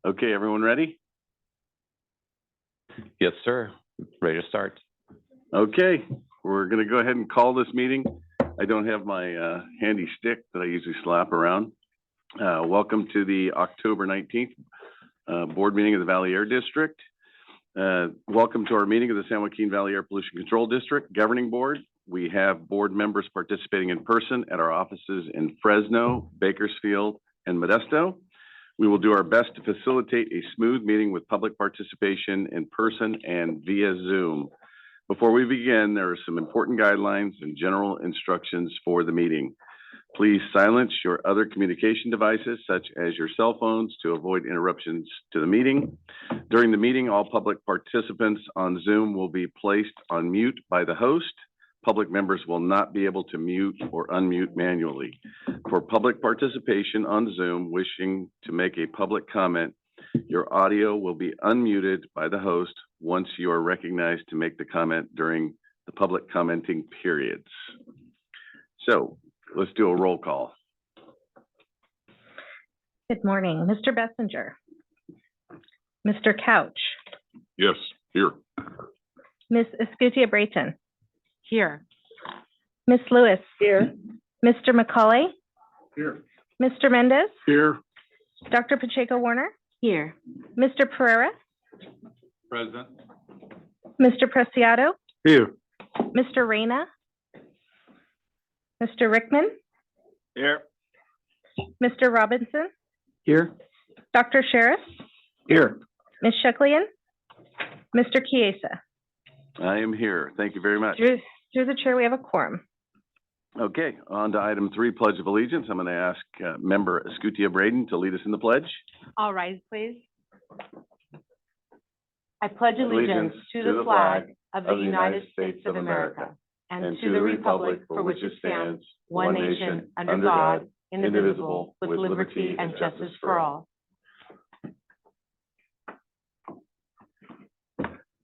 Okay, everyone ready? Yes, sir. Ready to start. Okay, we're going to go ahead and call this meeting. I don't have my handy stick that I usually slap around. Welcome to the October 19th board meeting of the Valley Air District. Welcome to our meeting of the San Joaquin Valley Air Pollution Control District Governing Board. We have board members participating in person at our offices in Fresno, Bakersfield, and Modesto. We will do our best to facilitate a smooth meeting with public participation in person and via Zoom. Before we begin, there are some important guidelines and general instructions for the meeting. Please silence your other communication devices, such as your cell phones, to avoid interruptions to the meeting. During the meeting, all public participants on Zoom will be placed on mute by the host. Public members will not be able to mute or unmute manually. For public participation on Zoom wishing to make a public comment, your audio will be unmuted by the host once you are recognized to make the comment during the public commenting periods. So let's do a roll call. Good morning, Mr. Bessinger. Mr. Couch. Yes, here. Ms. Escutia-Brayton. Here. Ms. Lewis. Here. Mr. McCauley. Here. Mr. Mendez. Here. Dr. Pacheco-Warner. Here. Mr. Pereira. Present. Mr. Preciado. Here. Mr. Reyna. Mr. Rickman. Here. Mr. Robinson. Here. Dr. Sheriff. Here. Ms. Shuklian. Mr. Chiesa. I am here. Thank you very much. Through the chair, we have a quorum. Okay, on to item 3, Pledge of Allegiance. I'm going to ask member Escutia-Brayton to lead us in the pledge. All rise, please. I pledge allegiance to the flag of the United States of America and to the republic for which it stands, one nation, under God, indivisible, with liberty and justice for all.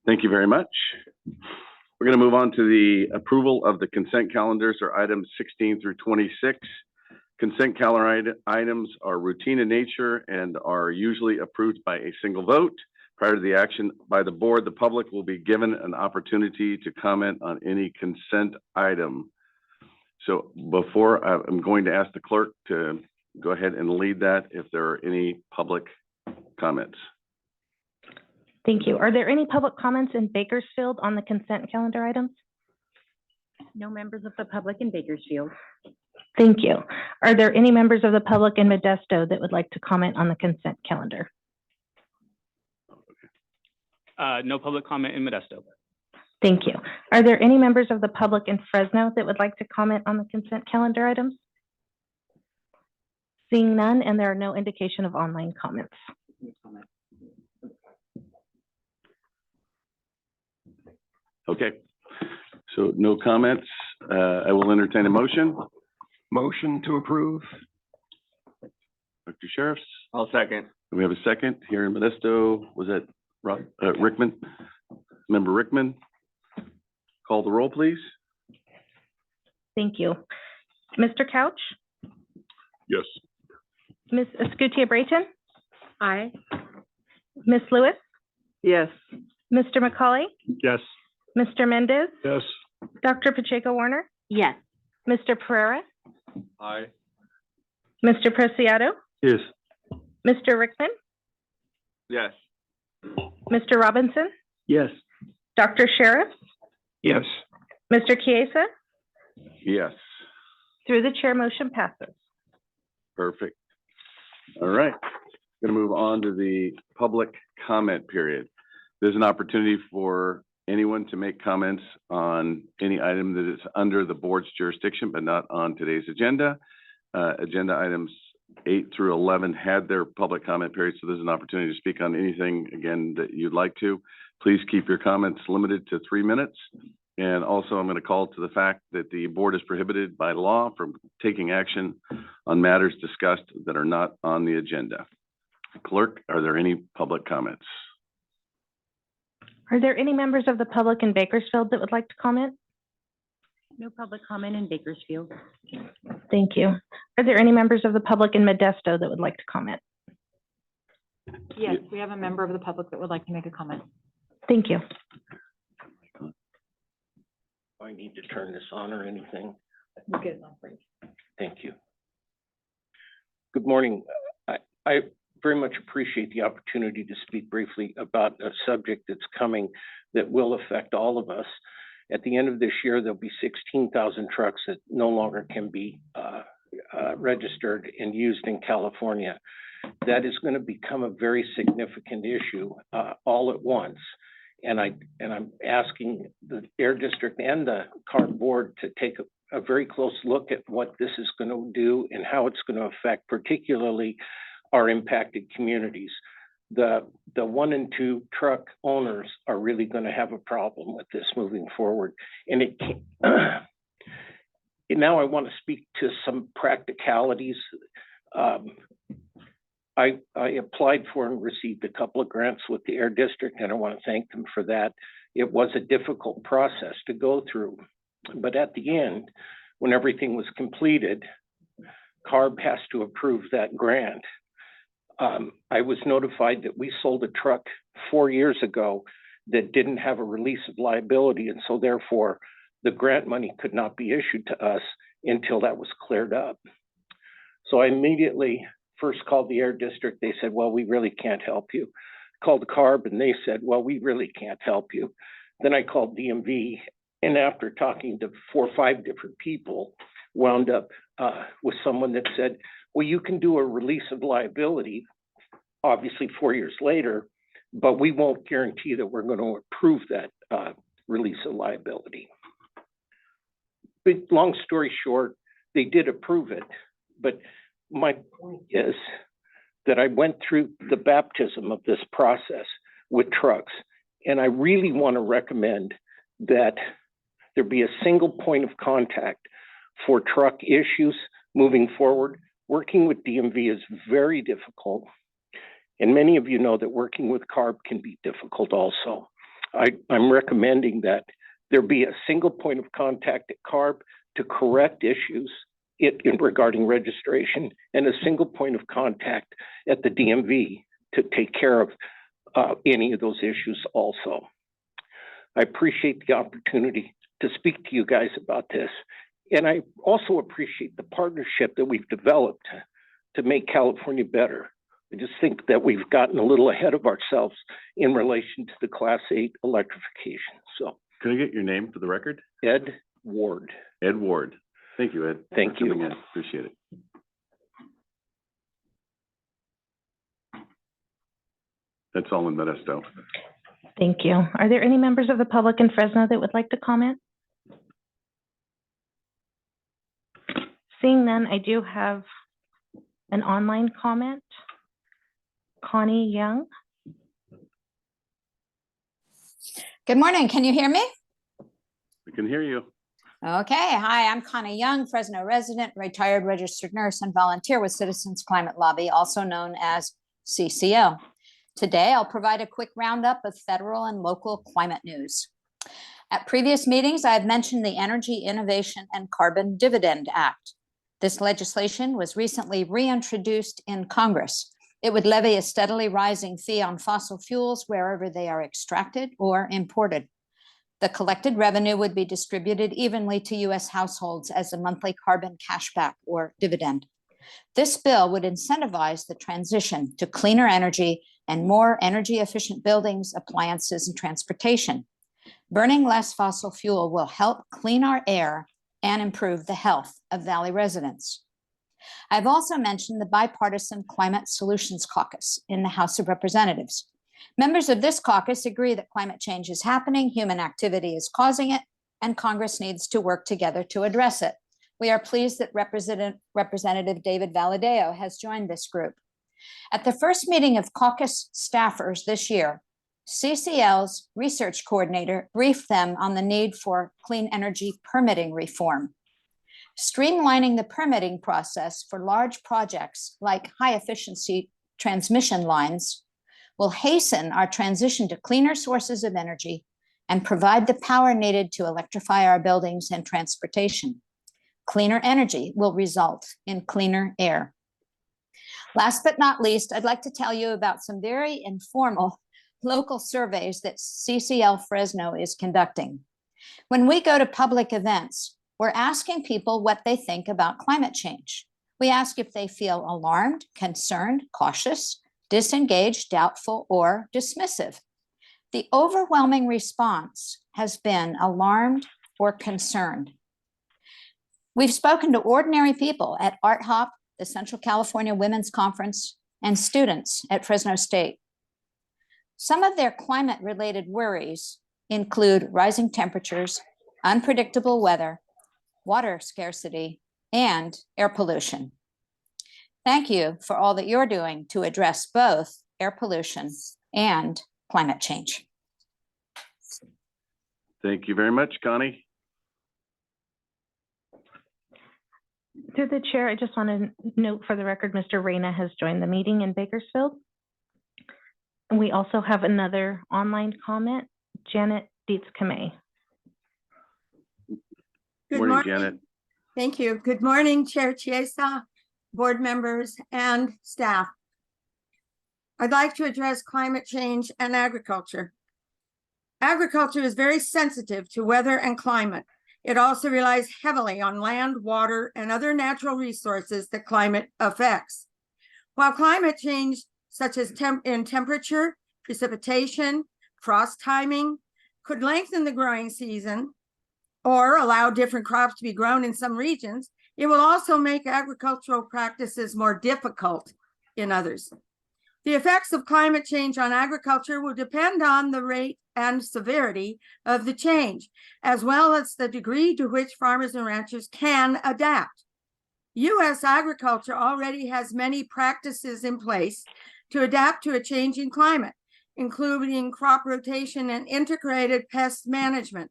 Thank you very much. We're going to move on to the approval of the consent calendars, or items 16 through 26. Consent calendar items are routine in nature and are usually approved by a single vote. Prior to the action by the board, the public will be given an opportunity to comment on any consent item. So before, I'm going to ask the clerk to go ahead and lead that if there are any public comments. Thank you. Are there any public comments in Bakersfield on the consent calendar items? No members of the public in Bakersfield. Thank you. Are there any members of the public in Modesto that would like to comment on the consent calendar? No public comment in Modesto. Thank you. Are there any members of the public in Fresno that would like to comment on the consent calendar items? Seeing none, and there are no indication of online comments. Okay, so no comments. I will entertain a motion. Motion to approve. Dr. Sheriffs, I'll second. we have a second here in Modesto. Was that Rickman? Member Rickman? Call the roll, please. Thank you. Mr. Couch? Yes. Ms. Escutia-Brayton? Aye. Ms. Lewis? Yes. Mr. McCauley? Yes. Mr. Mendez? Yes. Dr. Pacheco-Warner? Yes. Mr. Pereira? Aye. Mr. Preciado? Yes. Mr. Rickman? Yes. Mr. Robinson? Yes. Dr. Sheriff? Yes. Mr. Chiesa? Yes. Through the chair, motion passes. Perfect. All right. Going to move on to the public comment period. There's an opportunity for anyone to make comments on any item that is under the board's jurisdiction, but not on today's agenda. Agenda items 8 through 11 had their public comment period, so there's an opportunity to speak on anything, again, that you'd like to. Please keep your comments limited to 3 minutes. And also, I'm going to call to the fact that the board is prohibited by law from taking action on matters discussed that are not on the agenda. Clerk, are there any public comments? Are there any members of the public in Bakersfield that would like to comment? No public comment in Bakersfield. Thank you. Are there any members of the public in Modesto that would like to comment? Yes, we have a member of the public that would like to make a comment. Thank you. I need to turn this on or anything. We'll get it on for you. Thank you. Good morning. I very much appreciate the opportunity to speak briefly about a subject that's coming that will affect all of us. At the end of this year, there'll be 16,000 trucks that no longer can be registered and used in California. That is going to become a very significant issue all at once. And I'm asking the Air District and the CARB board to take a very close look at what this is going to do and how it's going to affect particularly our impacted communities. The 1 and 2 truck owners are really going to have a problem with this moving forward. And it can't, now I want to speak to some practicalities. I applied for and received a couple of grants with the Air District, and I want to thank them for that. It was a difficult process to go through, but at the end, when everything was completed, CARB has to approve that grant. I was notified that we sold a truck 4 years ago that didn't have a release of liability, and so therefore the grant money could not be issued to us until that was cleared up. So I immediately first called the Air District. They said, well, we really can't help you. Called CARB and they said, well, we really can't help you. Then I called DMV, and after talking to 4 or 5 different people, wound up with someone that said, well, you can do a release of liability, obviously 4 years later, but we won't guarantee that we're going to approve that release of liability. But long story short, they did approve it, but my point is that I went through the baptism of this process with trucks, and I really want to recommend that there be a single point of contact for truck issues moving forward. Working with DMV is very difficult, and many of you know that working with CARB can be difficult also. I'm recommending that there be a single point of contact at CARB to correct issues regarding registration, and a single point of contact at the DMV to take care of any of those issues also. I appreciate the opportunity to speak to you guys about this. And I also appreciate the partnership that we've developed to make California better. I just think that we've gotten a little ahead of ourselves in relation to the Class 8 electrification. So, Can I get your name for the record? Ed Ward. Ed Ward. Thank you, Ed. Thank for you. coming in. Appreciate it. That's all in Modesto. Thank you. Are there any members of the public in Fresno that would like to comment? Seeing none, I do have an online comment. Connie Young. Good morning. Can you hear me? We can hear you. Okay. Hi, I'm Connie Young, Fresno resident, retired registered nurse, and volunteer with Citizens Climate Lobby, also known as CCL. Today, I'll provide a quick roundup of federal and local climate news. At previous meetings, I have mentioned the Energy Innovation and Carbon Dividend Act. This legislation was recently reintroduced in Congress. It would levy a steadily rising fee on fossil fuels wherever they are extracted or imported. The collected revenue would be distributed evenly to U.S. households as a monthly carbon cashback or dividend. This bill would incentivize the transition to cleaner energy and more energy efficient buildings, appliances, and transportation. Burning less fossil fuel will help clean our air and improve the health of Valley residents. I've also mentioned the Bipartisan Climate Solutions Caucus in the House of Representatives. Members of this caucus agree that climate change is happening, human activity is causing it, and Congress needs to work together to address it. We are pleased that Representative David Valadao has joined this group. At the first meeting of caucus staffers this year, CCL's research coordinator briefed them on the need for clean energy permitting reform. Streamlining the permitting process for large projects like high-efficiency transmission lines will hasten our transition to cleaner sources of energy and provide the power needed to electrify our buildings and transportation. Cleaner energy will result in cleaner air. Last but not least, I'd like to tell you about some very informal local surveys that CCL Fresno is conducting. When we go to public events, we're asking people what they think about climate change. We ask if they feel alarmed, concerned, cautious, disengaged, doubtful, or dismissive. The overwhelming response has been alarmed or concerned. We've spoken to ordinary people at Art Hop, the Central California Women's Conference, and students at Fresno State. Some of their climate-related worries include rising temperatures, unpredictable weather, water scarcity, and air pollution. Thank you for all that you're doing to address both air pollution and climate change. Thank you very much, Connie. Through the chair, I just want to note for the record, Mr. Reyna has joined the meeting in Bakersfield. And we also have another online comment, Janet Dietz-Kamay. Good Morning, morning. Janet. Thank you. Good morning, Chair Chiesa, board members, and staff. I'd like to address climate change and agriculture. Agriculture is very sensitive to weather and climate. It also relies heavily on land, water, and other natural resources that climate affects. While climate change, such as temperature, precipitation, frost timing, could lengthen the growing season or allow different crops to be grown in some regions, it will also make agricultural practices more difficult in others. The effects of climate change on agriculture will depend on the rate and severity of the change, as well as the degree to which farmers and ranchers can adapt. U.S. agriculture already has many practices in place to adapt to a changing climate, including crop rotation and integrated pest management.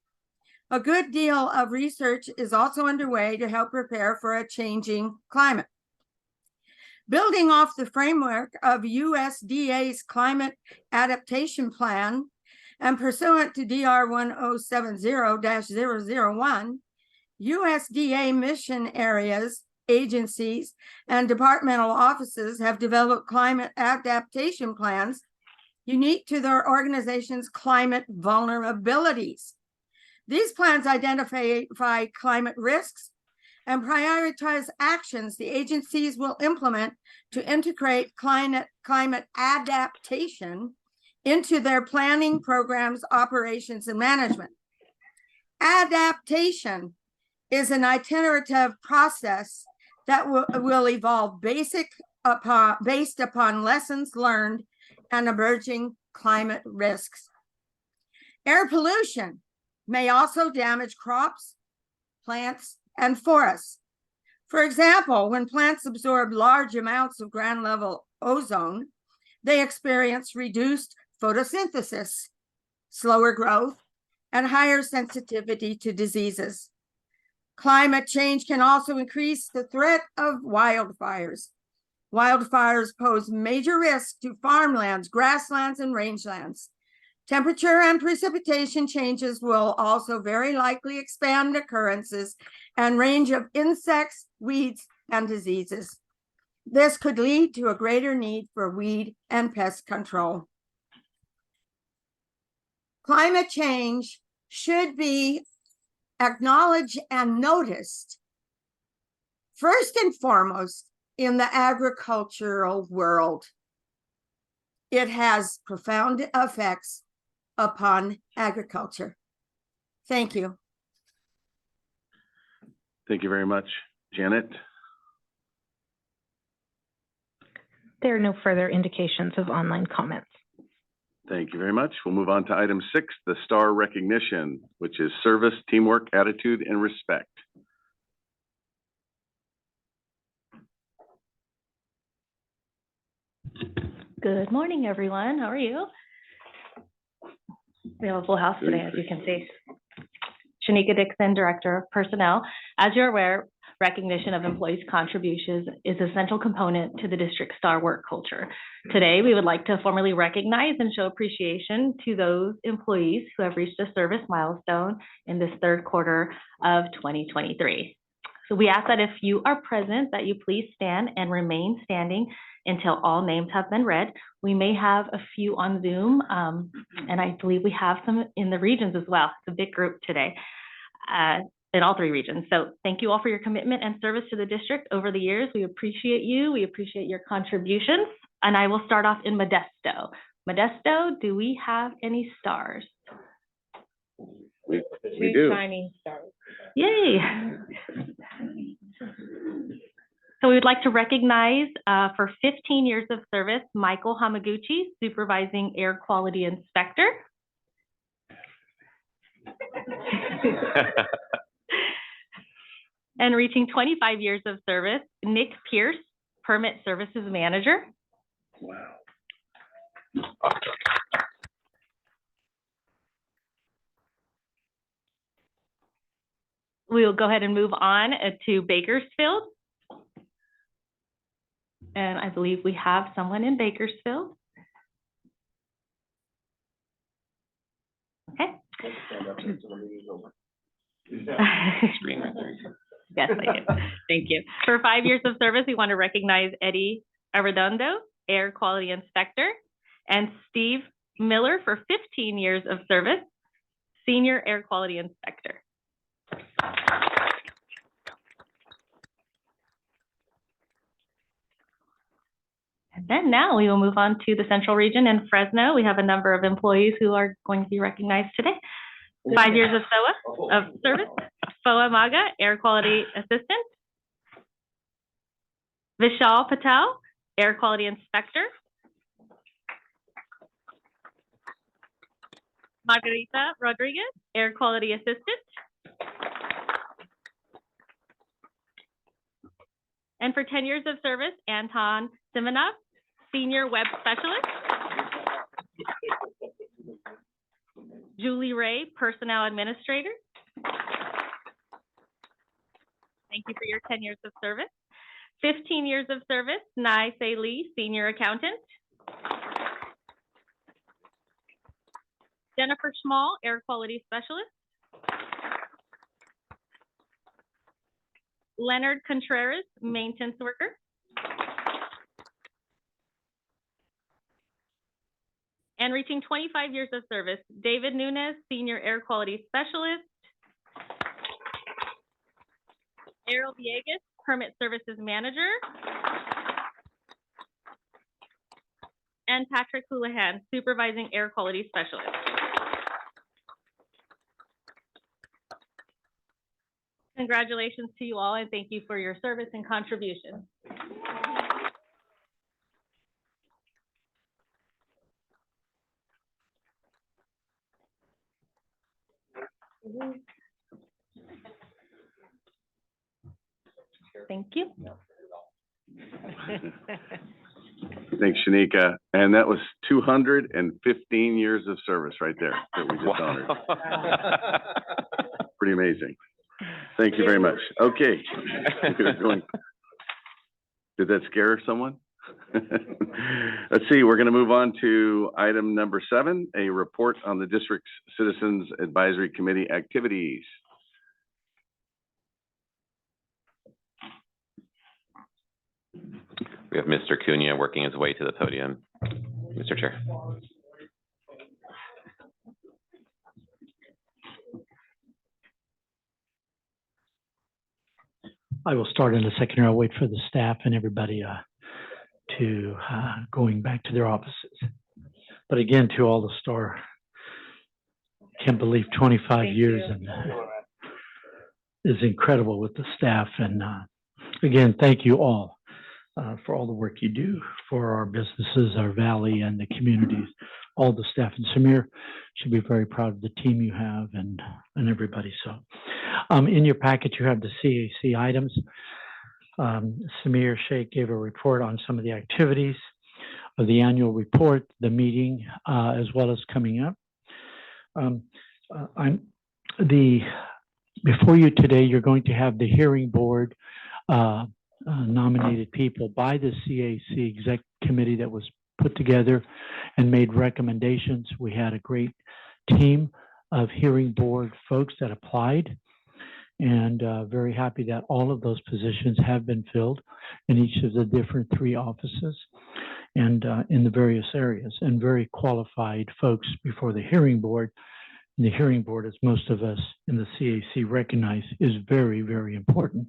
A good deal of research is also underway to help prepare for a changing climate. Building off the framework of USDA's Climate Adaptation Plan and pursuant to DR 1070-001, USDA mission areas, agencies, and departmental offices have developed climate adaptation plans unique to their organization's climate vulnerabilities. These plans identify climate risks and prioritize actions the agencies will implement to integrate climate adaptation into their planning, programs, operations, and management. Adaptation is an iterative process that will evolve based upon lessons learned and emerging climate risks. Air pollution may also damage crops, plants, and forests. For example, when plants absorb large amounts of ground level ozone, they experience reduced photosynthesis, slower growth, and higher sensitivity to diseases. Climate change can also increase the threat of wildfires. Wildfires pose major risks to farmlands, grasslands, and rangelands. Temperature and precipitation changes will also very likely expand occurrences and range of insects, weeds, and diseases. This could lead to a greater need for weed and pest control. Climate change should be acknowledged and noticed first and foremost in the agricultural world. It has profound effects upon agriculture. Thank you. Thank you very much, Janet. There are no further indications of online comments. Thank you very much. We'll move on to item 6, the STAR recognition, which is service, teamwork, attitude, and respect. Good morning, everyone. How are you? We have a full house today, as you can see. Shanika Dixon, Director of Personnel. As you're aware, recognition of employees' contributions is a central component to the district STAR work culture. Today, we would like to formally recognize and show appreciation to those employees who have reached a service milestone in this third quarter of 2023. So we ask that if you are present, that you please stand and remain standing until all names have been read. We may have a few on Zoom, and I believe we have some in the regions as well. It's a big group today in all 3 regions. So thank you all for your commitment and service to the district over the years. We appreciate you. We appreciate your contributions. And I will start off in Modesto. Modesto, do we have any stars? We do. Shining stars. Yay. So we would like to recognize for 15 years of service, Michael Hamaguchi, Supervising Air Quality Inspector. And reaching 25 years of service, Nick Pierce, Permit Services Manager. Wow. We will go ahead and move on to Bakersfield. And I believe we have someone in Bakersfield. Okay. Screen right there. Yes, I do. Thank you. For 5 years of service, we want to recognize Eddie Arredondo, Air Quality Inspector, and Steve Miller for 15 years of service, Senior Air Quality Inspector. And then now we will move on to the Central Region in Fresno. We have a number of employees who are going to be recognized today. 5 years of SOA of service, Foa Maga, Air Quality Assistant, Vishal Patel, Air Quality Inspector, Margarita Rodriguez, Air Quality Assistant, and for 10 years of service, Anton Simonov, Senior Web Specialist, Julie Ray, Personnel Administrator. Thank you for your 10 years of service. 15 years of service, Nai Se Lee, Senior Accountant. Jennifer Schmall, Air Quality Specialist. Leonard Contreras, Maintenance Worker. And reaching 25 years of service, David Nunez, Senior Air Quality Specialist. Errol Villegas, Permit Services Manager. And Patrick Houlihan, Supervising Air Quality Specialist. Congratulations to you all, and thank you for your service and contribution. Thank you. Thanks, Shanika. And that was 215 years of service right there that we just honored. Pretty amazing. Thank you very much. Okay. Did that scare someone? Let's see, we're going to move on to item number 7, a report on the district's Citizens Advisory Committee activities. We have Mr. Cunha working his way to the podium. Mr. Chair. I will start in a second here. I'll wait for the staff and everybody to going back to their offices. But again, to all the STAR, can't believe 25 years and is incredible with the staff. And again, thank you all for all the work you do for our businesses, our valley, and the communities. All the staff, and Samir should be very proud of the team you have and everybody. So in your packet, you have the CAC items. Samir Sheikh gave a report on some of the activities of the annual report, the meeting, as well as coming up. Before you today, you're going to have the hearing board nominated people by the CAC exec committee that was put together and made recommendations. We had a great team of hearing board folks that applied, And very happy that all of those positions have been filled in each of the different 3 offices and in the various areas, and very qualified folks before the hearing board. And the hearing board, as most of us in the CAC recognize, is very, very important.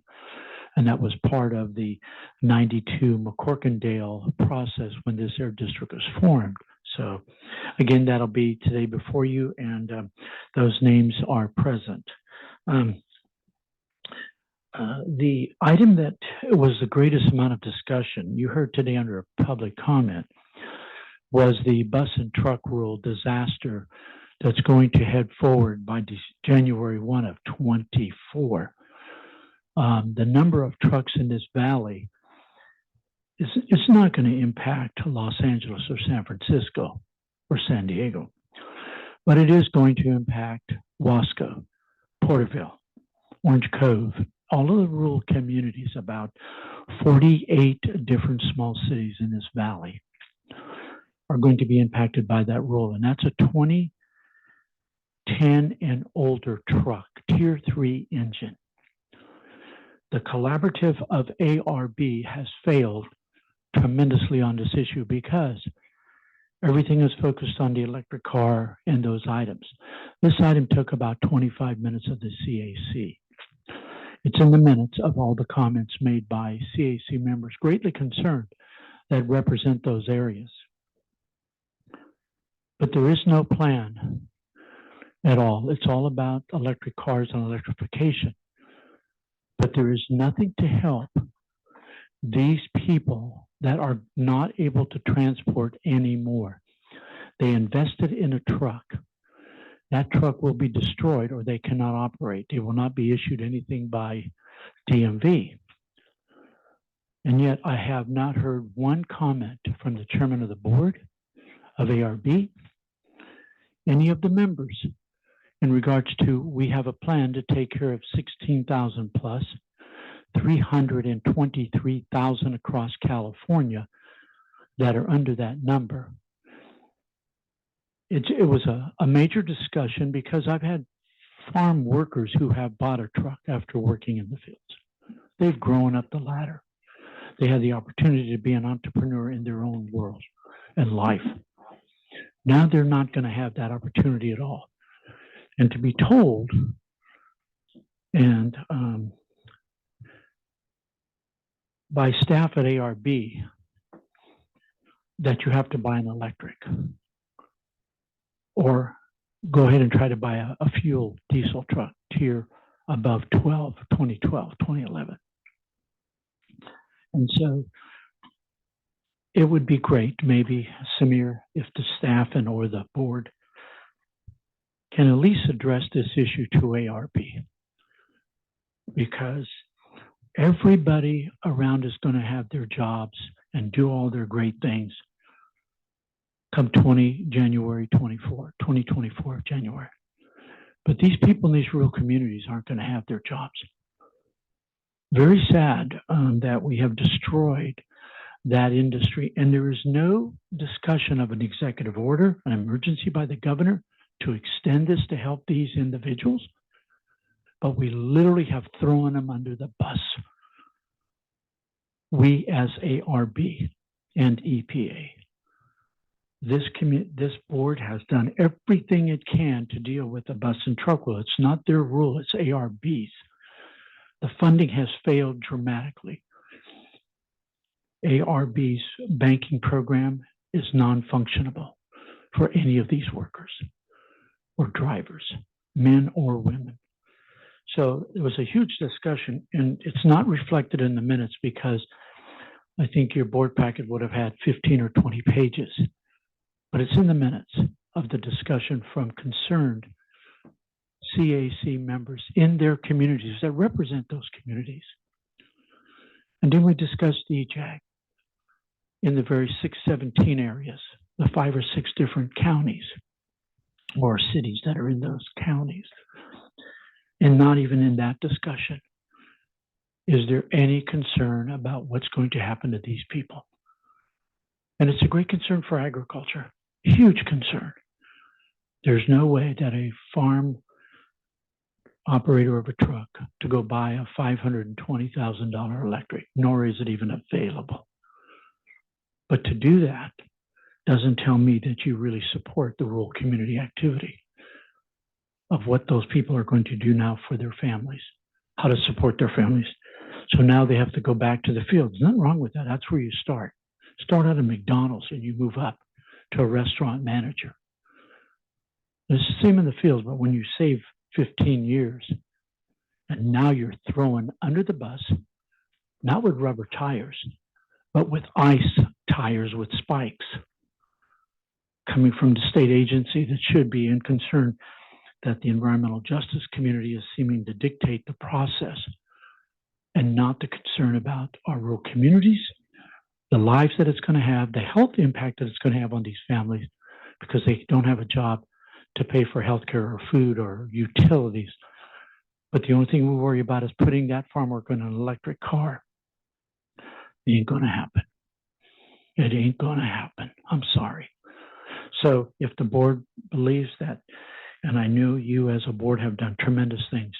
And that was part of the 92 McCorkindale process when this air district was formed. So again, that'll be today before you, and those names are present. The item that was the greatest amount of discussion you heard today under public comment was the bus and truck rule disaster that's going to head forward by January 1 of 24. The number of trucks in this valley it's not going to impact Los Angeles or San Francisco or San Diego, but it is going to impact Wasco, Porterville, Orange Cove, all of the rural communities, about 48 different small cities in this valley are going to be impacted by that rule. And that's a 2010 and older truck, Tier 3 engine. The collaborative of ARB has failed tremendously on this issue because everything is focused on the electric car and those items. This item took about 25 minutes of the CAC. It's in the minutes of all the comments made by CAC members greatly concerned that represent those areas. But there is no plan at all. It's all about electric cars and electrification. But there is nothing to help these people that are not able to transport anymore. They invested in a truck. That truck will be destroyed or they cannot operate. They will not be issued anything by DMV. And yet I have not heard one comment from the chairman of the board of ARB, any of the members, in regards to we have a plan to take care of 16,000 plus, 323,000 across California that are under that number. It was a major discussion because I've had farm workers who have bought a truck after working in the fields. They've grown up the ladder. They had the opportunity to be an entrepreneur in their own world and life. Now they're not going to have that opportunity at all. And to be told, and by staff at ARB, that you have to buy an electric or go ahead and try to buy a fuel diesel truck tier above 2012, 2011. And so it would be great, maybe, Samir, if the staff and or the board can at least address this issue to ARB, because everybody around is going to have their jobs and do all their great things come January 2024, January. But these people in these rural communities aren't going to have their jobs. Very sad that we have destroyed that industry, and there is no discussion of an executive order, an emergency by the governor to extend this to help these individuals, but we literally have thrown them under the bus. We as ARB and EPA. This board has done everything it can to deal with the bus and truck rule. It's not their rule, it's ARB's. The funding has failed dramatically. ARB's banking program is non-functionable for any of these workers or drivers, men or women. So there was a huge discussion, and it's not reflected in the minutes because I think your board packet would have had 15 or 20 pages, but it's in the minutes of the discussion from concerned CAC members in their communities that represent those communities. And then we discussed the EJAG in the very 617 areas, the 5 or 6 different counties or cities that are in those counties. And not even in that discussion is there any concern about what's going to happen to these people. And it's a great concern for agriculture, huge concern. There's no way that a farm operator of a truck to go buy a $520,000 electric, nor is it even available. But to do that doesn't tell me that you really support the rural community activity of what those people are going to do now for their families, how to support their families. So now they have to go back to the fields. Nothing wrong with that. That's where you start. Start out at McDonald's and you move up to a restaurant manager. It's the same in the fields, but when you save 15 years and now you're throwing under the bus, not with rubber tires, but with ice tires with spikes coming from the state agency that should be in concern that the environmental justice community is seeming to dictate the process and not the concern about our rural communities, the lives that it's going to have, the health impact that it's going to have on these families because they don't have a job to pay for healthcare or food or utilities. But the only thing we worry about is putting that farm worker in an electric car. It ain't going to happen. It ain't going to happen. I'm sorry. So if the board believes that, and I know you as a board have done tremendous things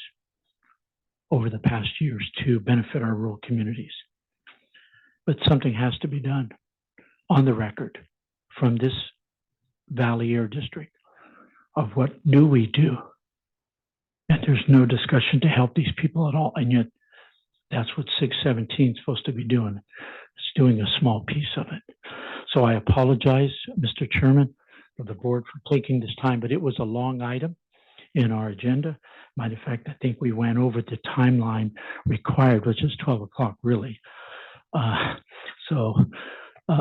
over the past years to benefit our rural communities, but something has to be done on the record from this Valley Air District of what do we do? And there's no discussion to help these people at all. And yet that's what 617 is supposed to be doing. It's doing a small piece of it. So I apologize, Mr. Chairman, of the board for taking this time, but it was a long item in our agenda. Matter of fact, I think we went over the timeline required, which is 12 o'clock really.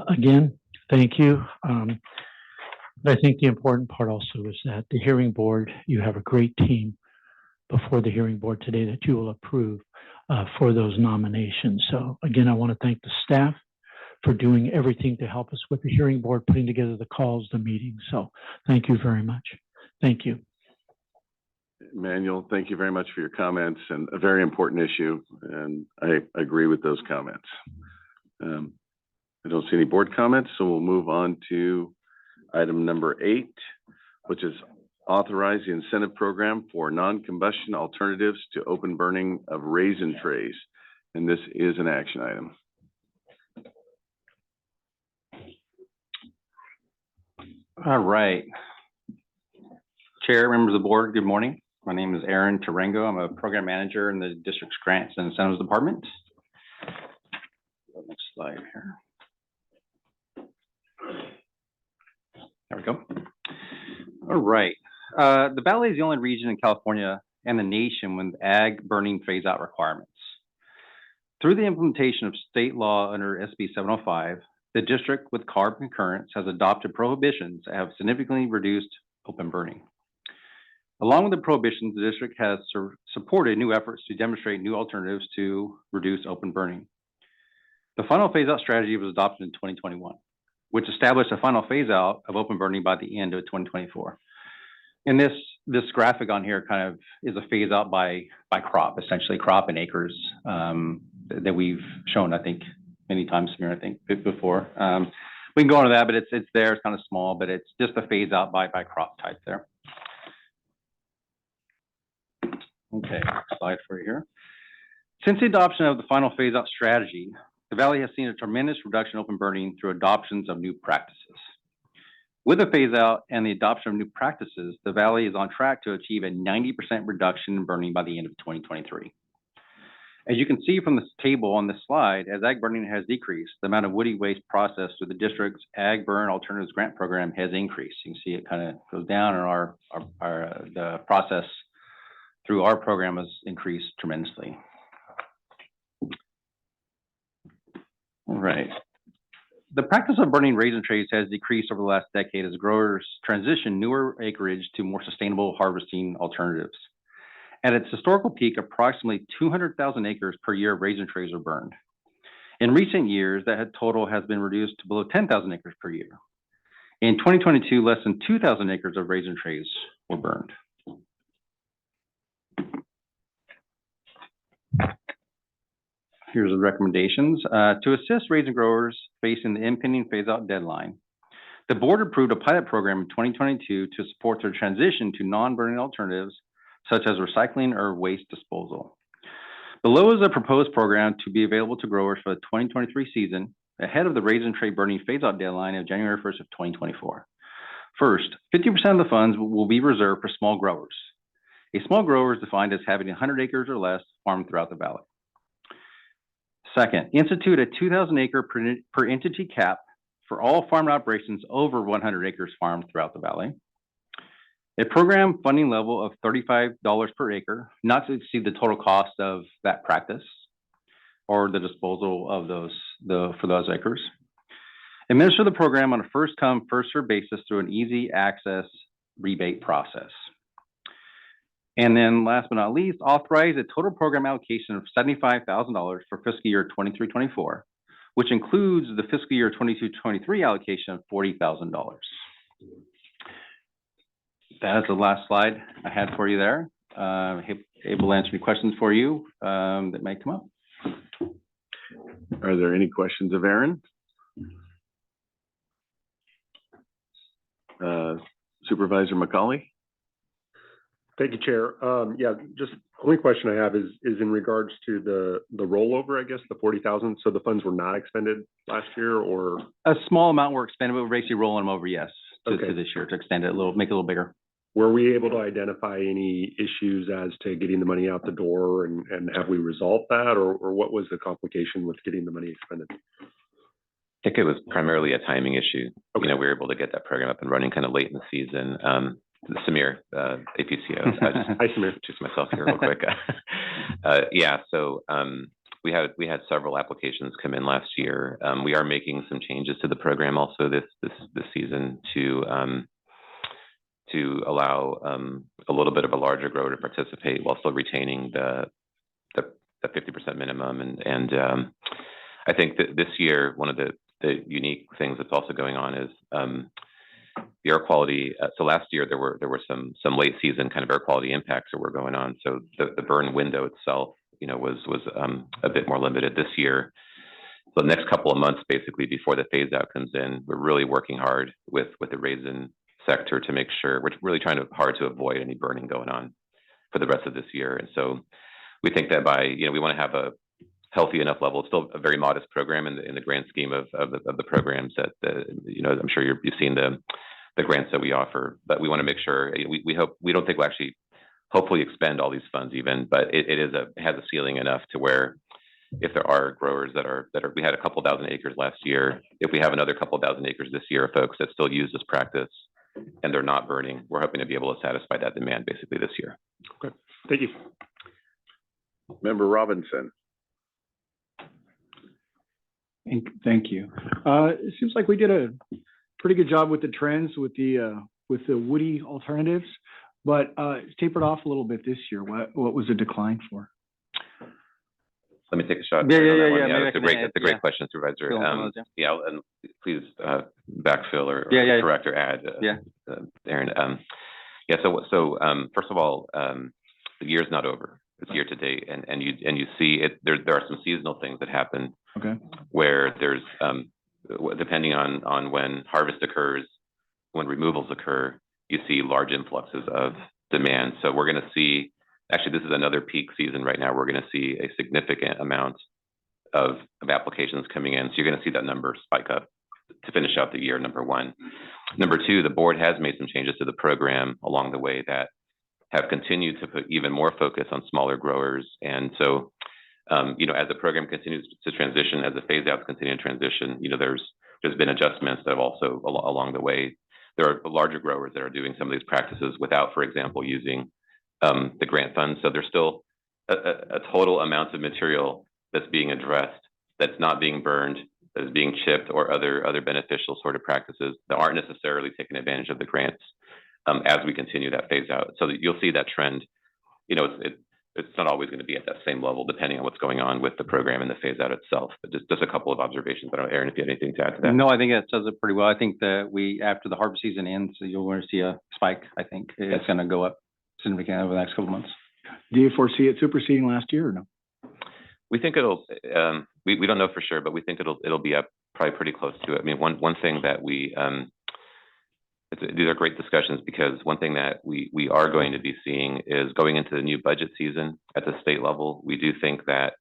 Again, thank you. But I think the important part also is that the hearing board, you have a great team before the hearing board today that you will approve for those nominations. So again, I want to thank the staff for doing everything to help us with the hearing board, putting together the calls, the meetings. So thank you very much. Thank you. Emmanuel, thank you very much for your comments and a very important issue. And I agree with those comments. I don't see any board comments, so we'll move on to item number 8, which is authorize the incentive program for non-combustion alternatives to open burning of raisin trays. And this is an action item. All right. Chair, members of the board, good morning. My name is Aaron Tarango. I'm a program manager in the district's grants and incentives department. Next slide here. There we go. All right. The Valley is the only region in California and the nation with ag burning phase out requirements. Through the implementation of state law under SB 705, the district with CARB concurrence has adopted prohibitions that have significantly reduced open burning. Along with the prohibitions, the district has supported new efforts to demonstrate new alternatives to reduce open burning. The final phase out strategy was adopted in 2021, which established a final phase out of open burning by the end of 2024. And this graphic on here kind of is a phase out by crop, essentially crop and acres that we've shown, I think, many times here, I think, before. We can go into that, but it's there, it's kind of small, but it's just a phase out by crop type there. Okay, next slide for you here. Since the adoption of the final phase out strategy, the Valley has seen a tremendous reduction in open burning through adoptions of new practices. With the phase out and the adoption of new practices, the Valley is on track to achieve a 90% reduction in burning by the end of 2023. As you can see from this table on this slide, as ag burning has decreased, the amount of woody waste processed through the district's Ag Burn Alternatives Grant Program has increased. You can see it kind of goes down, and the process through our program has increased tremendously. All right. The practice of burning raisin trays has decreased over the last decade as growers transition newer acreage to more sustainable harvesting alternatives. At its historical peak, approximately 200,000 acres per year of raisin trays are burned. In recent years, that total has been reduced to below 10,000 acres per year. In 2022, less than 2,000 acres of raisin trays were burned. Here's the recommendations. To assist raisin growers facing the impending phase-out deadline, the board approved a pilot program in 2022 to support their transition to non-burning alternatives such as recycling or waste disposal. Below is a proposed program to be available to growers for the 2023 season ahead of the raisin tray burning phase-out deadline of January 1st of 2024. First, 50% of the funds will be reserved for small growers. A small grower is defined as having 100 acres or less farmed throughout the valley. Second, institute a 2,000 acre per entity cap for all farm operations over 100 acres farmed throughout the valley. A program funding level of $35 per acre, not to exceed the total cost of that practice or the disposal of for those acres. Administer the program on a first come, first served basis through an easy access rebate process. And then last but not least, authorize a total program allocation of $75,000 for fiscal year 23-24, which includes the fiscal year 22-23 allocation of $40,000. That is the last slide I had for you there. Able to answer any questions for you that may come up. Are there any questions of Aaron? Supervisor McCauley? Thank you, Chair. Yeah, just only question I have is in regards to the rollover, I guess, the 40,000. So the funds were not expended last year, or? A small amount were expended, but we're basically rolling them over, yes, to Okay. this year to extend it a little, make it a little bigger. Were we able to identify any issues as to getting the money out the door, and have we resolved that, or what was the complication with getting the money expended? I think it was primarily a timing issue. Okay. You know, we were able to get that program up and running kind of late in the season. Samir, APCO. Hi, Samir. Introduce myself here real quick. Yeah, so we had several applications come in last year. We are making some changes to the program also this season to allow a little bit of a larger grower to participate while still retaining the 50% minimum. And I think that this year, one of the unique things that's also going on is the air quality. So last year there were some late season kind of air quality impacts that were going on. So the burn window itself, you know, was a bit more limited this year. So the next couple of months, basically before the phase out comes in, we're really working hard with the raisin sector to make sure we're really trying hard to avoid any burning going on for the rest of this year. And so we think that by, you know, we want to have a healthy enough level. It's still a very modest program in the grand scheme of the programs that you know, I'm sure you've seen the grants that we offer, but we want to make sure we don't think we'll actually hopefully expend all these funds even, but it has a ceiling enough to where if there are growers that are we had a couple thousand acres last year. If we have another couple thousand acres this year of folks that still use this practice and they're not burning, we're hoping to be able to satisfy that demand basically this year. Okay, thank you. Member Robinson? Thank you. It seems like we did a pretty good job with the trends with the woody alternatives, but it's tapered off a little bit this year. What was the decline for? Let me take a shot. Yeah. That's a great question, Supervisor. Yeah, and please backfill or correct or add, Aaron. Yeah. So first of all, the year's not over. It's year to date, and you see it. There are some seasonal things that happen. Okay. Where there's depending on when harvest occurs, when removals occur, you see large influxes of demand. So we're going to see. Actually, this is another peak season right now. We're going to see a significant amount of applications coming in. So you're going to see that number spike up to finish out the year, number one. Number two, the board has made some changes to the program along the way that have continued to put even more focus on smaller growers. And so, you know, as the program continues to transition, as the phase outs continue to transition, you know, there's been adjustments that have also along the way. There are larger growers that are doing some of these practices without, for example, using the grant funds. So there's still a total amount of material that's being addressed, that's not being burned, that is being chipped, or other beneficial sort of practices that aren't necessarily taking advantage of the grants as we continue that phase out. So you'll see that trend. You know, it's not always going to be at that same level depending on what's going on with the program and the phase out itself. But just a couple of observations. I don't know, Aaron, if you have anything to add to that. No, I think that does it pretty well. I think that after the harvest season ends, you'll want to see a spike. I think it's going to go up significantly over the next couple of months. Do you foresee it superseding last year or no? We think it'll. We don't know for sure, but we think it'll be up probably pretty close to it. I mean, one thing that these are great discussions because one thing that we are going to be seeing is going into the new budget season at the state level. We do think that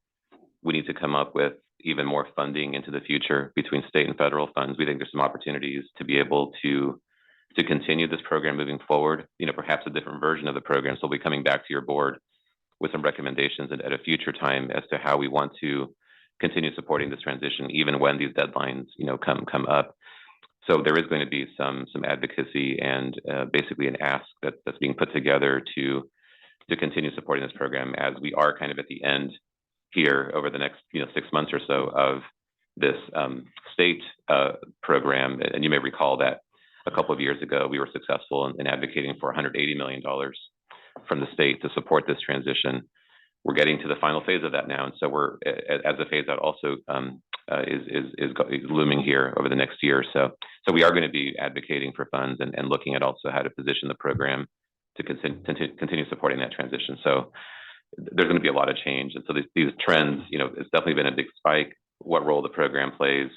we need to come up with even more funding into the future between state and federal funds. We think there's some opportunities to be able to continue this program moving forward, perhaps a different version of the program. So we'll be coming back to your board with some recommendations at a future time as to how we want to continue supporting this transition, even when these deadlines, come up. So there is going to be some advocacy and basically an ask that's being put together to continue supporting this program as we are kind of at the end here over the next 6 months or so of this state program. And you may recall that a couple of years ago we were successful in advocating for $180 million from the state to support this transition. We're getting to the final phase of that now, and so we're as a phase that also is looming here over the next year or so. So we are going to be advocating for funds and looking at also how to position the program to continue supporting that transition. So there's going to be a lot of change, and so these trends, it's definitely been a big spike. What role the program plays,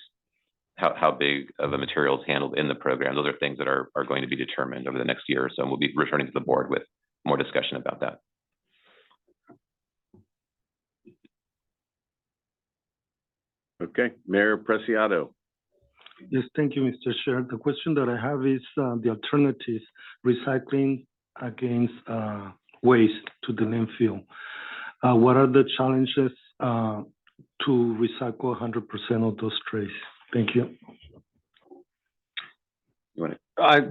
how big of a material is handled in the program, those are things that are going to be determined over the next year or so, and we'll be returning to the board with more discussion about that. Okay, Mayor Preciado. Yes, thank you, Mr. Chair. The question that I have is the alternatives, recycling against waste to the landfill. What are the challenges to recycle 100% of those trays? Thank you. I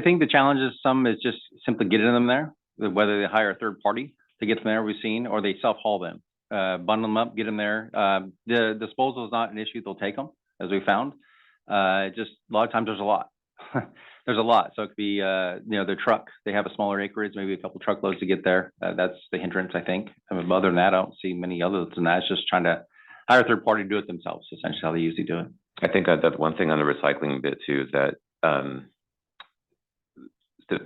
think the challenge is just simply getting them there, whether they hire a third party to get them there, we've seen, or they self-haul them. Bundle them up, get them there. The disposal is not an issue, they'll take them, as we found. Just a lot of times there's a lot. There's a lot, so it could be, their truck, they have a smaller acreage, maybe a couple truckloads to get there. That's the hindrance, I think. Other than that, I don't see many others than that. It's just trying to hire a third party to do it themselves, essentially how they usually do it. I think that one thing on the recycling bit too is that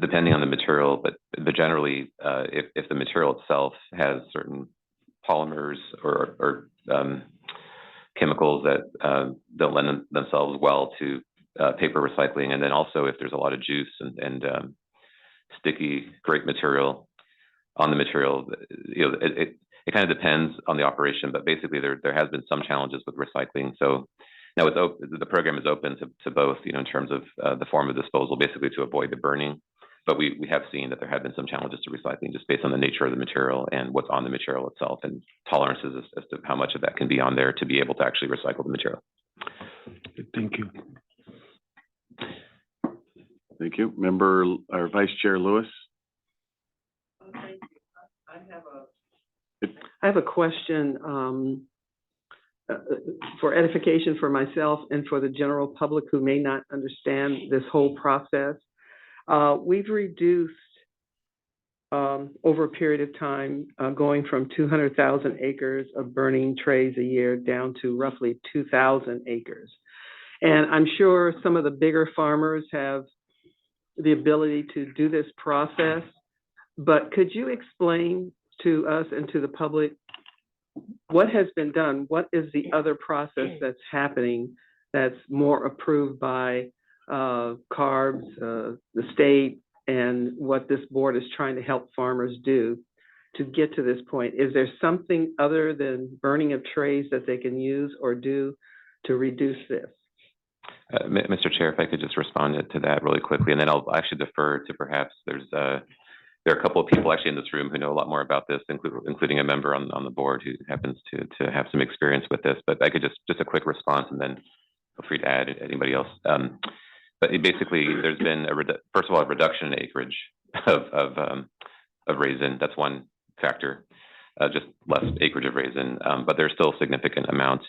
depending on the material, but generally, if the material itself has certain polymers or chemicals that don't lend themselves well to paper recycling, and then also if there's a lot of juice and sticky grape material on the material, it kind of depends on the operation, but basically there has been some challenges with recycling. So now the program is open to both, in terms of the form of disposal, basically to avoid the burning. But we have seen that there have been some challenges to recycling just based on the nature of the material and what's on the material itself, and tolerances as to how much of that can be on there to be able to actually recycle the material. Thank you. Thank you. Member or Vice Chair Lewis. I have a question for edification for myself and for the general public who may not understand this whole process. We've reduced over a period of time, going from 200,000 acres of burning trays a year down to roughly 2,000 acres. And I'm sure some of the bigger farmers have the ability to do this process, but could you explain to us and to the public what has been done? What is the other process that's happening that's more approved by CARBS, the state, and what this board is trying to help farmers do to get to this point? Is there something other than burning of trays that they can use or do to reduce this? Mr. Chair, if I could just respond to that really quickly, and then I'll actually defer to perhaps there are a couple of people actually in this room who know a lot more about this, including a member on the board who happens to have some experience with this. But I could just a quick response, and then feel free to add anybody else. But basically, there's been first of all, a reduction in acreage of raisin. That's one factor, just less acreage of raisin, but there's still significant amounts.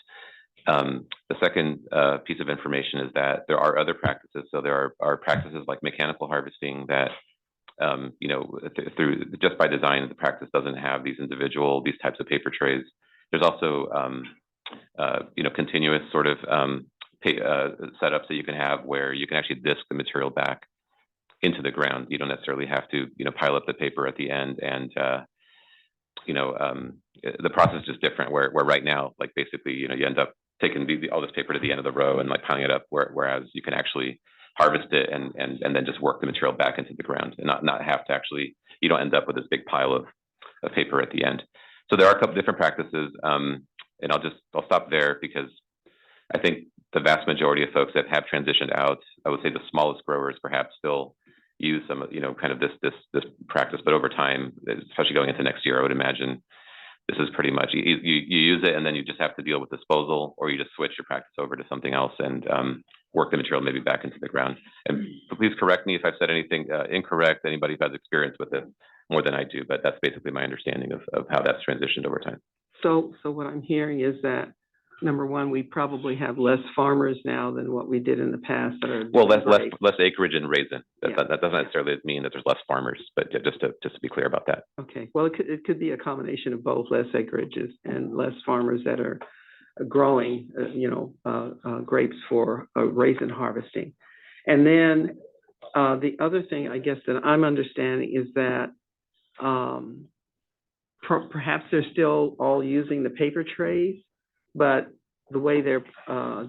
The second piece of information is that there are other practices. So there are practices like mechanical harvesting that, through just by design, the practice doesn't have these types of paper trays. There's also, continuous sort of setups that you can have where you can actually disc the material back into the ground. You don't necessarily have to, pile up the paper at the end. And, the process is just different where right now, like basically, you end up taking all this paper to the end of the row and like piling it up, whereas you can actually harvest it and then just work the material back into the ground and not have to actually, you don't end up with this big pile of paper at the end. So there are a couple different practices, and I'll stop there because I think the vast majority of folks that have transitioned out, I would say the smallest growers perhaps still use some, kind of this practice, but over time, especially going into next year, I would imagine this is pretty much, you use it and then you just have to deal with disposal, or you just switch your practice over to something else and work the material maybe back into the ground. And please correct me if I've said anything incorrect, anybody who has experience with it more than I do, but that's basically my understanding of how that's transitioned over time. So what I'm hearing is that, number one, we probably have less farmers now than what we did in the past that are. Well, less acreage in raisin. That doesn't necessarily mean that there's less farmers, but just to be clear about that. Okay, well, it could be a combination of both, less acreages and less farmers that are growing, grapes for raisin harvesting. And then the other thing, I guess, that I'm understanding is that perhaps they're still all using the paper trays, but the way they're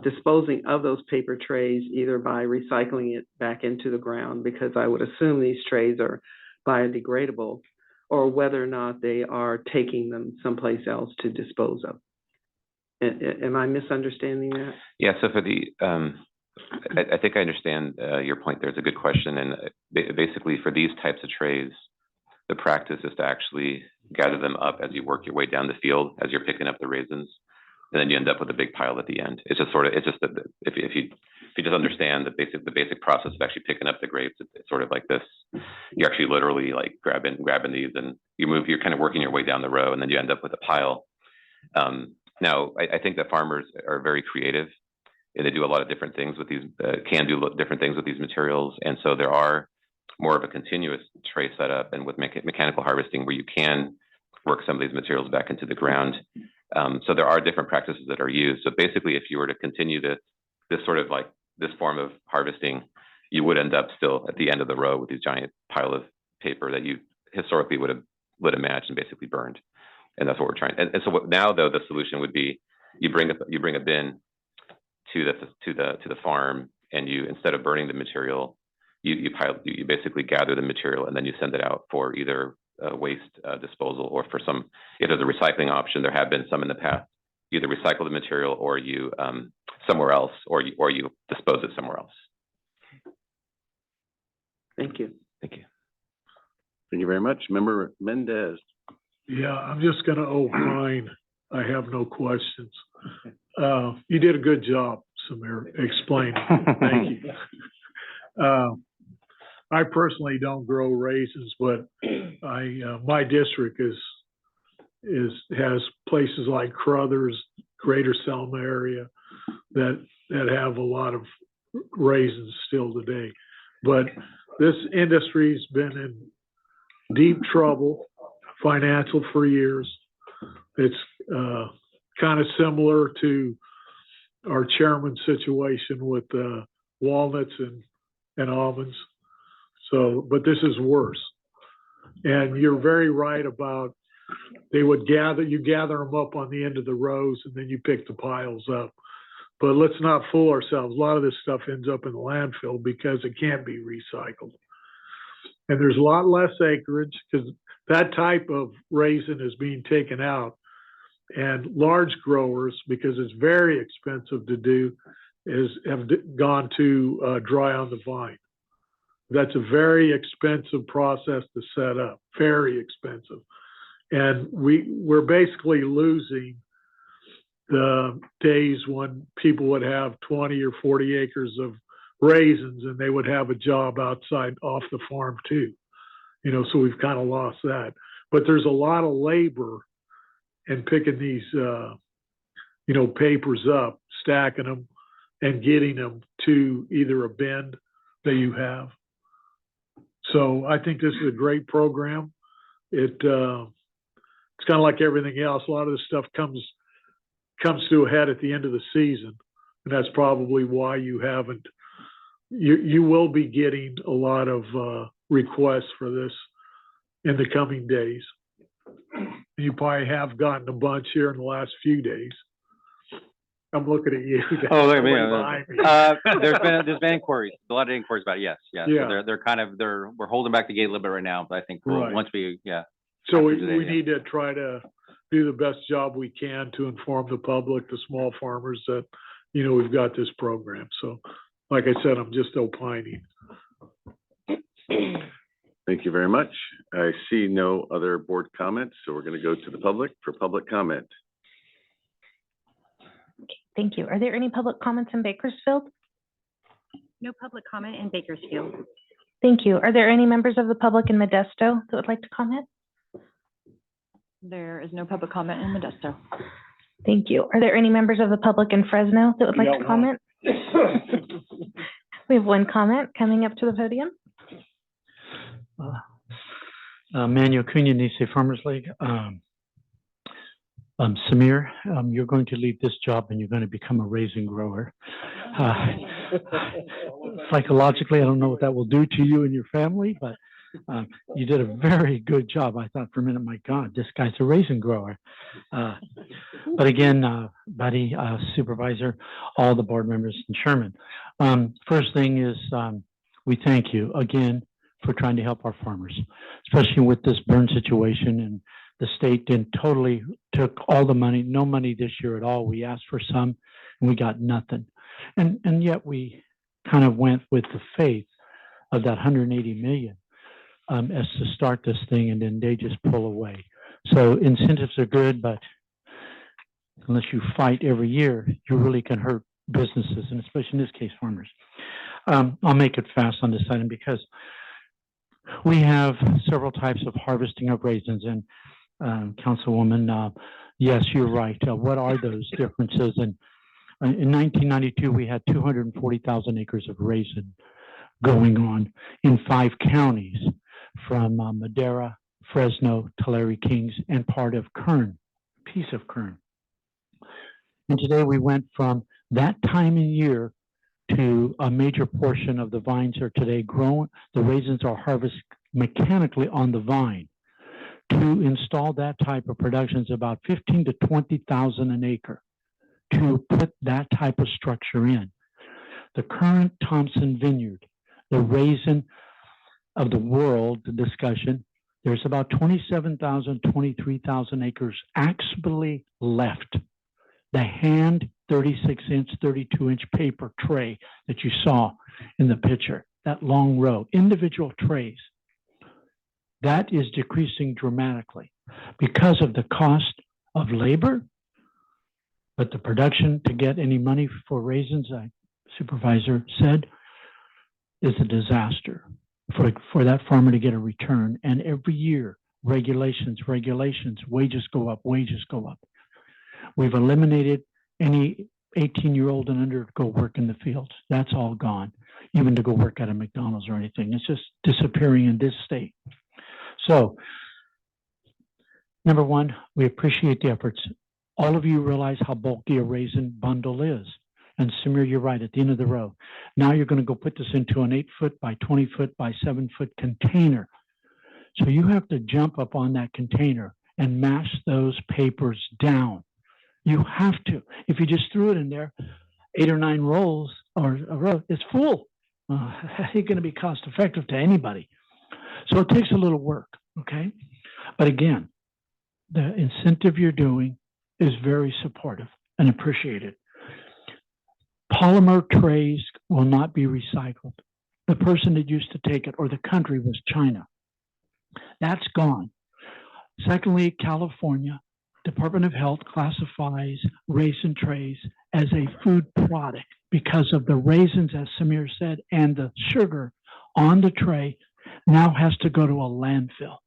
disposing of those paper trays, either by recycling it back into the ground, because I would assume these trays are biodegradable, or whether or not they are taking them someplace else to dispose of. Am I misunderstanding that? Yeah, so for the, I think I understand your point there. It's a good question. And basically for these types of trays, the practice is to actually gather them up as you work your way down the field, as you're picking up the raisins. And then you end up with a big pile at the end. It's just that if you just understand the basic process of actually picking up the grapes, it's sort of like this. You're actually literally like grabbing these, and you're kind of working your way down the row, and then you end up with a pile. Now, I think that farmers are very creative, and they do a lot of different things with these, can do different things with these materials. And so there are more of a continuous tray setup, and with mechanical harvesting where you can work some of these materials back into the ground. So there are different practices that are used. So basically, if you were to continue this sort of like this form of harvesting, you would end up still at the end of the row with these giant pile of paper that you historically would have lit a match and basically burned. And that's what we're trying. And so now though, the solution would be you bring a bin to the farm, and you, instead of burning the material, you basically gather the material and then you send it out for either waste disposal, or for some, if there's a recycling option, there have been some in the past, you either recycle the material or you somewhere else, or you dispose it somewhere else. Thank you. Thank you. Thank you very much. Member Mendez. Yeah, I'm just gonna opine. I have no questions. You did a good job, Samir, explaining. Thank you. I personally don't grow raisins, but my district has places like Crothers, Greater Selma area that have a lot of raisins still today. But this industry's been in deep trouble, financial, for years. It's kind of similar to our chairman's situation with walnuts and almonds. So, but this is worse. And you're very right about you gather them up on the end of the rows, and then you pick the piles up. But let's not fool ourselves. A lot of this stuff ends up in the landfill because it can't be recycled. And there's a lot less acreage because that type of raisin is being taken out. And large growers, because it's very expensive to do, have gone to dry on the vine. That's a very expensive process to set up, very expensive. And we're basically losing the days when people would have 20 or 40 acres of raisins and they would have a job outside off the farm too. So we've kind of lost that. But there's a lot of labor in picking these, papers up, stacking them, and getting them to either a bin that you have. So I think this is a great program. It's kind of like everything else. A lot of this stuff comes to a head at the end of the season, and that's probably why you haven't. You will be getting a lot of requests for this in the coming days. You probably have gotten a bunch here in the last few days. I'm looking at you. Oh, wait a Way minute. behind me. There's been inquiries, a lot of inquiries about it, yes, yeah. So Yeah. they're kind of, we're holding back the gate a little bit right now, but I think we'll, Right. once we, yeah. So we, after today, we yeah. need to try to do the best job we can to inform the public, the small farmers that, we've got this program. So like I said, I'm just opining. Thank you very much. I see no other board comments, so we're going to go to the public for public comment. Thank you. Are there any public comments in Bakersfield? No public comment in Bakersfield. Thank you. Are there any members of the public in Modesto that would like to comment? There is no public comment in Modesto. Thank you. Are there any members of the public in Fresno that would like to comment? We have one comment coming up to the podium. Manuel Cunha, Nisei Farmers League. Samir, you're going to leave this job and you're going to become a raisin grower. Psychologically, I don't know what that will do to you and your family, but you did a very good job. I thought for a minute, my God, this guy's a raisin grower. But again, Buddy, Supervisor, all the board members and Sherman. First thing is we thank you again for trying to help our farmers, especially with this burn situation, and the state took all the money, no money this year at all. We asked for some and we got nothing. And yet we kind of went with the faith of that 180 million as to start this thing, and then they just pull away. So incentives are good, but unless you fight every year, you really can hurt businesses, and especially in this case, farmers. I'll make it fast on this item because we have several types of harvesting of raisins, and Councilwoman, yes, you're right. What are those differences? And in 1992, we had 240,000 acres of raisin going on in 5 counties, from Madera, Fresno, Tulare, Kings, and part of Kern, piece of Kern. And today we went from that time in year to a major portion of the vines are today grown. The raisins are harvested mechanically on the vine. To install that type of production is about 15 to 20,000 an acre to put that type of structure in. The current Thompson Vineyard, the raisin of the world, the discussion, there's about 27,000, 23,000 acres actually left. The hand 36-inch, 32-inch paper tray that you saw in the picture, that long row, individual trays, that is decreasing dramatically because of the cost of labor, but the production to get any money for raisins, Supervisor said, is a disaster for that farmer to get a return. And every year, regulations, wages go up. We've eliminated any 18-year-old and under to go work in the fields. That's all gone, even to go work at a McDonald's or anything. It's just disappearing in this state. So, number one, we appreciate the efforts. All of you realize how bulky a raisin bundle is. And Samir, you're right, at the end of the row. Now you're going to go put this into an 8-foot by 20-foot by 7-foot container. So you have to jump up on that container and mash those papers down. You have to. If you just threw it in there, 8 or 9 rolls or a row, it's full. It ain't going to be cost effective to anybody. So it takes a little work, okay? But again, the incentive you're doing is very supportive and appreciated. Polymer trays will not be recycled. The person that used to take it, or the country, was China. That's gone. Secondly, California Department of Health classifies raisin trays as a food product because of the raisins, as Samir said, and the sugar on the tray now has to go to a landfill.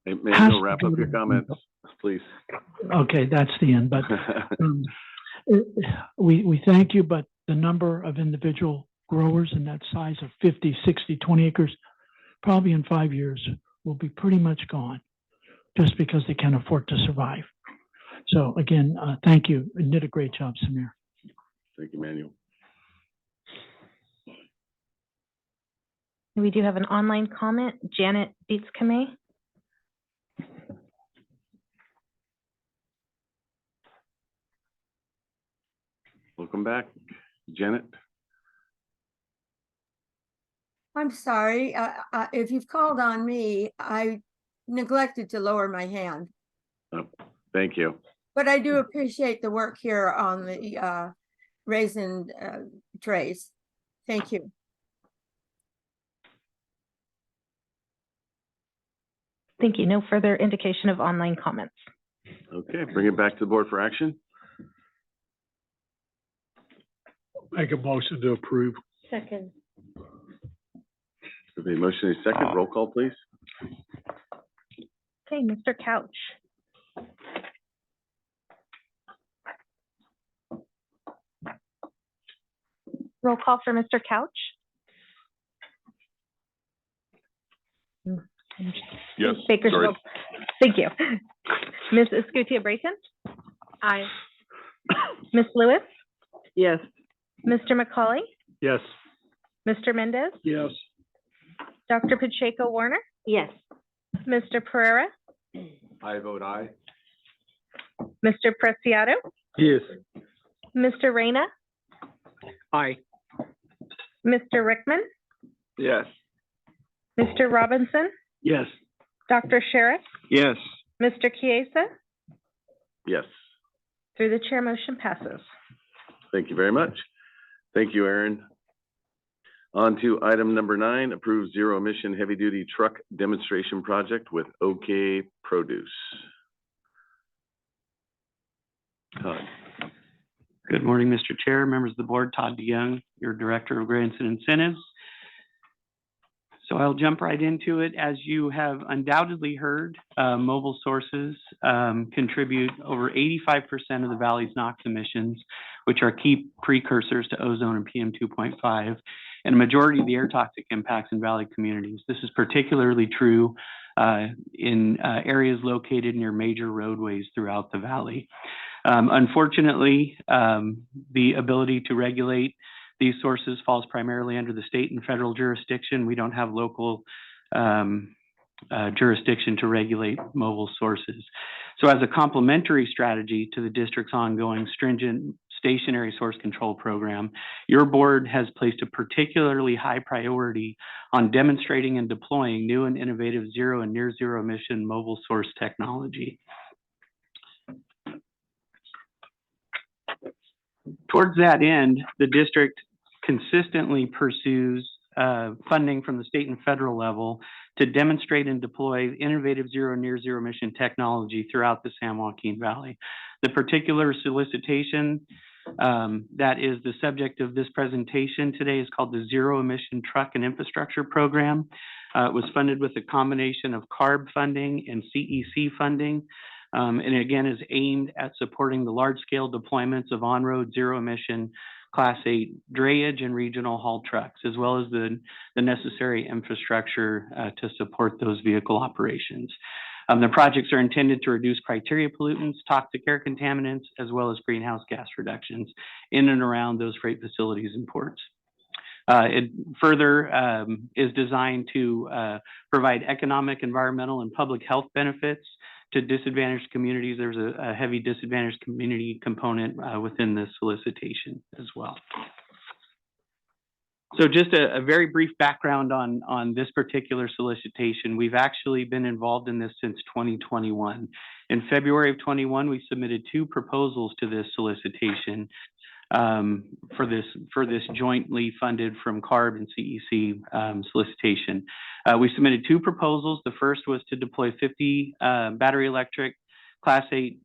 Hey, Manuel, wrap up your comments, please. Okay, that's the end, but we thank you, but the number of individual growers in that size of 50, 60, 20 acres, probably in 5 years will be pretty much gone just because they can't afford to survive. So again, thank you. You did a great job, Samir. Thank you, Manuel. We do have an online comment. Janet Beats-Kamay. Welcome back. Janet? I'm sorry, if you've called on me, I neglected to lower my hand. Oh, thank you. But I do appreciate the work here on the raisin trays. Thank you. Thank you. No further indication of online comments. Okay, bring it back to the board for action. Make a motion to approve. Second. The motion is second. Roll call, please. Okay, Mr. Couch. Roll call for Mr. Couch. Yes, Bakersfield. Thank you. Ms. Escutia-Brayton? Aye. Ms. Lewis? Yes. Mr. McCauley? Yes. Mr. Mendez? Yes. Dr. Pacheco Warner? Yes. Mr. Pereira? I vote aye. Mr. Preciado? Yes. Mr. Reyna? Aye. Mr. Rickman? Yes. Mr. Robinson? Yes. Dr. Sheriff? Yes. Mr. Chiesa? Yes. Through the chair, motion passes. Thank you very much. Thank you, Aaron. On to item number 9, approve zero emission heavy duty truck demonstration project with OK Produce. Todd. Good morning, Mr. Chair, members of the board. Todd DeYoung, your Director of Grants and Incentives. So I'll jump right into it. As you have undoubtedly heard, mobile sources contribute over 85% of the Valley's NOx emissions, which are key precursors to ozone and PM 2.5, and a majority of the air toxic impacts in Valley communities. This is particularly true in areas located near major roadways throughout the Valley. Unfortunately, the ability to regulate these sources falls primarily under the state and federal jurisdiction. We don't have local jurisdiction to regulate mobile sources. So as a complementary strategy to the district's ongoing stringent stationary source control program, your board has placed a particularly high priority on demonstrating and deploying new and innovative zero and near zero emission mobile source technology. Towards that end, the district consistently pursues funding from the state and federal level to demonstrate and deploy innovative zero and near zero emission technology throughout the San Joaquin Valley. The particular solicitation that is the subject of this presentation today is called the Zero Emission Truck and Infrastructure Program. It was funded with a combination of CARB funding and CEC funding. And again, is aimed at supporting the large-scale deployments of on-road zero-emission Class 8 drayage and regional haul trucks, as well as the necessary infrastructure to support those vehicle operations. The projects are intended to reduce criteria pollutants, toxic air contaminants, as well as greenhouse gas reductions in and around those freight facilities and ports. It further is designed to provide economic, environmental, and public health benefits to disadvantaged communities. There's a heavy disadvantaged community component within this solicitation as well. So just a very brief background on this particular solicitation. We've actually been involved in this since 2021. In February of 21, we submitted 2 proposals to this solicitation for this jointly funded from CARB and CEC solicitation. We submitted 2 proposals. The first was to deploy 50 battery electric Class 8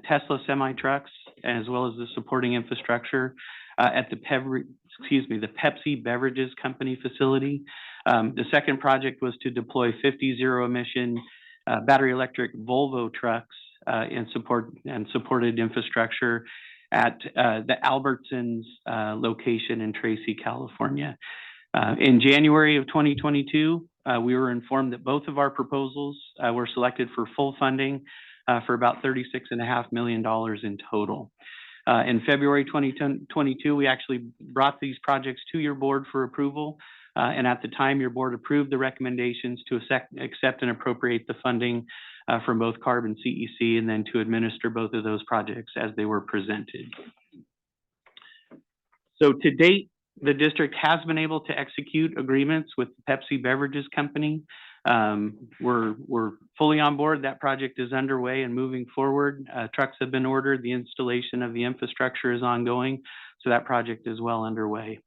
Tesla semi-trucks, as well as the supporting infrastructure at the Pepsi Beverages Company facility. The second project was to deploy 50 zero-emission battery electric Volvo trucks and supported infrastructure at the Albertsons location in Tracy, California. In January of 2022, we were informed that both of our proposals were selected for full funding for about $36.5 million in total. In February 2022, we actually brought these projects to your board for approval. And at the time, your board approved the recommendations to accept and appropriate the funding from both CARB and CEC, and then to administer both of those projects as they were presented. So to date, the district has been able to execute agreements with the Pepsi Beverages Company. We're fully on board. That project is underway and moving forward. Trucks have been ordered. The installation of the infrastructure is ongoing. So that project is well underway.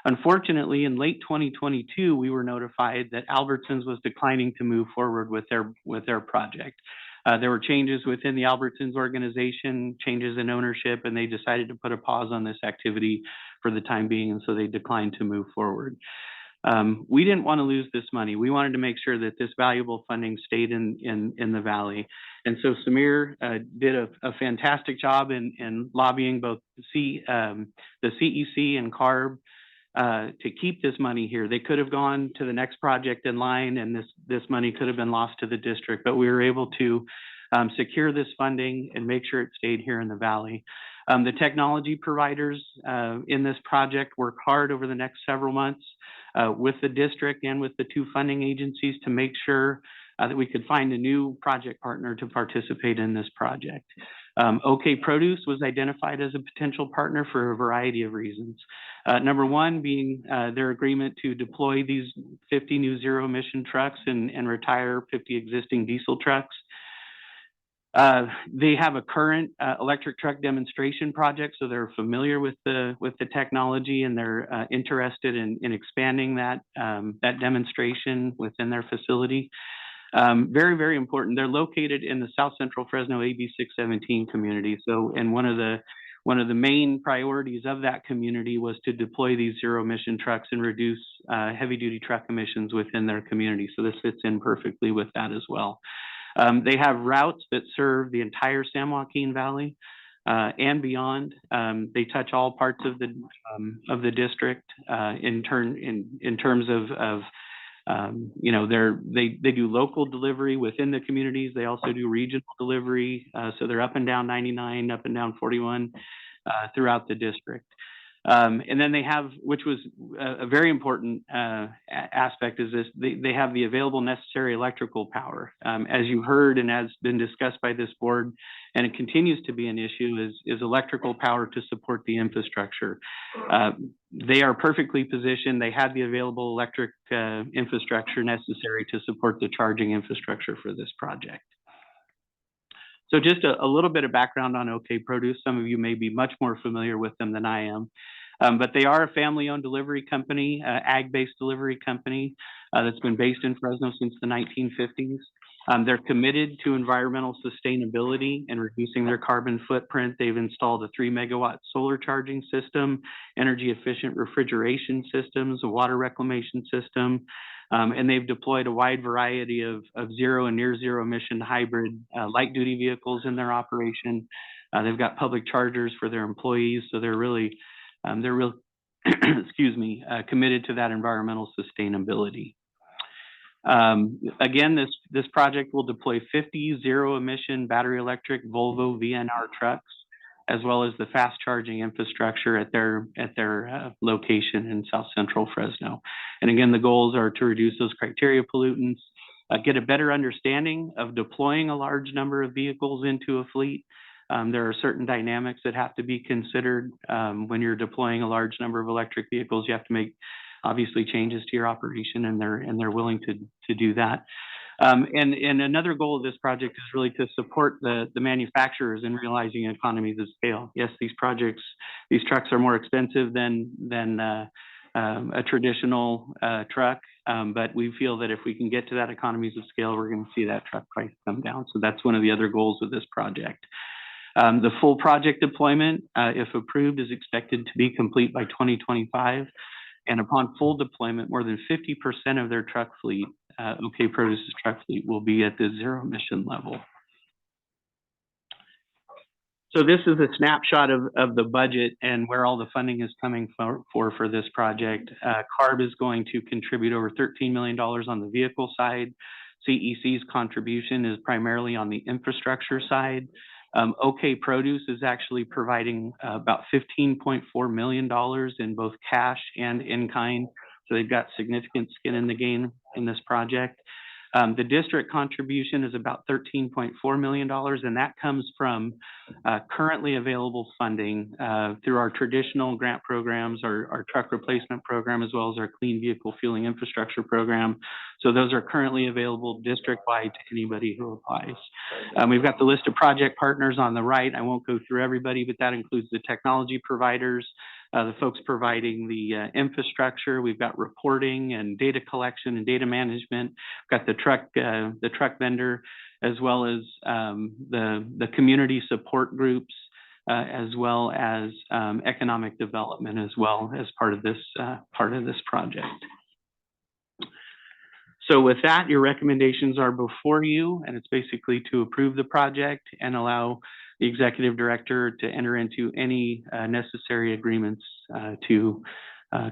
Unfortunately, in late 2022, we were notified that Albertsons was declining to move forward with their project. There were changes within the Albertsons organization, changes in ownership, and they decided to put a pause on this activity for the time being, and so they declined to move forward. We didn't want to lose this money. We wanted to make sure that this valuable funding stayed in the Valley. And so Samir did a fantastic job in lobbying both the CEC and CARB to keep this money here. They could have gone to the next project in line, and this money could have been lost to the district, but we were able to secure this funding and make sure it stayed here in the Valley. The technology providers in this project work hard over the next several months with the district and with the two funding agencies to make sure that we could find a new project partner to participate in this project. OK Produce was identified as a potential partner for a variety of reasons. Number one being their agreement to deploy these 50 new zero emission trucks and retire 50 existing diesel trucks. They have a current electric truck demonstration project, so they're familiar with the technology, and they're interested in expanding that demonstration within their facility. Very, very important. They're located in the South Central Fresno AB 617 community. So, and one of the main priorities of that community was to deploy these zero emission trucks and reduce heavy duty truck emissions within their community. So this fits in perfectly with that as well. They have routes that serve the entire San Joaquin Valley and beyond. They touch all parts of the district in terms of you know, they do local delivery within the communities. They also do regional delivery. So they're up and down 99, up and down 41 throughout the district. And then they have, which was a very important aspect, is this, they have the available necessary electrical power. As you heard and has been discussed by this board, and it continues to be an issue, is electrical power to support the infrastructure. They are perfectly positioned. They have the available electric infrastructure necessary to support the charging infrastructure for this project. So just a little bit of background on OK Produce. Some of you may be much more familiar with them than I am, but they are a family-owned delivery company, ag-based delivery company that's been based in Fresno since the 1950s. They're committed to environmental sustainability and reducing their carbon footprint. They've installed a 3-megawatt solar charging system, energy-efficient refrigeration systems, a water reclamation system, and they've deployed a wide variety of zero and near zero emission hybrid light duty vehicles in their operation. They've got public chargers for their employees, so they're really excuse me, committed to that environmental sustainability. Again, this project will deploy 50 zero emission battery electric Volvo VNR trucks, as well as the fast charging infrastructure at their location in South Central Fresno. And again, the goals are to reduce those criteria pollutants, get a better understanding of deploying a large number of vehicles into a fleet. There are certain dynamics that have to be considered when you're deploying a large number of electric vehicles. You have to make obviously changes to your operation, and they're willing to do that. And another goal of this project is really to support the manufacturers in realizing economies of scale. Yes, these trucks are more expensive than a traditional truck, but we feel that if we can get to that economies of scale, we're going to see that truck price come down. So that's one of the other goals of this project. The full project deployment, if approved, is expected to be complete by 2025. And upon full deployment, more than 50% of their truck fleet, OK Produce's truck fleet, will be at the zero emission level. So this is a snapshot of the budget and where all the funding is coming for this project. CARB is going to contribute over $13 million on the vehicle side. CEC's contribution is primarily on the infrastructure side. OK Produce is actually providing about $15.4 million in both cash and in kind. So they've got significant skin in the game in this project. The district contribution is about $13.4 million, and that comes from currently available funding through our traditional grant programs, our truck replacement program, as well as our clean vehicle fueling infrastructure program. So those are currently available district-wide to anybody who applies. We've got the list of project partners on the right. I won't go through everybody, but that includes the technology providers, the folks providing the infrastructure. We've got reporting and data collection and data management. We've got the truck vendor, as well as the community support groups, as well as economic development as well as part of this project. So with that, your recommendations are before you, and it's basically to approve the project and allow the executive director to enter into any necessary agreements to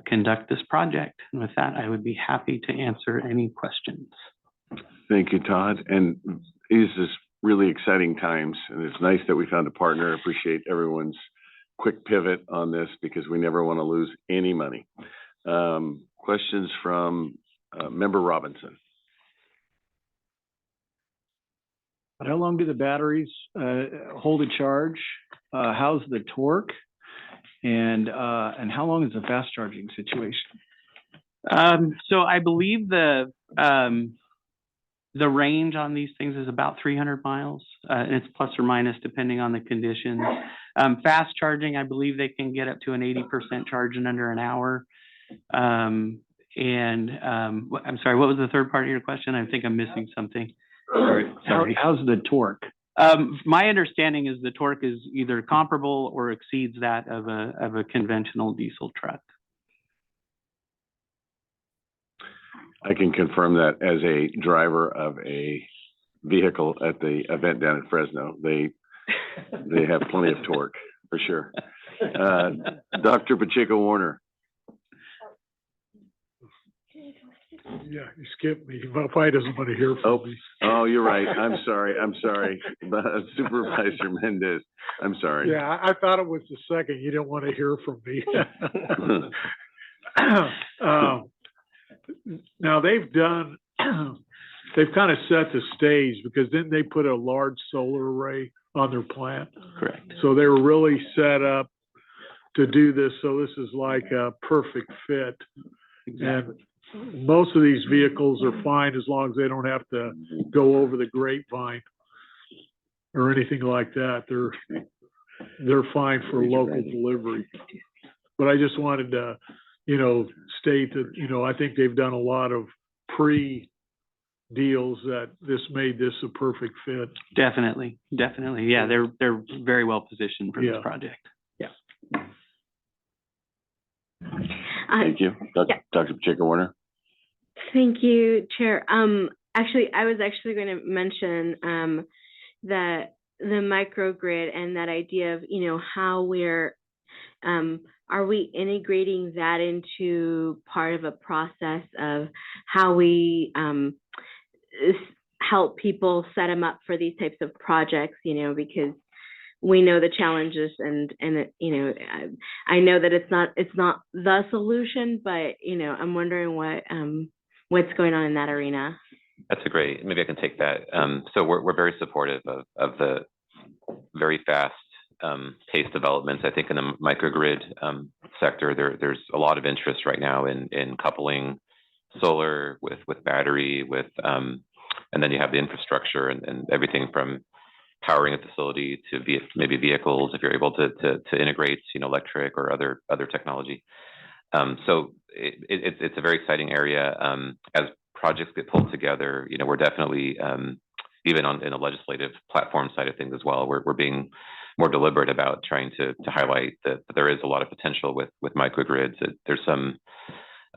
conduct this project. And with that, I would be happy to answer any questions. Thank you, Todd. And these is really exciting times, and it's nice that we found a partner. I appreciate everyone's quick pivot on this because we never want to lose any money. Questions from Member Robinson. How long do the batteries hold a charge? How's the torque? And how long is the fast charging situation? So I believe the range on these things is about 300 miles. And it's plus or minus depending on the conditions. Fast charging, I believe they can get up to an 80% charge in under an hour. I'm sorry, what was the third part of your question? I think I'm missing something. Sorry. How's the torque? My understanding is the torque is either comparable or exceeds that of a conventional diesel truck. I can confirm that as a driver of a vehicle at the event down at Fresno. They have plenty of torque for sure. Dr. Pacheco Warner. Yeah, you skipped me. Probably doesn't want to hear from me. Oh, you're right. I'm sorry. Supervisor Mendez. I'm sorry. Yeah, I thought it was the second. You didn't want to hear from me. Now they've kind of set the stage because then they put a large solar array on their plant. Correct. So they were really set up to do this. So this is like a perfect fit. Exactly. And most of these vehicles are fine as long as they don't have to go over the grapevine or anything like that. They're fine for local delivery. But I just wanted to, state that, I think they've done a lot of pre-deals that this made this a perfect fit. Definitely. Yeah, they're very well positioned for this project. Yeah. Thank you. Dr. Pacheco Warner. Thank you, Chair. Actually, I was actually going to mention the microgrid and that idea of, how we're, are we integrating that into part of a process of how we help people set them up for these types of projects, because we know the challenges and I know that it's not the solution, but I'm wondering what's going on in that arena. That's maybe I can take that. So we're very supportive of the very fast paced developments. I think in the microgrid sector, there's a lot of interest right now in coupling solar with battery, and then you have the infrastructure and everything from powering a facility to maybe vehicles, if you're able to integrate, electric or other technology. So it's a very exciting area. As projects get pulled together, we're definitely, even in the legislative platform side of things as well, we're being more deliberate about trying to highlight that there is a lot of potential with microgrids. There's some,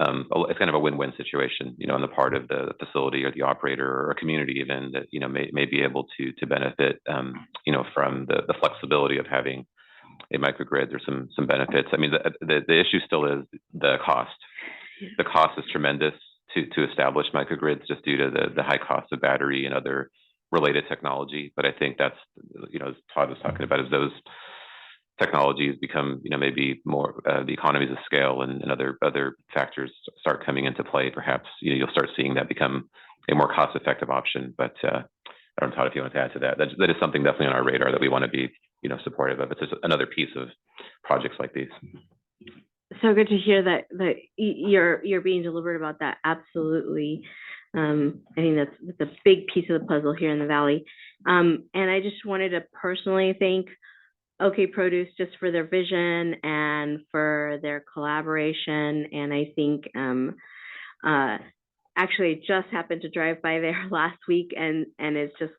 it's kind of a win-win situation, on the part of the facility or the operator or a community even that, may be able to benefit, from the flexibility of having a microgrid. There's some benefits. I mean, the issue still is the cost. The cost is tremendous to establish microgrids just due to the high cost of battery and other related technology. But I think that's, as Todd was talking about, as those technologies become, maybe more the economies of scale and other factors start coming into play, perhaps, you'll start seeing that become a more cost-effective option. But I don't know, Todd, if you want to add to that. That is something definitely on our radar that we want to be, supportive of. It's just another piece of projects like these. So good to hear that you're being deliberate about that. Absolutely. I think that's a big piece of the puzzle here in the Valley. And I just wanted to personally thank OK Produce just for their vision and for their collaboration. And I think actually I just happened to drive by there last week, and it's just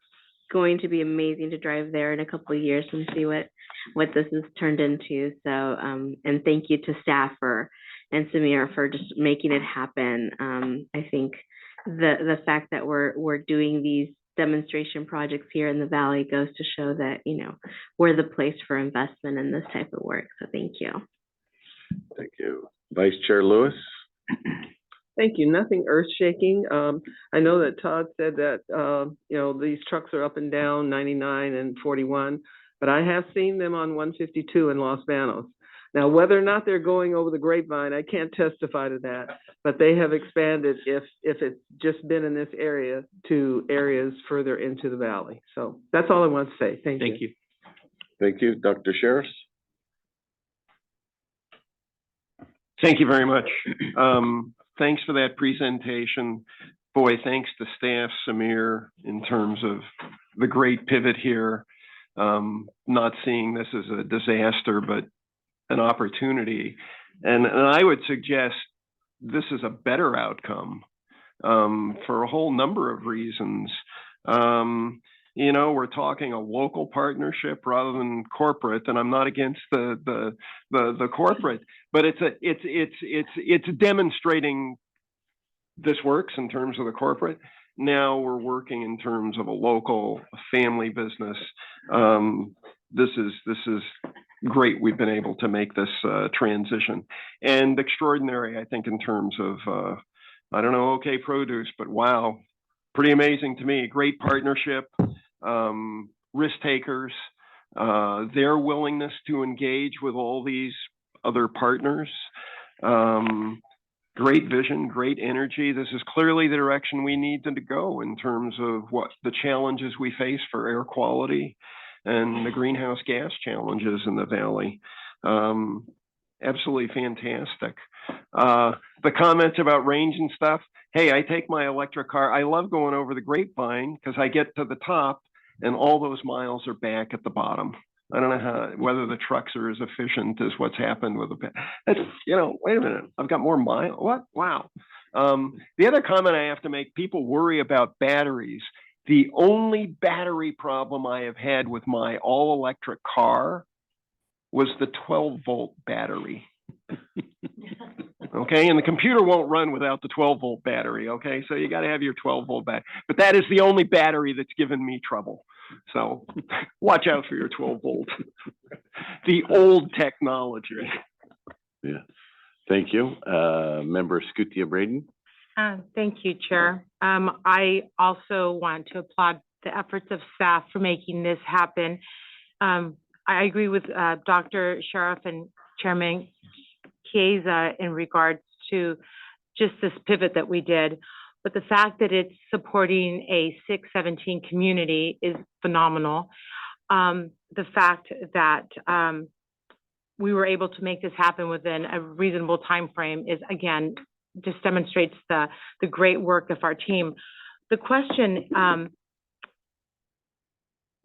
going to be amazing to drive there in a couple of years and see what this has turned into. So and thank you to staff and Samir for just making it happen. I think the fact that we're doing these demonstration projects here in the Valley goes to show that, we're the place for investment in this type of work. So thank you. Thank you. Vice Chair Lewis? Thank you. Nothing earth shaking. I know that Todd said that, these trucks are up and down 99 and 41, but I have seen them on 152 in Los Banos. Now, whether or not they're going over the Grapevine, I can't testify to that, but they have expanded if it's just been in this area to areas further into the Valley. So that's all I want to say. Thank you. Thank you. Dr. Sheriff? Thank you very much. Thanks for that presentation. Boy, thanks to staff, Samir, in terms of the great pivot here. Not seeing this as a disaster, but an opportunity. And I would suggest this is a better outcome for a whole number of reasons. We're talking a local partnership rather than corporate, and I'm not against the corporate, but it's demonstrating this works in terms of the corporate. Now we're working in terms of a local family business. This is great. We've been able to make this transition, and extraordinary, I think, in terms of I don't know, OK Produce, but wow, pretty amazing to me. Great partnership, risk takers, their willingness to engage with all these other partners. Great vision, great energy. This is clearly the direction we need to go in terms of what the challenges we face for air quality and the greenhouse gas challenges in the Valley. Absolutely fantastic. The comments about range and stuff. Hey, I take my electric car. I love going over the Grapevine because I get to the top and all those miles are back at the bottom. I don't know whether the trucks are as efficient as what's happened with the, wait a minute, I've got more miles. What? Wow. The other comment I have to make, people worry about batteries. The only battery problem I have had with my all electric car was the 12-volt battery. Okay, and the computer won't run without the 12-volt battery. Okay, so you got to have your 12-volt battery. But that is the only battery that's given me trouble. So watch out for your 12-volt. The old technology. Yeah, thank you. Member Scutia Braden. Thank you, Chair. I also want to applaud the efforts of staff for making this happen. I agree with Dr. Sheriff and Chairman Chiesa in regards to just this pivot that we did, but the fact that it's supporting a 617 community is phenomenal. The fact that we were able to make this happen within a reasonable time frame is, again, just demonstrates the great work of our team. The question,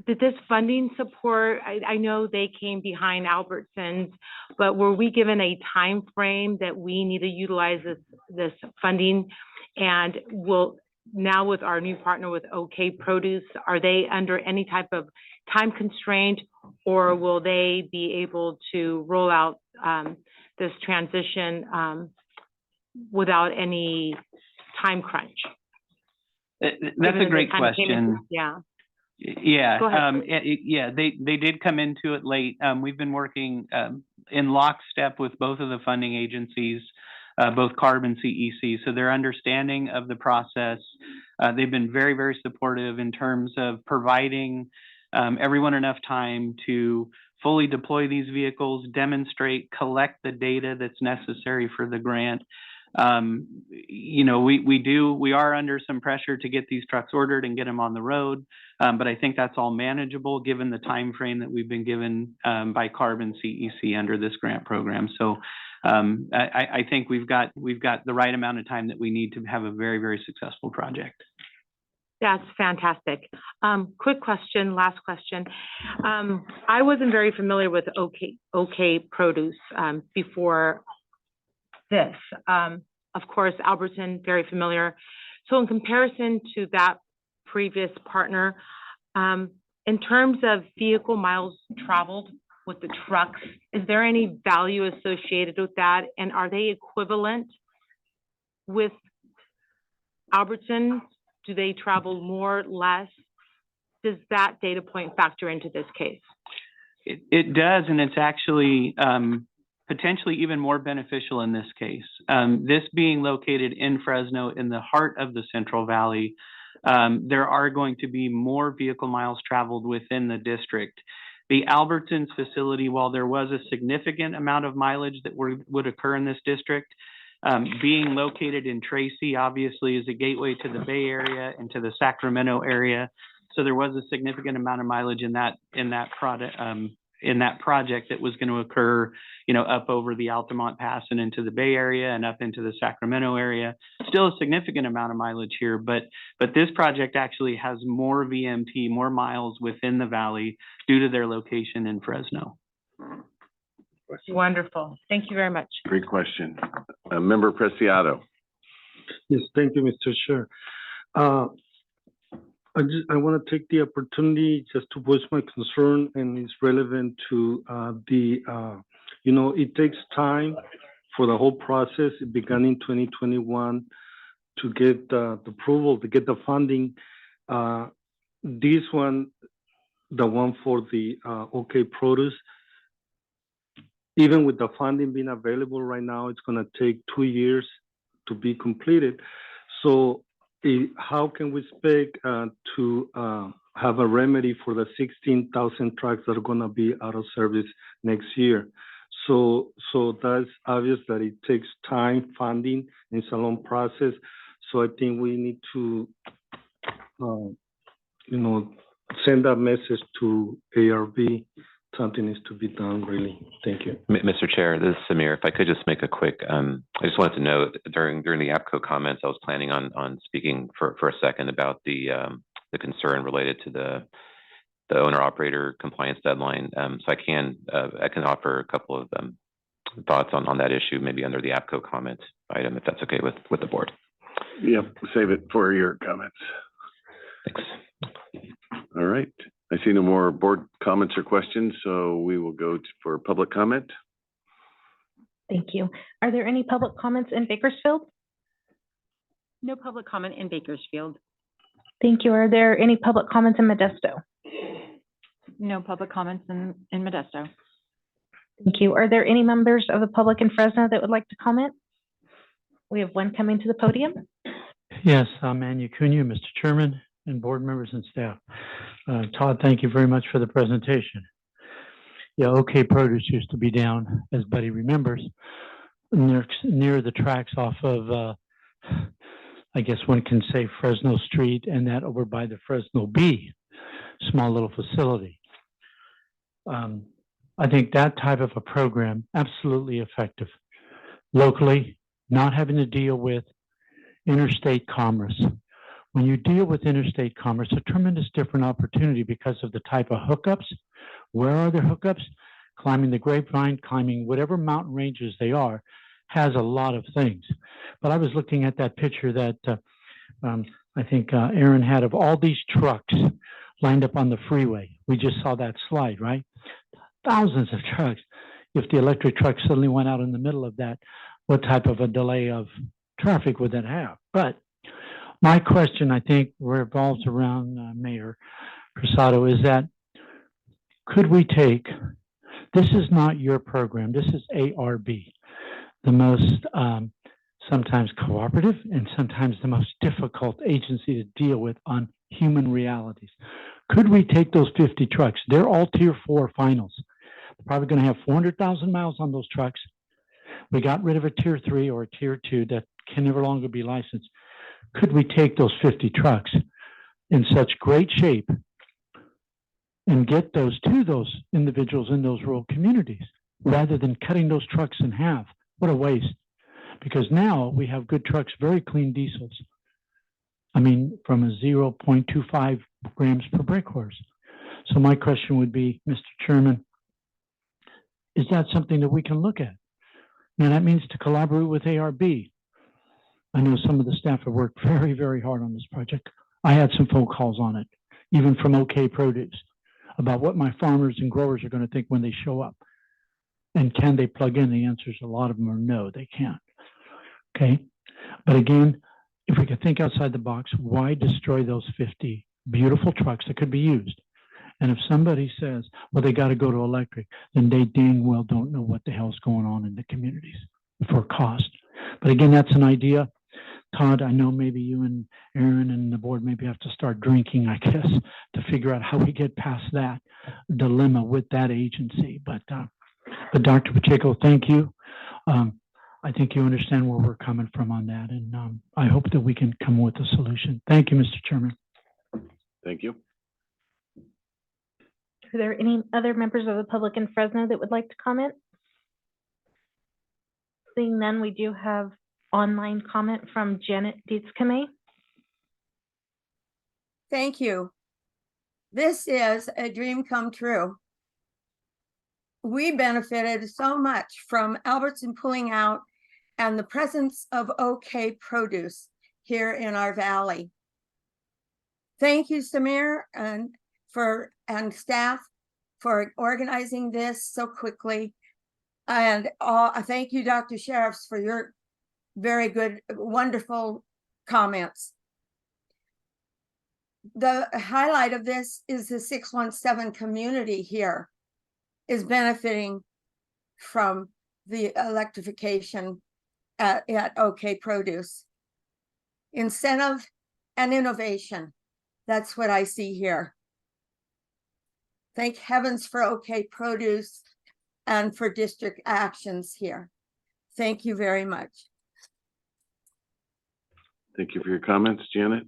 did this funding support, I know they came behind Albertsons, but were we given a time frame that we need to utilize this funding? And now with our new partner with OK Produce, are they under any type of time constraint, or will they be able to roll out this transition without any time crunch? That's a great question. Yeah. Yeah. Go ahead, they did come into it late. We've been working in lockstep with both of the funding agencies, both CARB and CEC. So their understanding of the process, they've been very, very supportive in terms of providing everyone enough time to fully deploy these vehicles, demonstrate, collect the data that's necessary for the grant. we are under some pressure to get these trucks ordered and get them on the road. But I think that's all manageable given the time frame that we've been given by CARB and CEC under this grant program. So I think we've got the right amount of time that we need to have a very, very successful project. That's fantastic. Quick question, last question. I wasn't very familiar with OK Produce before this. Of course, Albertson, very familiar. So in comparison to that previous partner, in terms of vehicle miles traveled with the trucks, is there any value associated with that? And are they equivalent with Albertson? Do they travel more, less? Does that data point factor into this case? It does, and it's actually potentially even more beneficial in this case. This being located in Fresno, in the heart of the Central Valley, there are going to be more vehicle miles traveled within the district. The Albertsons facility, while there was a significant amount of mileage that would occur in this district, being located in Tracy, obviously, is a gateway to the Bay Area and to the Sacramento area. So there was a significant amount of mileage in that project that was going to occur, up over the Altamont Pass and into the Bay Area and up into the Sacramento area. Still a significant amount of mileage here, but this project actually has more VMT, more miles within the valley due to their location in Fresno. Wonderful. Thank you very much. Great question. Member Preciado. Yes, thank you, Mr. Chair. I want to take the opportunity just to voice my concern, and it's relevant to it takes time for the whole process. It began in 2021 to get the approval, to get the funding. This one, the one for the OK Produce, even with the funding being available right now, it's going to take 2 years to be completed. So how can we expect to have a remedy for the 16,000 trucks that are going to be out of service next year? So that's obvious that it takes time, funding, and it's a long process. So I think we need to, send that message to ARB. Something needs to be done, really. Thank you. Mr. Chair, this is Samir. If I could just make a quick, I just wanted to note during the APCO comments, I was planning on speaking for a second about the concern related to the owner-operator compliance deadline. So I can offer a couple of thoughts on that issue, maybe under the APCO comment item, if that's okay with the board. Yeah, save it for your comments. Thanks. All right. I see no more board comments or questions, so we will go for public comment. Thank you. Are there any public comments in Bakersfield? No public comment in Bakersfield. Thank you. Are there any public comments in Modesto? No public comments in Modesto. Thank you. Are there any members of the public in Fresno that would like to comment? We have one coming to the podium. Yes, I'm Manu Cunha, Mr. Chairman, and board members and staff. Todd, thank you very much for the presentation. Yeah, OK Produce used to be down, as Buddy remembers, near the tracks off of, I guess one can say Fresno Street, and that over by the Fresno Bee, small little facility. I think that type of a program, absolutely effective. Locally, not having to deal with interstate commerce. When you deal with interstate commerce, a tremendous different opportunity because of the type of hookups. Where are the hookups? Climbing the Grapevine, climbing whatever mountain ranges they are, has a lot of things. But I was looking at that picture that I think Aaron had of all these trucks lined up on the freeway. We just saw that slide, right? Thousands of trucks. If the electric truck suddenly went out in the middle of that, what type of a delay of traffic would that have? But my question, I think, revolves around Mayor Preciado, is that could we take, this is not your program, this is ARB, the most sometimes cooperative and sometimes the most difficult agency to deal with on human realities. Could we take those 50 trucks? They're all Tier 4 finals. They're probably going to have 400,000 miles on those trucks. We got rid of a tier 3 or a tier 2 that can never longer be licensed. Could we take those 50 trucks in such great shape and get those to those individuals in those rural communities rather than cutting those trucks in half? What a waste. Because now we have good trucks, very clean diesels. I mean, from a 0.25 grams per brake horse. So my question would be, Mr. Chairman, is that something that we can look at? Now that means to collaborate with ARB. I know some of the staff have worked very, very hard on this project. I had some phone calls on it, even from OK Produce, about what my farmers and growers are going to think when they show up. And can they plug in? The answers, a lot of them are no, they can't. Okay. But again, if we could think outside the box, why destroy those 50 beautiful trucks that could be used? And if somebody says, well, they got to go to electric, then they dang well don't know what the hell's going on in the communities for cost. But again, that's an idea. Todd, I know maybe you and Aaron and the board maybe have to start drinking, I guess, to figure out how we get past that dilemma with that agency. But Dr. Pacheco, thank you. I think you understand where we're coming from on that. And I hope that we can come with a solution. Thank you, Mr. Chairman. Thank you. Are there any other members of the public in Fresno that would like to comment? Seeing none, we do have online comment from Janet Dietz-Kamay. Thank you. This is a dream come true. We benefited so much from Albertson pulling out and the presence of OK Produce here in our valley. Thank you, Samir, and staff for organizing this so quickly. And thank you, Dr. Sheriffs, for your very good, wonderful comments. The highlight of this is the 617 community here is benefiting from the electrification at OK Produce. Incentive and innovation, that's what I see here. Thank heavens for OK Produce and for district actions here. Thank you very much. Thank you for your comments, Janet.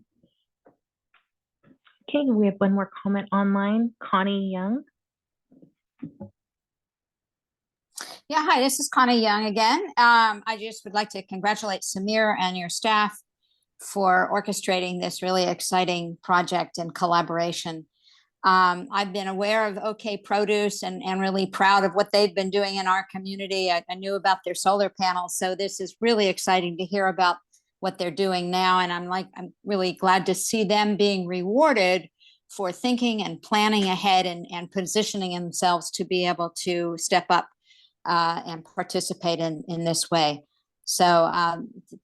Okay, we have one more comment online. Connie Young. Yeah, hi, this is Connie Young again. I just would like to congratulate Samir and your staff for orchestrating this really exciting project and collaboration. I've been aware of OK Produce and really proud of what they've been doing in our community. I knew about their solar panels, so this is really exciting to hear about what they're doing now. And I'm really glad to see them being rewarded for thinking and planning ahead and positioning themselves to be able to step up and participate in this way. So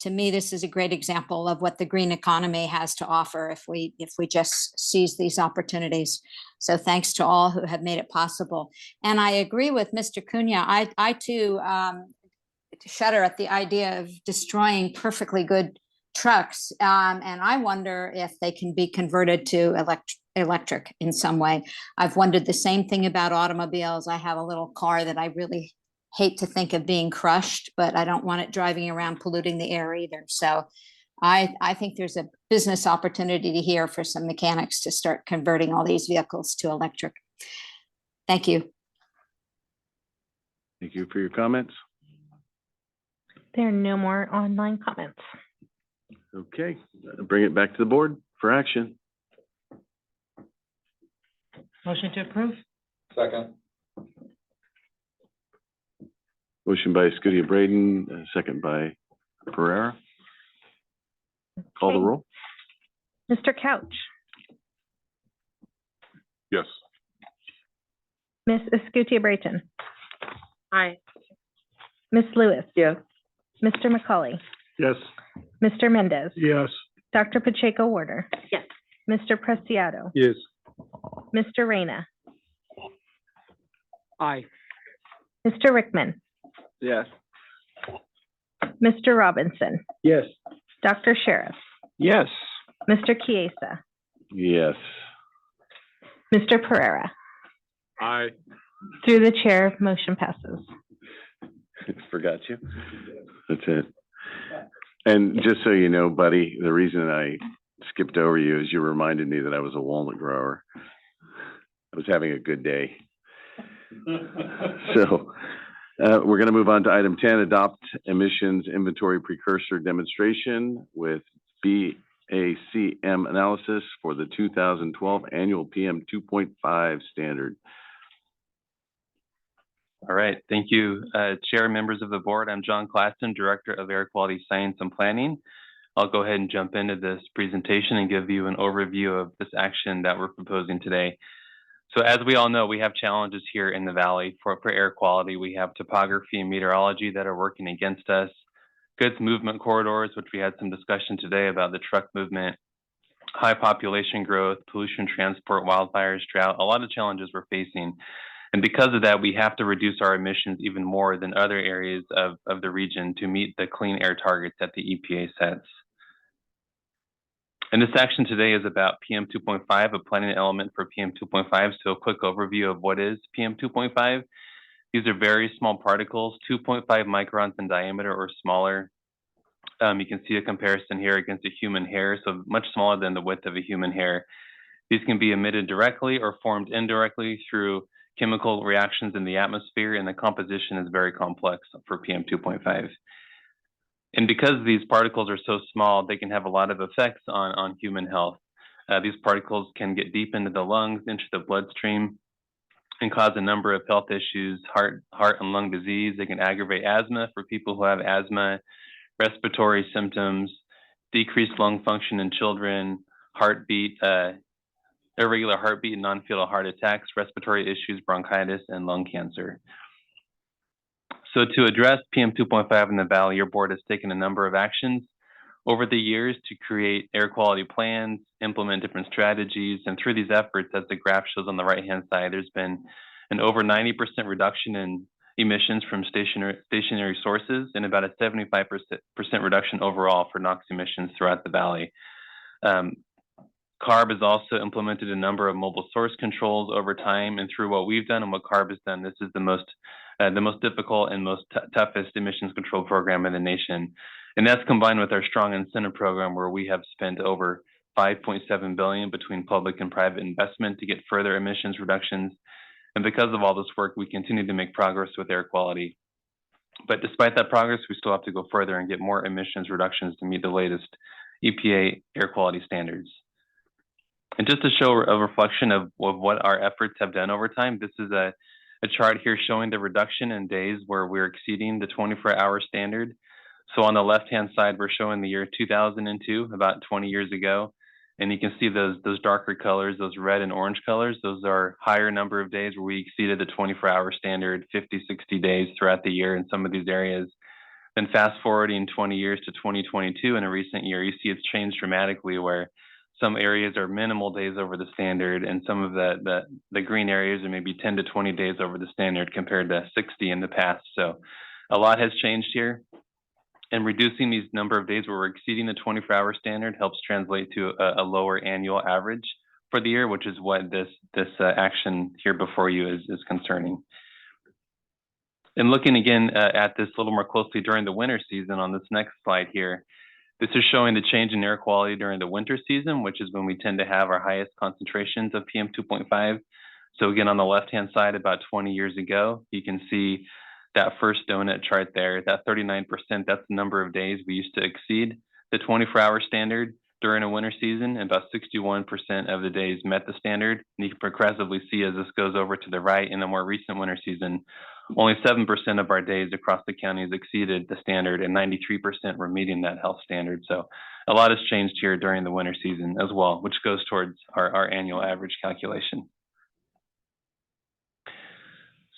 to me, this is a great example of what the green economy has to offer if we just seize these opportunities. So thanks to all who have made it possible. And I agree with Mr. Cunha. I too shudder at the idea of destroying perfectly good trucks. And I wonder if they can be converted to electric in some way. I've wondered the same thing about automobiles. I have a little car that I really hate to think of being crushed, but I don't want it driving around polluting the air either. So I think there's a business opportunity here for some mechanics to start converting all these vehicles to electric. Thank you. Thank you for your comments. There are no more online comments. Okay, bring it back to the board for action. Motion to approve? Second. Motion by Scudia Braden, second by Pereira. Call the roll. Mr. Couch, Yes. Ms. Escutia Brayton, Aye. Ms. Lewis, Yes. Mr. McCauley, Yes. Mr. Mendez, Yes. Dr. Pacheco Warder, Yes. Mr. Preciado, Yes. Mr. Reyna, Aye. Mr. Rickman, Yes. Mr. Robinson, Yes. Dr. Sheriff, Yes. Mr. Chiesa, Yes. Mr. Pereira. Aye. Through the chair, motion passes. Forgot you. That's it. And just so you know, buddy, the reason I skipped over you is you reminded me that I was a walnut grower. I was having a good day. So, we're gonna move on to item 10, adopt emissions inventory precursor demonstration with BACM analysis for the 2012 annual PM 2.5 standard. All right, thank you, Chair and members of the board. I'm John Claxton, Director of Air Quality Science and Planning. I'll go ahead and jump into this presentation and give you an overview of this action that we're proposing today. So as we all know, we have challenges here in the Valley for air quality. We have topography and meteorology that are working against us, goods movement corridors, which we had some discussion today about the truck movement, high population growth, pollution, transport, wildfires, drought, a lot of challenges we're facing. And because of that, we have to reduce our emissions even more than other areas of the region to meet the clean air targets that the EPA sets. And this action today is about PM 2.5, a planning element for PM 2.5. So a quick overview of what is PM 2.5. These are very small particles, 2.5 microns in diameter or smaller. You can see a comparison here against a human hair, so much smaller than the width of a human hair. These can be emitted directly or formed indirectly through chemical reactions in the atmosphere, and the composition is very complex for PM 2.5. And because these particles are so small, they can have a lot of effects on human health. These particles can get deep into the lungs, into the bloodstream, and cause a number of health issues, heart and lung disease. They can aggravate asthma for people who have asthma, respiratory symptoms, decreased lung function in children, heartbeat, irregular heartbeat and non-fatal heart attacks, respiratory issues, bronchitis, and lung cancer. So to address PM 2.5 in the Valley, your board has taken a number of actions over the years to create air quality plans, implement different strategies, and through these efforts, as the graph shows on the right-hand side, there's been an over 90% reduction in emissions from stationary sources and about a 75% reduction overall for NOx emissions throughout the Valley. CARB has also implemented a number of mobile source controls over time, and through what we've done and what CARB has done, this is the most difficult and most toughest emissions control program in the nation. And that's combined with our strong incentive program, where we have spent over $5.7 billion between public and private investment to get further emissions reductions. And because of all this work, we continue to make progress with air quality. But despite that progress, we still have to go further and get more emissions reductions to meet the latest EPA air quality standards. And just to show a reflection of what our efforts have done over time, this is a chart here showing the reduction in days where we're exceeding the 24-hour standard. So on the left-hand side, we're showing the year 2002, about 20 years ago. And you can see those darker colors, those red and orange colors, those are higher number of days where we exceeded the 24-hour standard, 50, 60 days throughout the year in some of these areas. Then fast forwarding 20 years to 2022, in a recent year, you see it's changed dramatically, where some areas are minimal days over the standard, and some of the green areas are maybe 10 to 20 days over the standard compared to 60 in the past. So a lot has changed here. And reducing these number of days where we're exceeding the 24-hour standard helps translate to a lower annual average for the year, which is what this action here before you is concerning. And looking again at this a little more closely during the winter season on this next slide here, this is showing the change in air quality during the winter season, which is when we tend to have our highest concentrations of PM 2.5. So again, on the left-hand side, about 20 years ago, you can see that first donut chart there, that 39%, that's the number of days we used to exceed the 24-hour standard during a winter season, and about 61% of the days met the standard. And you can progressively see as this goes over to the right in the more recent winter season, only 7% of our days across the counties exceeded the standard, and 93% were meeting that health standard. So a lot has changed here during the winter season as well, which goes towards our annual average calculation.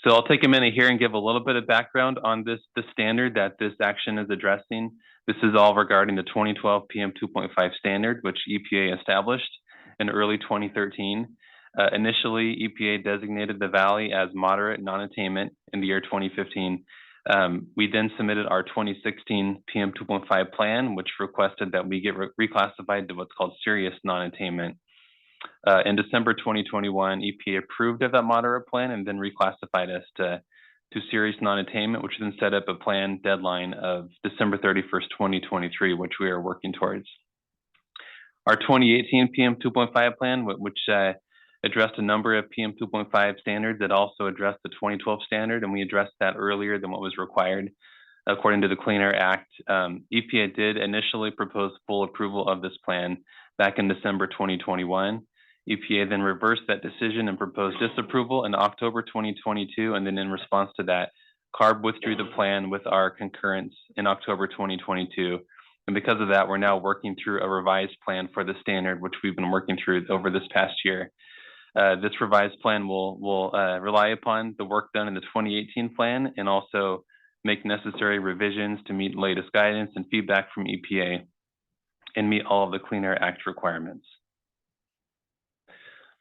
So I'll take a minute here and give a little bit of background on the standard that this action is addressing. This is all regarding the 2012 PM 2.5 standard, which EPA established in early 2013. Initially, EPA designated the Valley as moderate non-attainment in the year 2015. We then submitted our 2016 PM 2.5 plan, which requested that we get reclassified to what's called serious non-attainment. In December 2021, EPA approved of that moderate plan and then reclassified us to to serious non-attainment, which then set up a planned deadline of December 31st, 2023, which we are working towards. Our 2018 PM 2.5 plan, which addressed a number of PM 2.5 standards that also addressed the 2012 standard, and we addressed that earlier than what was required according to the Clean Air Act. EPA did initially propose full approval of this plan back in December 2021. EPA then reversed that decision and proposed disapproval in October 2022, and then in response to that, CARB withdrew the plan with our concurrence in October 2022. And because of that, we're now working through a revised plan for the standard, which we've been working through over this past year. This revised plan will rely upon the work done in the 2018 plan and also make necessary revisions to meet latest guidance and feedback from EPA and meet all of the Clean Air Act requirements.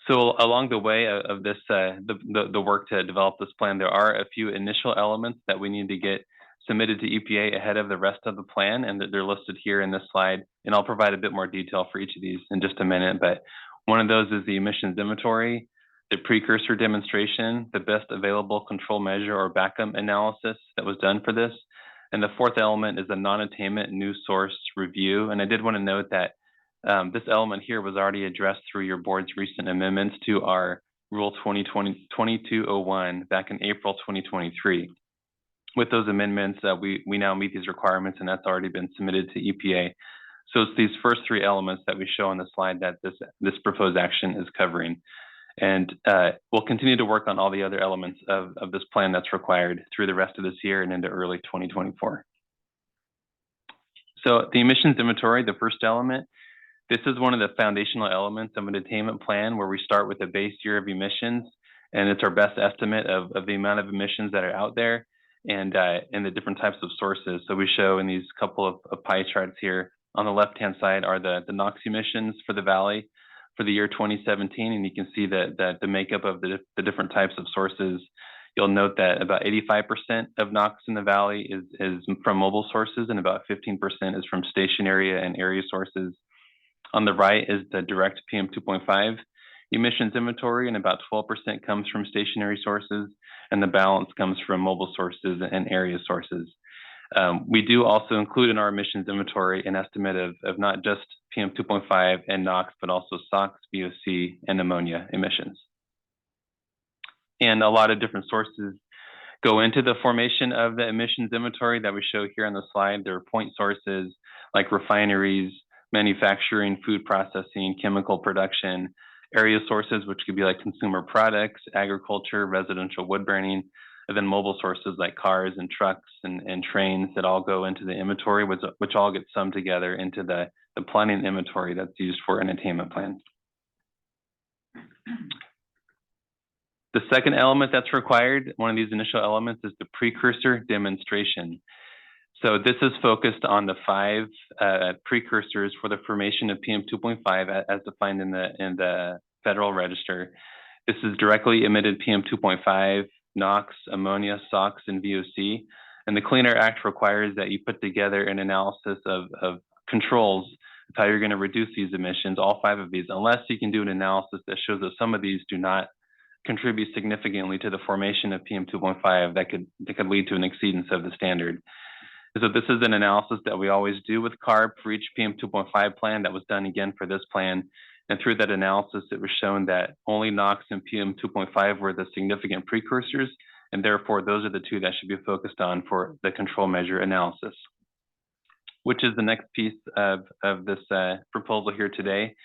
So along the way of this, the work to develop this plan, there are a few initial elements that we need to get submitted to EPA ahead of the rest of the plan, and they're listed here in this slide. And I'll provide a bit more detail for each of these in just a minute, but one of those is the emissions inventory, the precursor demonstration, the best available control measure or backup analysis that was done for this. And the fourth element is the non-attainment new source review. And I did want to note that this element here was already addressed through your board's recent amendments to our Rule 2020-2201 back in April 2023. With those amendments, we now meet these requirements, and that's already been submitted to EPA. So it's these first three elements that we show on the slide that this proposed action is covering. And we'll continue to work on all the other elements of this plan that's required through the rest of this year and into early 2024. So the emissions inventory, the first element, this is one of the foundational elements of an attainment plan where we start with a base year of emissions, and it's our best estimate of the amount of emissions that are out there and the different types of sources. So we show in these couple of pie charts here, on the left-hand side are the NOx emissions for the valley for the year 2017, and you can see that the makeup of the different types of sources. You'll note that about 85% of NOx in the valley is from mobile sources, and about 15% is from stationary and area sources. On the right is the direct PM 2.5 emissions inventory, and about 12% comes from stationary sources, and the balance comes from mobile sources and area sources. We do also include in our emissions inventory an estimate of not just PM 2.5 and NOx, but also SOx, VOC, and ammonia emissions. And a lot of different sources go into the formation of the emissions inventory that we show here on the slide. There are point sources like refineries, manufacturing, food processing, chemical production, area sources, which could be like consumer products, agriculture, residential wood burning, and then mobile sources like cars and trucks and trains that all go into the inventory, which all get summed together into the planning inventory that's used for an attainment plan. The second element that's required, one of these initial elements, is the precursor demonstration. So this is focused on the 5 precursors for the formation of PM 2.5 as defined in the Federal Register. This is directly emitted PM 2.5, NOx, ammonia, SOx, and VOC. And the Clean Air Act requires that you put together an analysis of controls of how you're going to reduce these emissions, all 5 of these, unless you can do an analysis that shows that some of these do not contribute significantly to the formation of PM 2.5 that could lead to an exceedance of the standard. So this is an analysis that we always do with CARB for each PM 2.5 plan. That was done again for this plan. And through that analysis, it was shown that only NOx and PM 2.5 were the significant precursors, and therefore those are the 2 that should be focused on for the control measure analysis, which is the next piece of this proposal here today.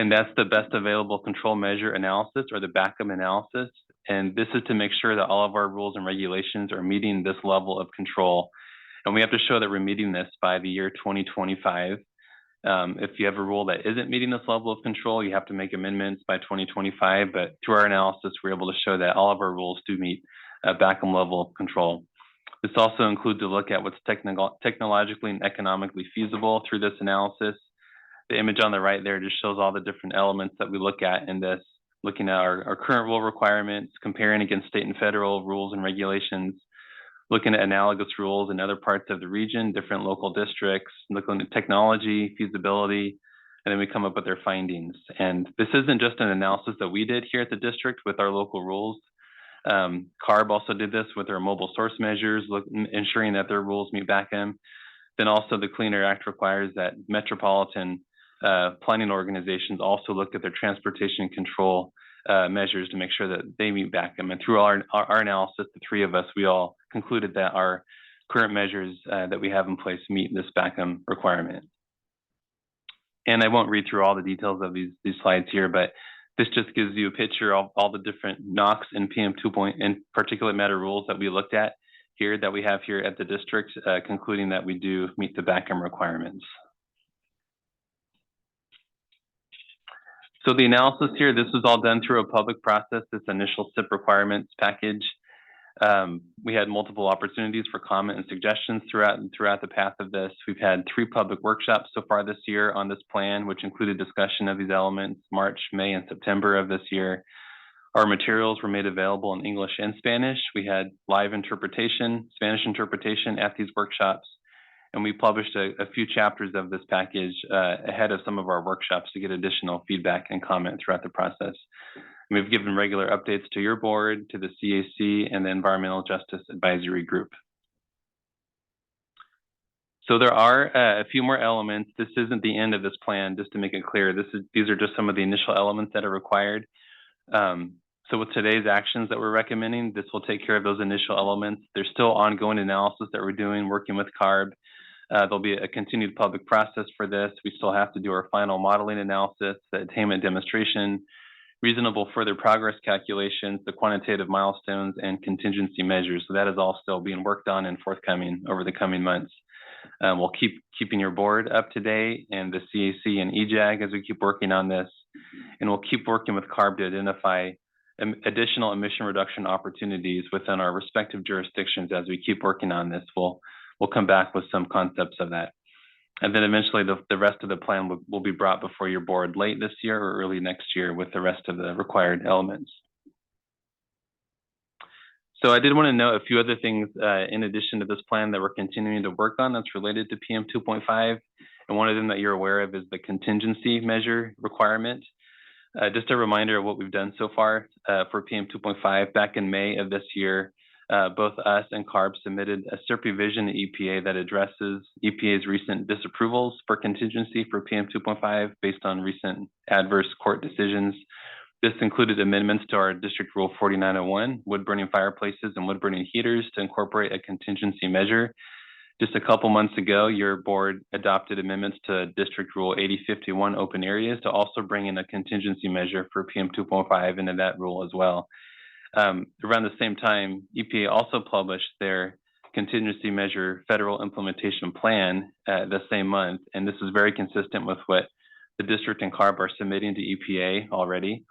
And that's the best available control measure analysis, or the backup analysis. And this is to make sure that all of our rules and regulations are meeting this level of control. And we have to show that we're meeting this by the year 2025. If you have a rule that isn't meeting this level of control, you have to make amendments by 2025. But through our analysis, we're able to show that all of our rules do meet a backup level of control. This also includes a look at what's technologically and economically feasible through this analysis. The image on the right there just shows all the different elements that we look at in this, looking at our current rule requirements, comparing against state and federal rules and regulations, looking at analogous rules in other parts of the region, different local districts, looking at technology, feasibility, and then we come up with their findings. And this isn't just an analysis that we did here at the district with our local rules. CARB also did this with their mobile source measures, ensuring that their rules meet BACM. Then also the Clean Air Act requires that metropolitan planning organizations also look at their transportation control measures to make sure that they meet BACM. And through our analysis, the three of us, we all concluded that our current measures that we have in place meet this BACM requirement. And I won't read through all the details of these slides here, but this just gives you a picture of all the different NOx and PM2 and particulate matter rules that we looked at here, that we have here at the district, concluding that we do meet the BACM requirements. So the analysis here, this was all done through a public process, this initial SIP requirements package. We had multiple opportunities for comment and suggestions throughout the path of this. We've had 3 public workshops so far this year on this plan, which included discussion of these elements, March, May, and September of this year. Our materials were made available in English and Spanish. We had live interpretation, Spanish interpretation at these workshops, and we published a few chapters of this package ahead of some of our workshops to get additional feedback and comment throughout the process. And we've given regular updates to your board, to the CAC, and the Environmental Justice Advisory Group. So there are a few more elements. This isn't the end of this plan, just to make it clear. These are just some of the initial elements that are required. So with today's actions that we're recommending, this will take care of those initial elements. There's still ongoing analysis that we're doing, working with CARB. There'll be a continued public process for this. We still have to do our final modeling analysis, the attainment demonstration, reasonable further progress calculations, the quantitative milestones, and contingency measures. So that is all still being worked on and forthcoming over the coming months. We'll keep keeping your board up to date, and the CAC and EJAG as we keep working on this. And we'll keep working with CARB to identify additional emission reduction opportunities within our respective jurisdictions. As we keep working on this, we'll come back with some concepts of that. And then eventually the rest of the plan will be brought before your board late this year or early next year with the rest of the required elements. So I did want to note a few other things in addition to this plan that we're continuing to work on that's related to PM 2.5. And one of them that you're aware of is the contingency measure requirement. Just a reminder of what we've done so far for PM 2.5. Back in May of this year, both us and CARB submitted a SIRP revision to EPA that addresses EPA's recent disapprovals for contingency for PM 2.5 based on recent adverse court decisions. This included amendments to our District Rule 4901, wood burning fireplaces and wood burning heaters, to incorporate a contingency measure. Just a couple months ago, your board adopted amendments to District Rule 8051, open areas, to also bring in a contingency measure for PM 2.5 into that rule as well. Around the same time, EPA also published their contingency measure federal implementation plan the same month, and this is very consistent with what the district and CARB are submitting to EPA already.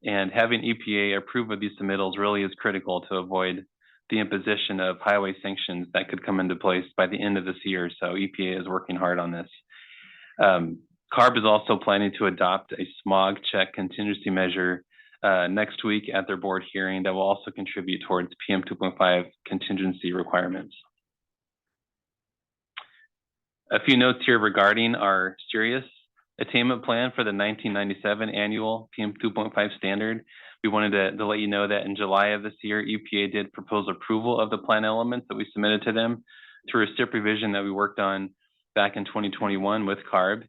And having EPA approve of these submittals really is critical to avoid the imposition of highway sanctions that could come into place by the end of this year. So EPA is working hard on this. CARB is also planning to adopt a smog check contingency measure next week at their board hearing that will also contribute towards PM 2.5 contingency requirements. A few notes here regarding our serious attainment plan for the 1997 annual PM 2.5 standard. We wanted to let you know that in July of this year, EPA did propose approval of the plan elements that we submitted to them through a SIP revision that we worked on back in 2021 with CARB.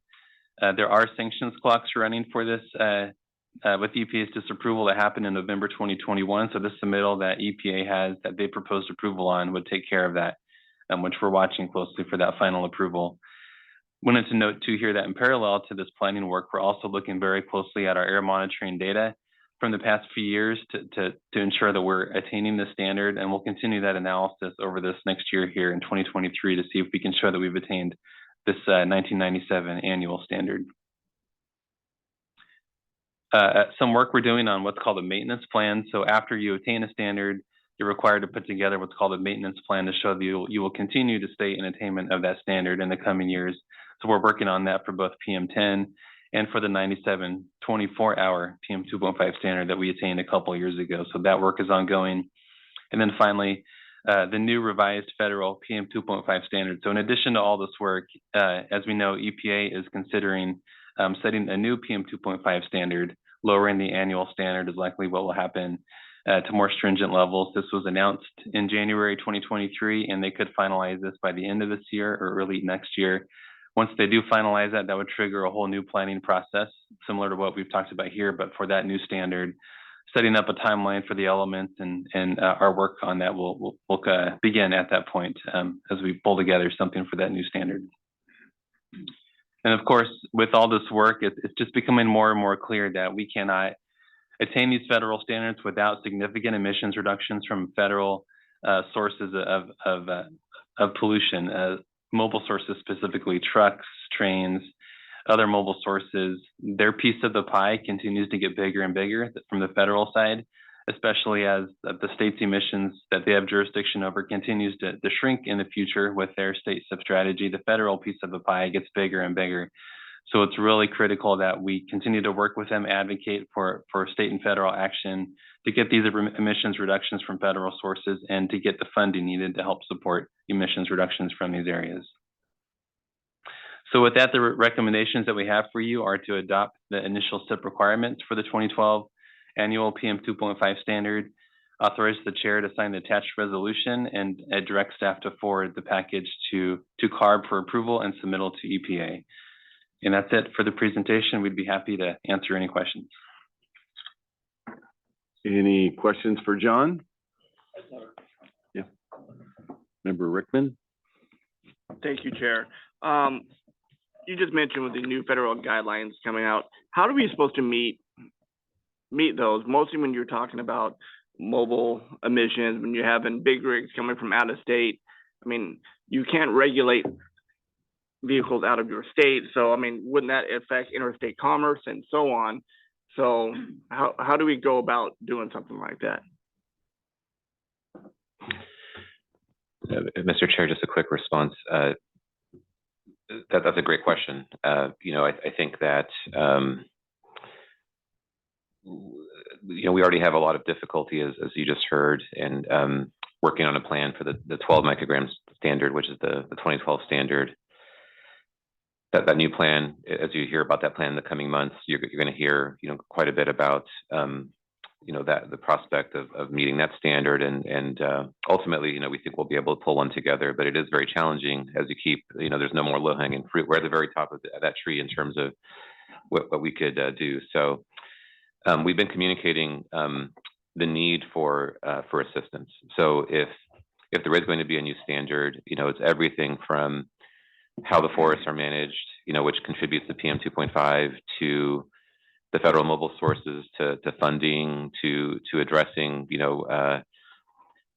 There are sanctions clocks running for this with EPA's disapproval that happened in November 2021. So this submittal that EPA has that they proposed approval on would take care of that, which we're watching closely for that final approval. Wanted to note too here that in parallel to this planning work, we're also looking very closely at our air monitoring data from the past few years to ensure that we're attaining the standard, and we'll continue that analysis over this next year here in 2023 to see if we can show that we've attained this 1997 annual standard. Some work we're doing on what's called a maintenance plan. So after you attain a standard, you're required to put together what's called a maintenance plan to show that you will continue to stay in attainment of that standard in the coming years. So we're working on that for both PM10 and for the 97 24-hour PM 2.5 standard that we attained a couple of years ago. So that work is ongoing. And then finally, the new revised federal PM 2.5 standard. So in addition to all this work, as we know, EPA is considering setting a new PM 2.5 standard. Lowering the annual standard is likely what will happen. to more stringent levels. This was announced in January 2023, and they could finalize this by the end of this year or early next year. Once they do finalize that, that would trigger a whole new planning process, similar to what we've talked about here, but for that new standard, setting up a timeline for the elements and our work on that will begin at that point as we pull together something for that new standard. And of course, with all this work, it's just becoming more and more clear that we cannot attain these federal standards without significant emissions reductions from federal sources of pollution, mobile sources, specifically trucks, trains, other mobile sources. Their piece of the pie continues to get bigger and bigger from the federal side, especially as the state's emissions that they have jurisdiction over continues to shrink in the future with their state sub-strategy. The federal piece of the pie gets bigger and bigger. So it's really critical that we continue to work with them, advocate for state and federal action to get these emissions reductions from federal sources and to get the funding needed to help support emissions reductions from these areas. So with that, the recommendations that we have for you are to adopt the initial SIP requirements for the 2012 annual PM 2.5 standard, authorize the chair to sign the attached resolution, and direct staff to forward the package to CARB for approval and submittal to EPA. And that's it for the presentation. We'd be happy to answer any questions. Any questions for John? Yeah. Member Rickman? Thank you, Chair. You just mentioned with the new federal guidelines coming out, how are we supposed to meet those? Mostly when you're talking about mobile emissions, when you're having big rigs coming from out of state. I mean, you can't regulate vehicles out of your state. So, I mean, wouldn't that affect interstate commerce and so on? So how do we go about doing something like that? Mr. Chair, just a quick response. That's a great question. You know, I think that you know, we already have a lot of difficulty, as you just heard, and working on a plan for the 12 micrograms standard, which is the 2012 standard. That new plan, as you hear about that plan in the coming months, you're going to hear, you know, quite a bit about, you know, that the prospect of meeting that standard, and ultimately, you know, we think we'll be able to pull one together. But it is very challenging as you keep, you know, there's no more low-hanging fruit. We're at the very top of that tree in terms of what we could do. So we've been communicating the need for assistance. So if there is going to be a new standard, you know, it's everything from how the forests are managed, you know, which contributes to PM 2.5, to the federal mobile sources, to funding, to addressing, you know,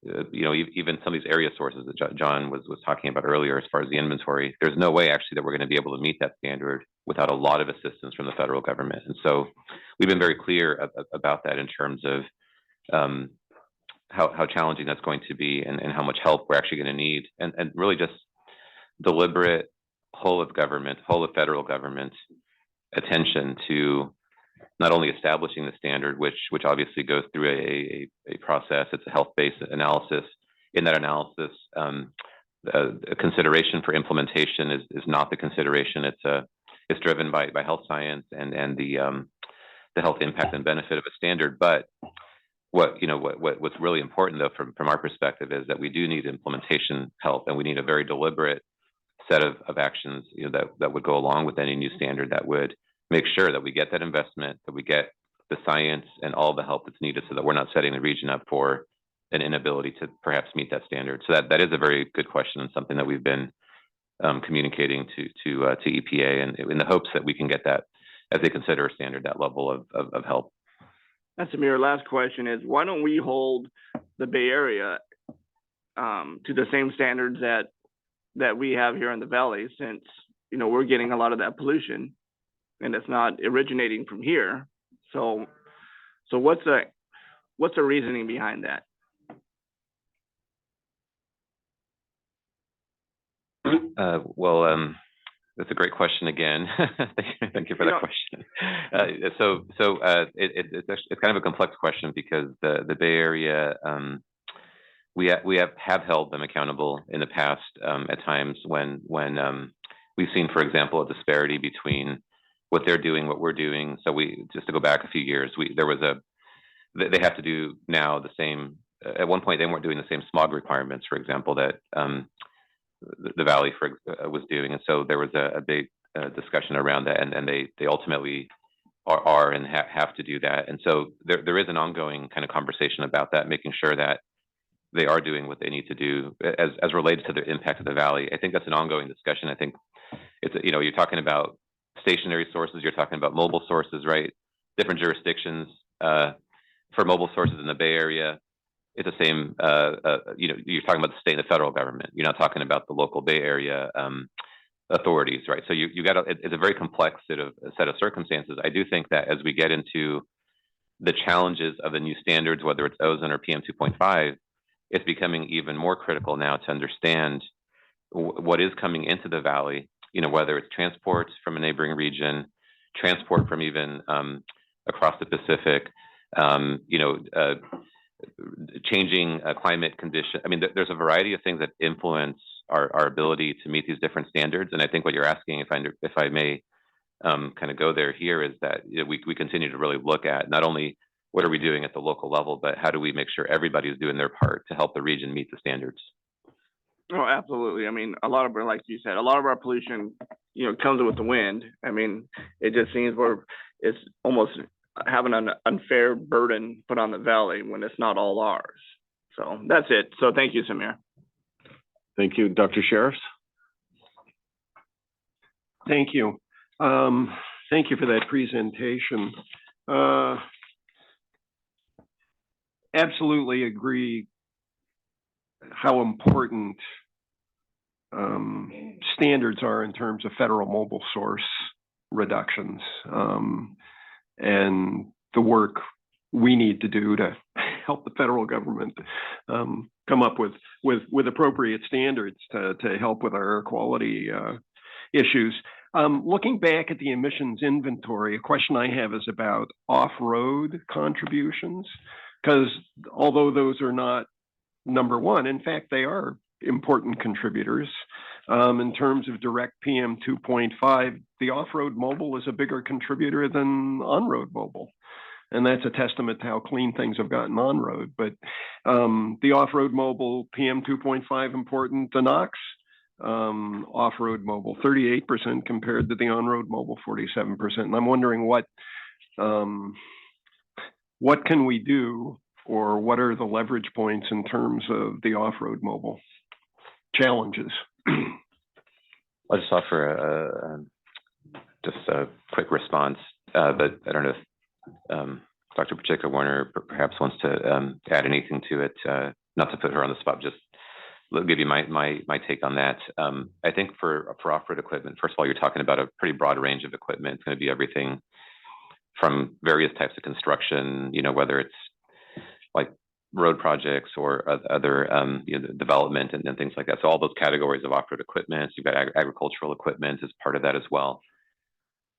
even some of these area sources that John was talking about earlier, as far as the inventory. There's no way actually that we're going to be able to meet that standard without a lot of assistance from the federal government. And so we've been very clear about that in terms of how challenging that's going to be, and how much help we're actually going to need, and really just deliberate whole of federal government attention to not only establishing the standard, which obviously goes through a process. It's a health-based analysis. In that analysis, a consideration for implementation is not the consideration. It's driven by health science and the health impact and benefit of a standard. But what's really important, though, from our perspective, is that we do need implementation help, and we need a very deliberate set of actions, you know, that would go along with any new standard that would make sure that we get that investment, that we get the science and all the help that's needed, so that we're not setting the region up for an inability to perhaps meet that standard. So that is a very good question, and something that we've been communicating to EPA, and in the hopes that we can get that, as they consider a standard, that level of help. That's Amir. Last question is, why don't we hold the Bay Area to the same standards that we have here in the Valley, since, you know, we're getting a lot of that pollution and it's not originating from here. So what's the reasoning behind that? That's a great question again. Thank you for that question. It's kind of a complex question, because the Bay Area, we have held them accountable in the past at times when we've seen, for example, a disparity between what they're doing, what we're doing. So just to go back a few years, there was they have to do now the same. At one point, they weren't doing the same smog requirements, for example, that the valley was doing, and so there was a big discussion around that, and they ultimately are and have to do that. And so there is an ongoing kind of conversation about that, making sure that they are doing what they need to do as related to the impact of the valley. I think that's an ongoing discussion. I think it's, you know, you're talking about stationary sources, you're talking about mobile sources, right? Different jurisdictions. For mobile sources in the Bay Area, it's the same, you know, you're talking about the state and the federal government. You're not talking about the local Bay Area authorities, right? So you got it's a very complex set of circumstances. I do think that as we get into the challenges of the new standards, whether it's ozone or PM 2.5, it's becoming even more critical now to understand what is coming into the valley, you know, whether it's transport from a neighboring region, transport from even across the Pacific, you know, changing climate condition. I mean, there's a variety of things that influence our ability to meet these different standards. And I think what you're asking, if I may kind of go there here, is that, you know, we continue to really look at not only what are we doing at the local level, but how do we make sure everybody's doing their part to help the region meet the standards? Oh, absolutely. I mean, a lot of our, like you said, a lot of our pollution, you know, comes with the wind. I mean, it just seems it's almost having an unfair burden put on the valley when it's not all ours. So that's it. So thank you, Samir. Thank you, Dr. Sheriff. Thank you. Thank you for that presentation. Absolutely agree how important standards are in terms of federal mobile source reductions, and the work we need to do to help the federal government come up with appropriate standards to help with our air quality issues. Looking back at the emissions inventory, a question I have is about off-road contributions, because although those are not number one, in fact, they are important contributors. In terms of direct PM 2.5, the off-road mobile is a bigger contributor than on-road mobile. And that's a testament to how clean things have gotten on road. But the off-road mobile PM 2.5 important to NOx, off-road mobile 38% compared to the on-road mobile 47%. And I'm wondering what can we do, or what are the leverage points in terms of the off-road mobile challenges? I'll just offer just a quick response, but I don't know if Dr. Pacheco-Warner perhaps wants to add anything to it, not to put her on the spot, just give you my take on that. I think for off-road equipment, first of all, you're talking about a pretty broad range of equipment. It's going to be everything from various types of construction, you know, whether it's like road projects or other you know, development and things like that. So all those categories of off-road equipment. You've got agricultural equipment as part of that as well.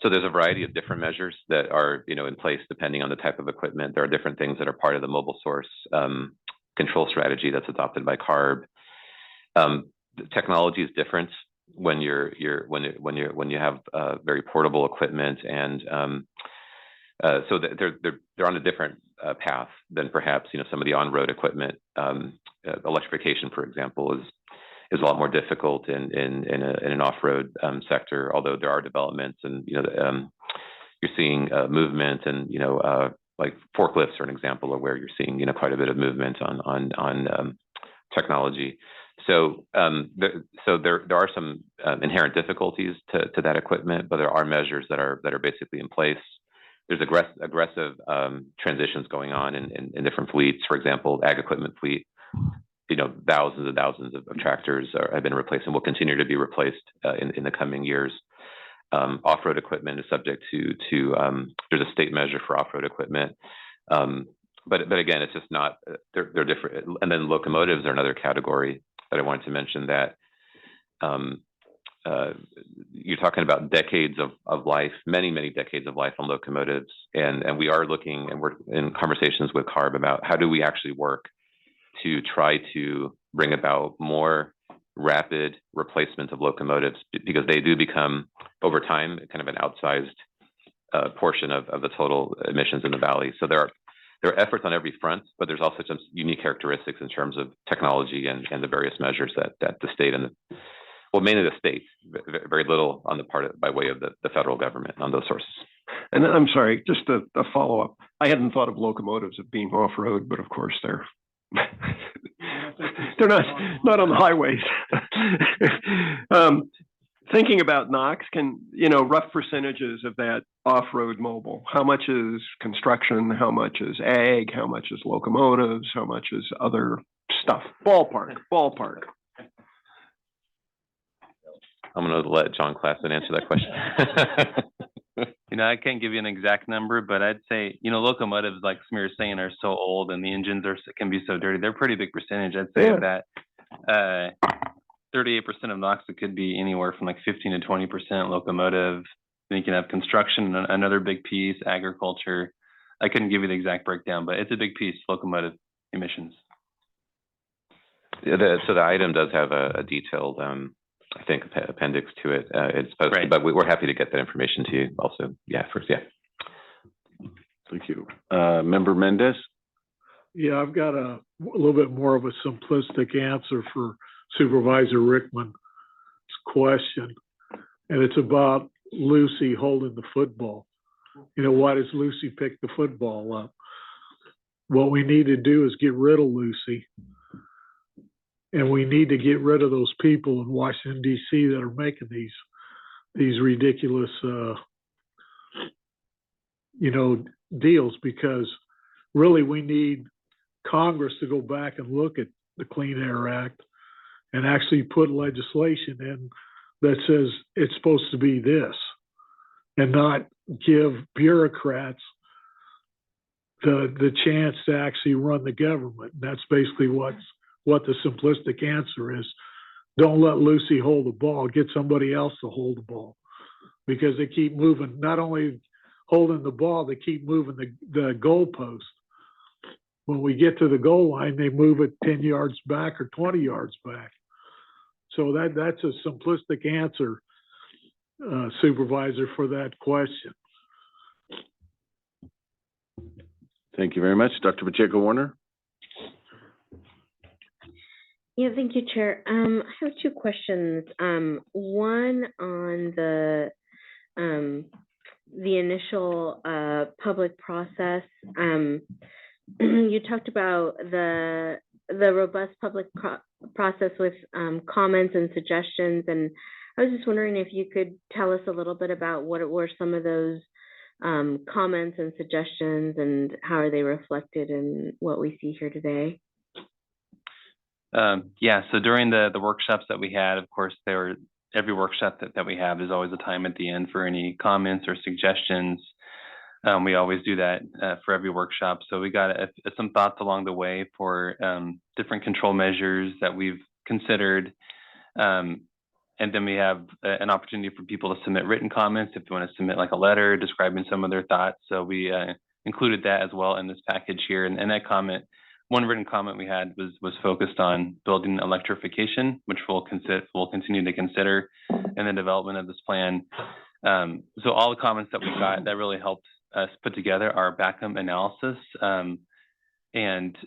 So there's a variety of different measures that are, you know, in place depending on the type of equipment. There are different things that are part of the mobile source control strategy that's adopted by CARB. The technology is different when when you have very portable equipment, and so they're on a different path than perhaps, you know, some of the on-road equipment. Electrification, for example, is a lot more difficult in an off-road sector. Although there are developments, and you know, you're seeing movement, and you know, like forklifts are an example of where you're seeing, you know, quite a bit of movement on technology. So there are some inherent difficulties to that equipment, but there are measures that are basically in place. There's aggressive transitions going on in different fleets. For example, ag equipment fleet, you know, thousands and thousands of tractors have been replaced and will continue to be replaced in the coming years. Off-road equipment is subject to there's a state measure for off-road equipment. But again, it's just not, they're different. And then locomotives are another category that I wanted to mention, that you're talking about decades of life, many decades of life on locomotives. And we are looking, and we're in conversations with CARB about how do we actually work to try to bring about more rapid replacement of locomotives, because they do become, over time, kind of an outsized portion of the total emissions in the valley. So there there are efforts on every front, but there's also some unique characteristics in terms of technology and the various measures that the state and well, mainly the state, very little on the part by way of the federal government on those sources. And I'm sorry, just a follow-up. I hadn't thought of locomotives as being off-road, but of course they're they're not on the highways. Thinking about NOx, rough percentages of that off-road mobile? How much is construction? How much is ag? How much is locomotives? How much is other stuff? Ballpark. I'm going to let John Klassen answer that question. I can't give you an exact number, but I'd say, locomotives, like Samir is saying, are so old and the engines can be so dirty. They're a pretty big percentage. I'd say of that 38% of NOx, it could be anywhere from like 15 to 20% locomotive. Then you can have construction, another big piece, agriculture. I couldn't give you the exact breakdown, but it's a big piece, locomotive emissions. Yeah, so the item does have a detailed, I think, appendix to it. It's posted, right. But we're happy to get that information to you also. Yeah, Thank you. Member Mendez? Yeah, I've got a little bit more of a simplistic answer for Supervisor Rickman's question, and it's about Lucy holding the football. Why does Lucy pick the football up? What we need to do is get rid of Lucy, and we need to get rid of those people in Washington, D.C. that are making these ridiculous, deals, because really we need Congress to go back and look at the Clean Air Act and actually put legislation in that says it's supposed to be this, and not give bureaucrats the chance to actually run the government. And that's basically what the simplistic answer is. Don't let Lucy hold the ball, get somebody else to hold the ball, because they keep moving, not only holding the ball, they keep moving the goalpost. When we get to the goal line, they move it 10 yards back or 20 yards back. So that's a simplistic answer, Supervisor, for that question. Thank you very much. Dr. Pacheco Warner? Yeah, thank you, Chair. I have two questions. One on the initial public process. You talked about the robust public process with comments and suggestions, and I was just wondering if you could tell us a little bit about what were some of those comments and suggestions, and how are they reflected in what we see here today? So during the workshops that we had, of course, every workshop that we have is always a time at the end for any comments or suggestions. We always do that for every workshop. So we got some thoughts along the way for different control measures that we've considered. And then we have an opportunity for people to submit written comments if you want to submit like a letter describing some of their thoughts. So we included that as well in this package here. And that comment, one written comment we had was focused on building electrification, which we'll continue to consider in the development of this plan. So all the comments that we got, that really helped us put together our backup analysis. And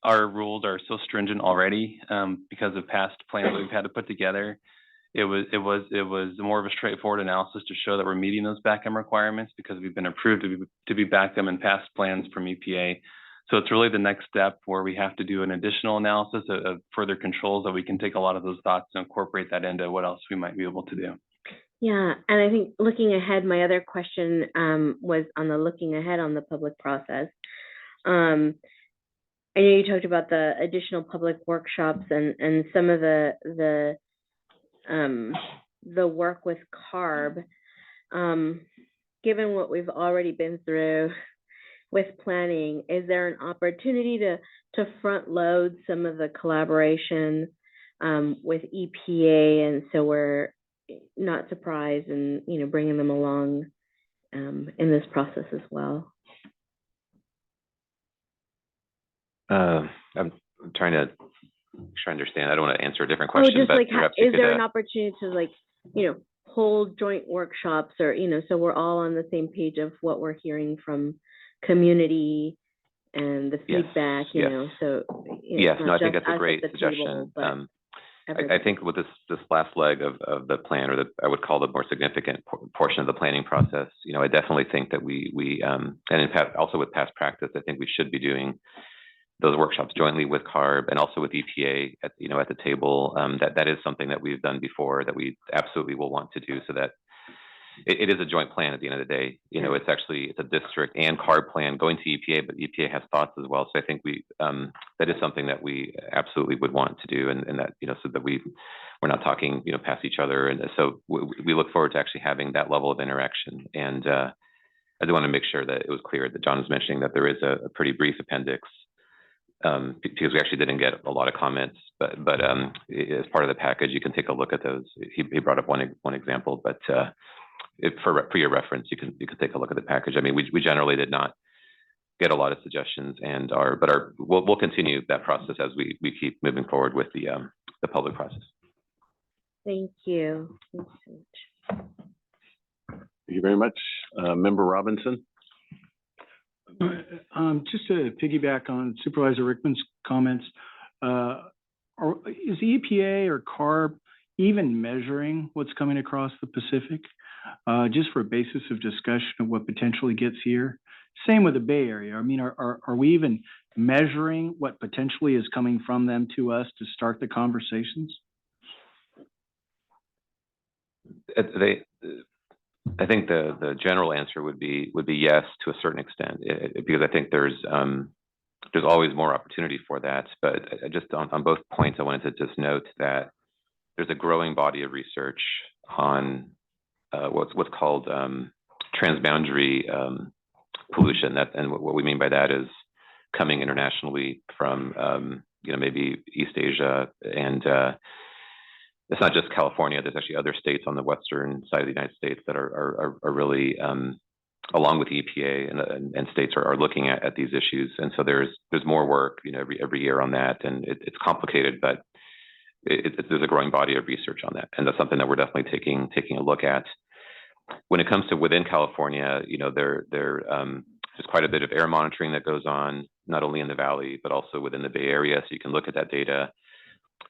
our rules are so stringent already because of past plans that we've had to put together. It was more of a straightforward analysis to show that we're meeting those backup requirements because we've been approved to be backup in past plans from EPA. So it's really the next step where we have to do an additional analysis of further controls that we can take a lot of those thoughts and incorporate that into what else we might be able to do. Yeah, and I think looking ahead, my other question was on the looking ahead on the public process. I know you talked about the additional public workshops and some of the work with CARB. Given what we've already been through with planning, is there an opportunity to front load some of the collaboration with EPA, and so we're not surprised and bringing them along in this process as well? I'm trying to understand. I don't want to answer a different question. Just but like, is there an opportunity to hold joint workshops, or so we're all on the same page of what we're hearing from community and the Yes, feedback, you yes. know, so. Yes, it's no, not I think just that's a us at great the table, suggestion. but I everybody. think with this last leg of the plan, or I would call the more significant portion of the planning process, you know, I definitely think that and in fact, also with past practice, I think we should be doing those workshops jointly with CARB and also with EPA at the table. That is something that we've done before that we absolutely will want to do, so that it is a joint plan at the end of the day. You know, it's a district and CARB plan going to EPA, but EPA has thoughts as well. So I think that is something that we absolutely would want to do, and that, you know, so that we're not talking, you know, past each other. And so we look forward to actually having that level of interaction. And I do want to make sure that it was clear that John was mentioning that there is a pretty brief appendix, because we actually didn't get a lot of comments, but as part of the package, you can take a look at those. He brought up one example, but for your reference, you can take a look at the package. I mean, we generally did not get a lot of suggestions, we'll continue that process as we keep moving forward with the public process. Thank you. Thanks so much. Thank you very much. Member Robinson? Just to piggyback on Supervisor Rickman's comments, is the EPA or CARB even measuring what's coming across the Pacific? Just for a basis of discussion of what potentially gets here. Same with the Bay Area. I mean, are we even measuring what potentially is coming from them to us to start the conversations? I think the general answer would be yes, to a certain extent, because I think there's always more opportunity for that. But just on both points, I wanted to just note that there's a growing body of research on what's called transboundary pollution. And what we mean by that is coming internationally from maybe East Asia, and it's not just California. There's actually other states on the western side of the United States that are really, along with the EPA and states are looking at these issues. And so there's more work, you know, every year on that, and it's complicated, but there's a growing body of research on that, and that's something that we're definitely taking a look at. When it comes to within California, you know, there's quite a bit of air monitoring that goes on, not only in the Valley, but also within the Bay Area. So you can look at that data.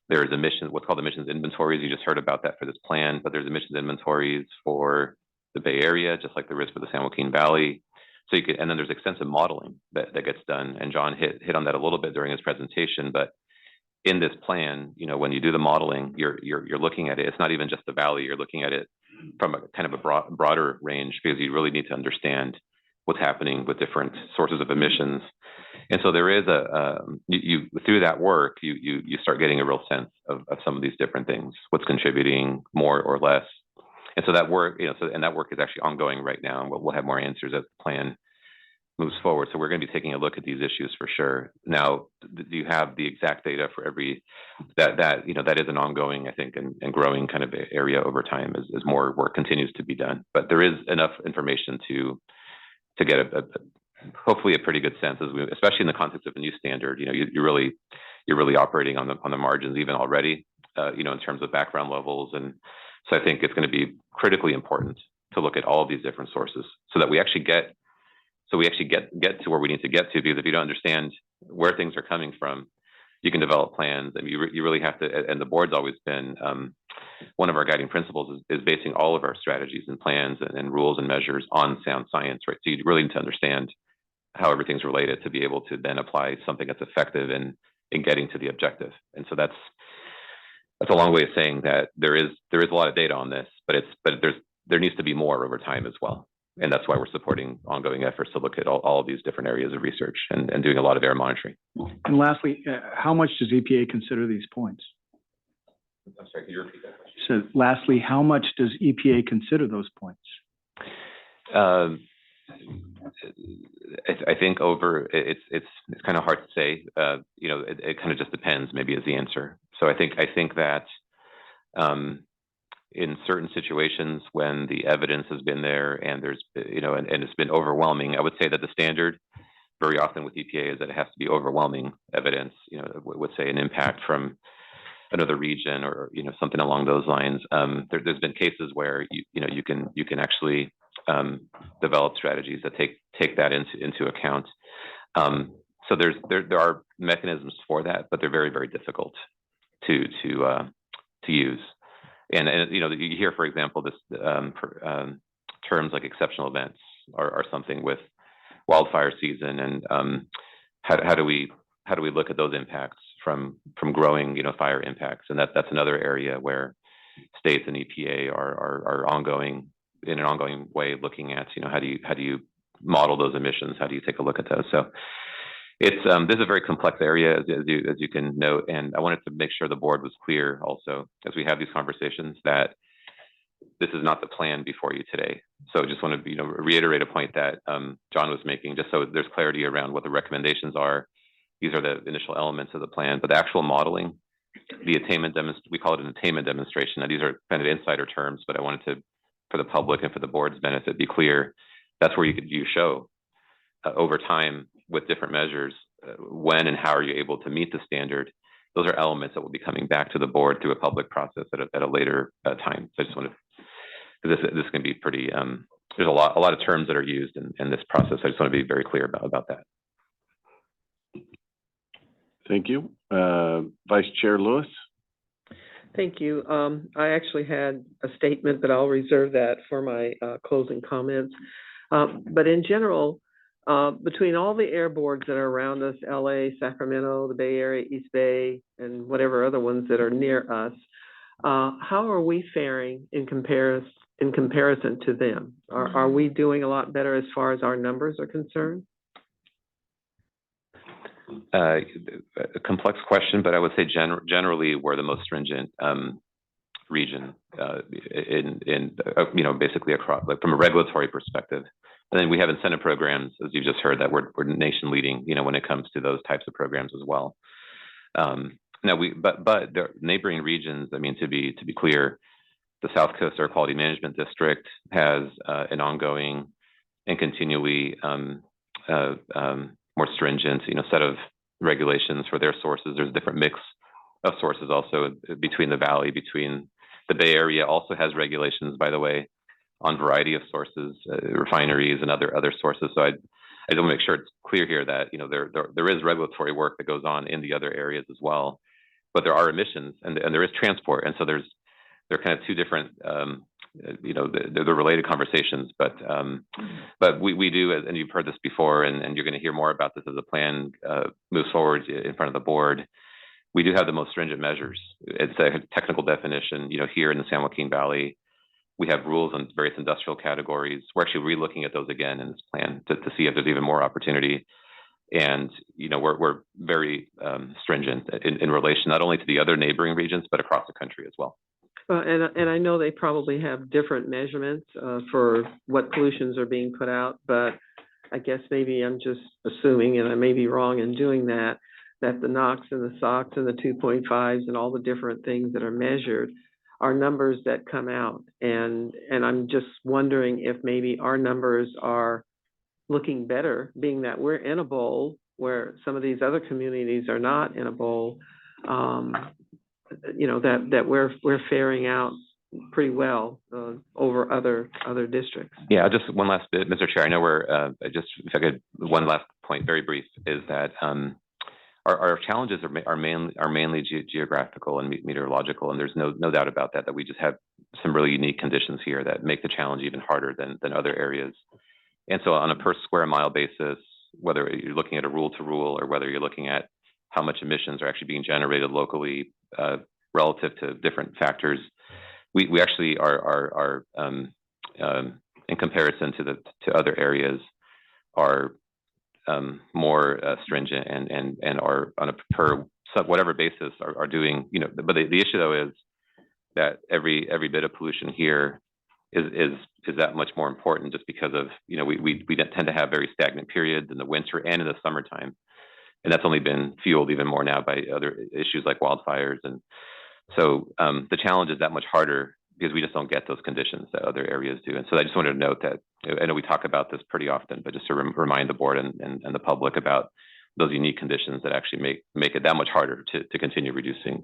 There's what's called emissions inventories. You just heard about that for this plan, but there's emissions inventories for the Bay Area, just like there is for the San Joaquin Valley. So and then there's extensive modeling that gets done. And John hit on that a little bit during his presentation, but in this plan, you know, when you do the modeling, you're looking at it. It's not even just the Valley. You're looking at it from a kind of a broader range, because you really need to understand what's happening with different sources of emissions. And so there is through that work, you start getting a real sense of some of these different things, what's contributing more or less. And so that work, you know, and that work is actually ongoing right now, and we'll have more answers as the plan moves forward. So we're going to be taking a look at these issues for sure. Now, do you have the exact data for every that you know, that is an ongoing, I think, and growing kind of area over time as more work continues to be done. But there is enough information to get hopefully a pretty good sense, especially in the context of a new standard. You know, you're really operating on the margins even already, you know, in terms of background levels. And so I think it's going to be critically important to look at all of these different sources, so that we actually get to where we need to get to. Because if you don't understand where things are coming from, you can develop plans. I mean, you really have to, and the board's always been, one of our guiding principles is basing all of our strategies and plans and rules and measures on sound science, right? So you really need to understand how everything's related to be able to then apply something that's effective in getting to the objective. And so that's a long way of saying that there is a lot of data on this, but there needs to be more over time as well. And that's why we're supporting ongoing efforts to look at all of these different areas of research and doing a lot of air monitoring. And lastly, how much does EPA consider these points? I'm sorry, can you repeat that question? So lastly, how much does EPA consider those points? I think it's kind of hard to say. You know, it kind of just depends, maybe, is the answer. So I think that in certain situations when the evidence has been there and there's, you know, and it's been overwhelming, I would say that the standard very often with EPA is that it has to be overwhelming evidence, you know, would say an impact from another region or, you know, something along those lines. There's been cases where you can actually develop strategies that take that into account. So there are mechanisms for that, but they're very, very difficult to use. And you know, you hear, for example, terms like exceptional events are something with wildfire season, and how do we look at those impacts from growing, you know, fire impacts? And that's another area where states and EPA are in an ongoing way looking at, you know, how do you model those emissions? How do you take a look at those? So it's this is a very complex area, as you can note, and I wanted to make sure the board was clear also as we have these conversations that this is not the plan before you today. So just want to, you know, reiterate a point that John was making, just so there's clarity around what the recommendations are. These are the initial elements of the plan, but the actual modeling, the attainment we call it an attainment demonstration. Now, these are kind of insider terms, but I wanted to, for the public and for the board's benefit, be clear. That's where you show over time with different measures when and how are you able to meet the standard. Those are elements that will be coming back to the board through a public process at a later time. So I just wanted, this can be pretty, there's a lot of terms that are used in this process. I just want to be very clear about that. Thank you. Vice Chair Lewis? Thank you. I actually had a statement, but I'll reserve that for my closing comments. But in general, between all the air boards that are around us, LA, Sacramento, the Bay Area, East Bay, and whatever other ones that are near us, how are we faring in comparison to them? Are we doing a lot better as far as our numbers are concerned? A complex question, but I would say generally we're the most stringent region in you know, basically across, like from a regulatory perspective. And then we have incentive programs, as you've just heard, that we're nation leading, you know, when it comes to those types of programs as well. Now but the neighboring regions, I mean, to be clear, the South Coast Air Quality Management District has an ongoing and continually more stringent, you know, set of regulations for their sources. There's a different mix of sources also between the valley, between the Bay Area also has regulations, by the way, on a variety of sources, refineries and other sources. So I just want to make sure it's clear here that, you know, there is regulatory work that goes on in the other areas as well, but there are emissions and there is transport, and so they're kind of two different, you know, they're related conversations, but we do, and you've heard this before, and you're going to hear more about this as the plan moves forward in front of the board. We do have the most stringent measures. It's a technical definition, you know, here in the San Joaquin Valley. We have rules on various industrial categories. We're actually re-looking at those again in this plan to see if there's even more opportunity. And, you know, we're very stringent in relation not only to the other neighboring regions, but across the country as well. And I know they probably have different measurements for what pollutions are being put out, but I guess maybe I'm just assuming, and I may be wrong in doing that the NOx and the SOx and the 2.5s and all the different things that are measured are numbers that come out. And I'm just wondering if maybe our numbers are looking better, being that we're in a bowl where some of these other communities are not in a bowl. You know, that we're faring out pretty well over other districts. Yeah, just one last bit, Mr. Chair. I know we're just, if I could, one last point, very brief, is that our challenges are mainly geographical and meteorological, and there's no doubt about that we just have some really unique conditions here that make the challenge even harder than other areas. And so on a per square mile basis, whether you're looking at a rule to rule or whether you're looking at how much emissions are actually being generated locally relative to different factors, we actually are in comparison to other areas are more stringent and are on a per whatever basis are doing, you know. But the issue though is that every bit of pollution here is that much more important, just because of, you know, we tend to have very stagnant periods in the winter and in the summertime. And that's only been fueled even more now by other issues like wildfires. And so the challenge is that much harder because we just don't get those conditions that other areas do. And so I just wanted to note that, I know we talk about this pretty often, but just to remind the board and the public about those unique conditions that actually make it that much harder to continue reducing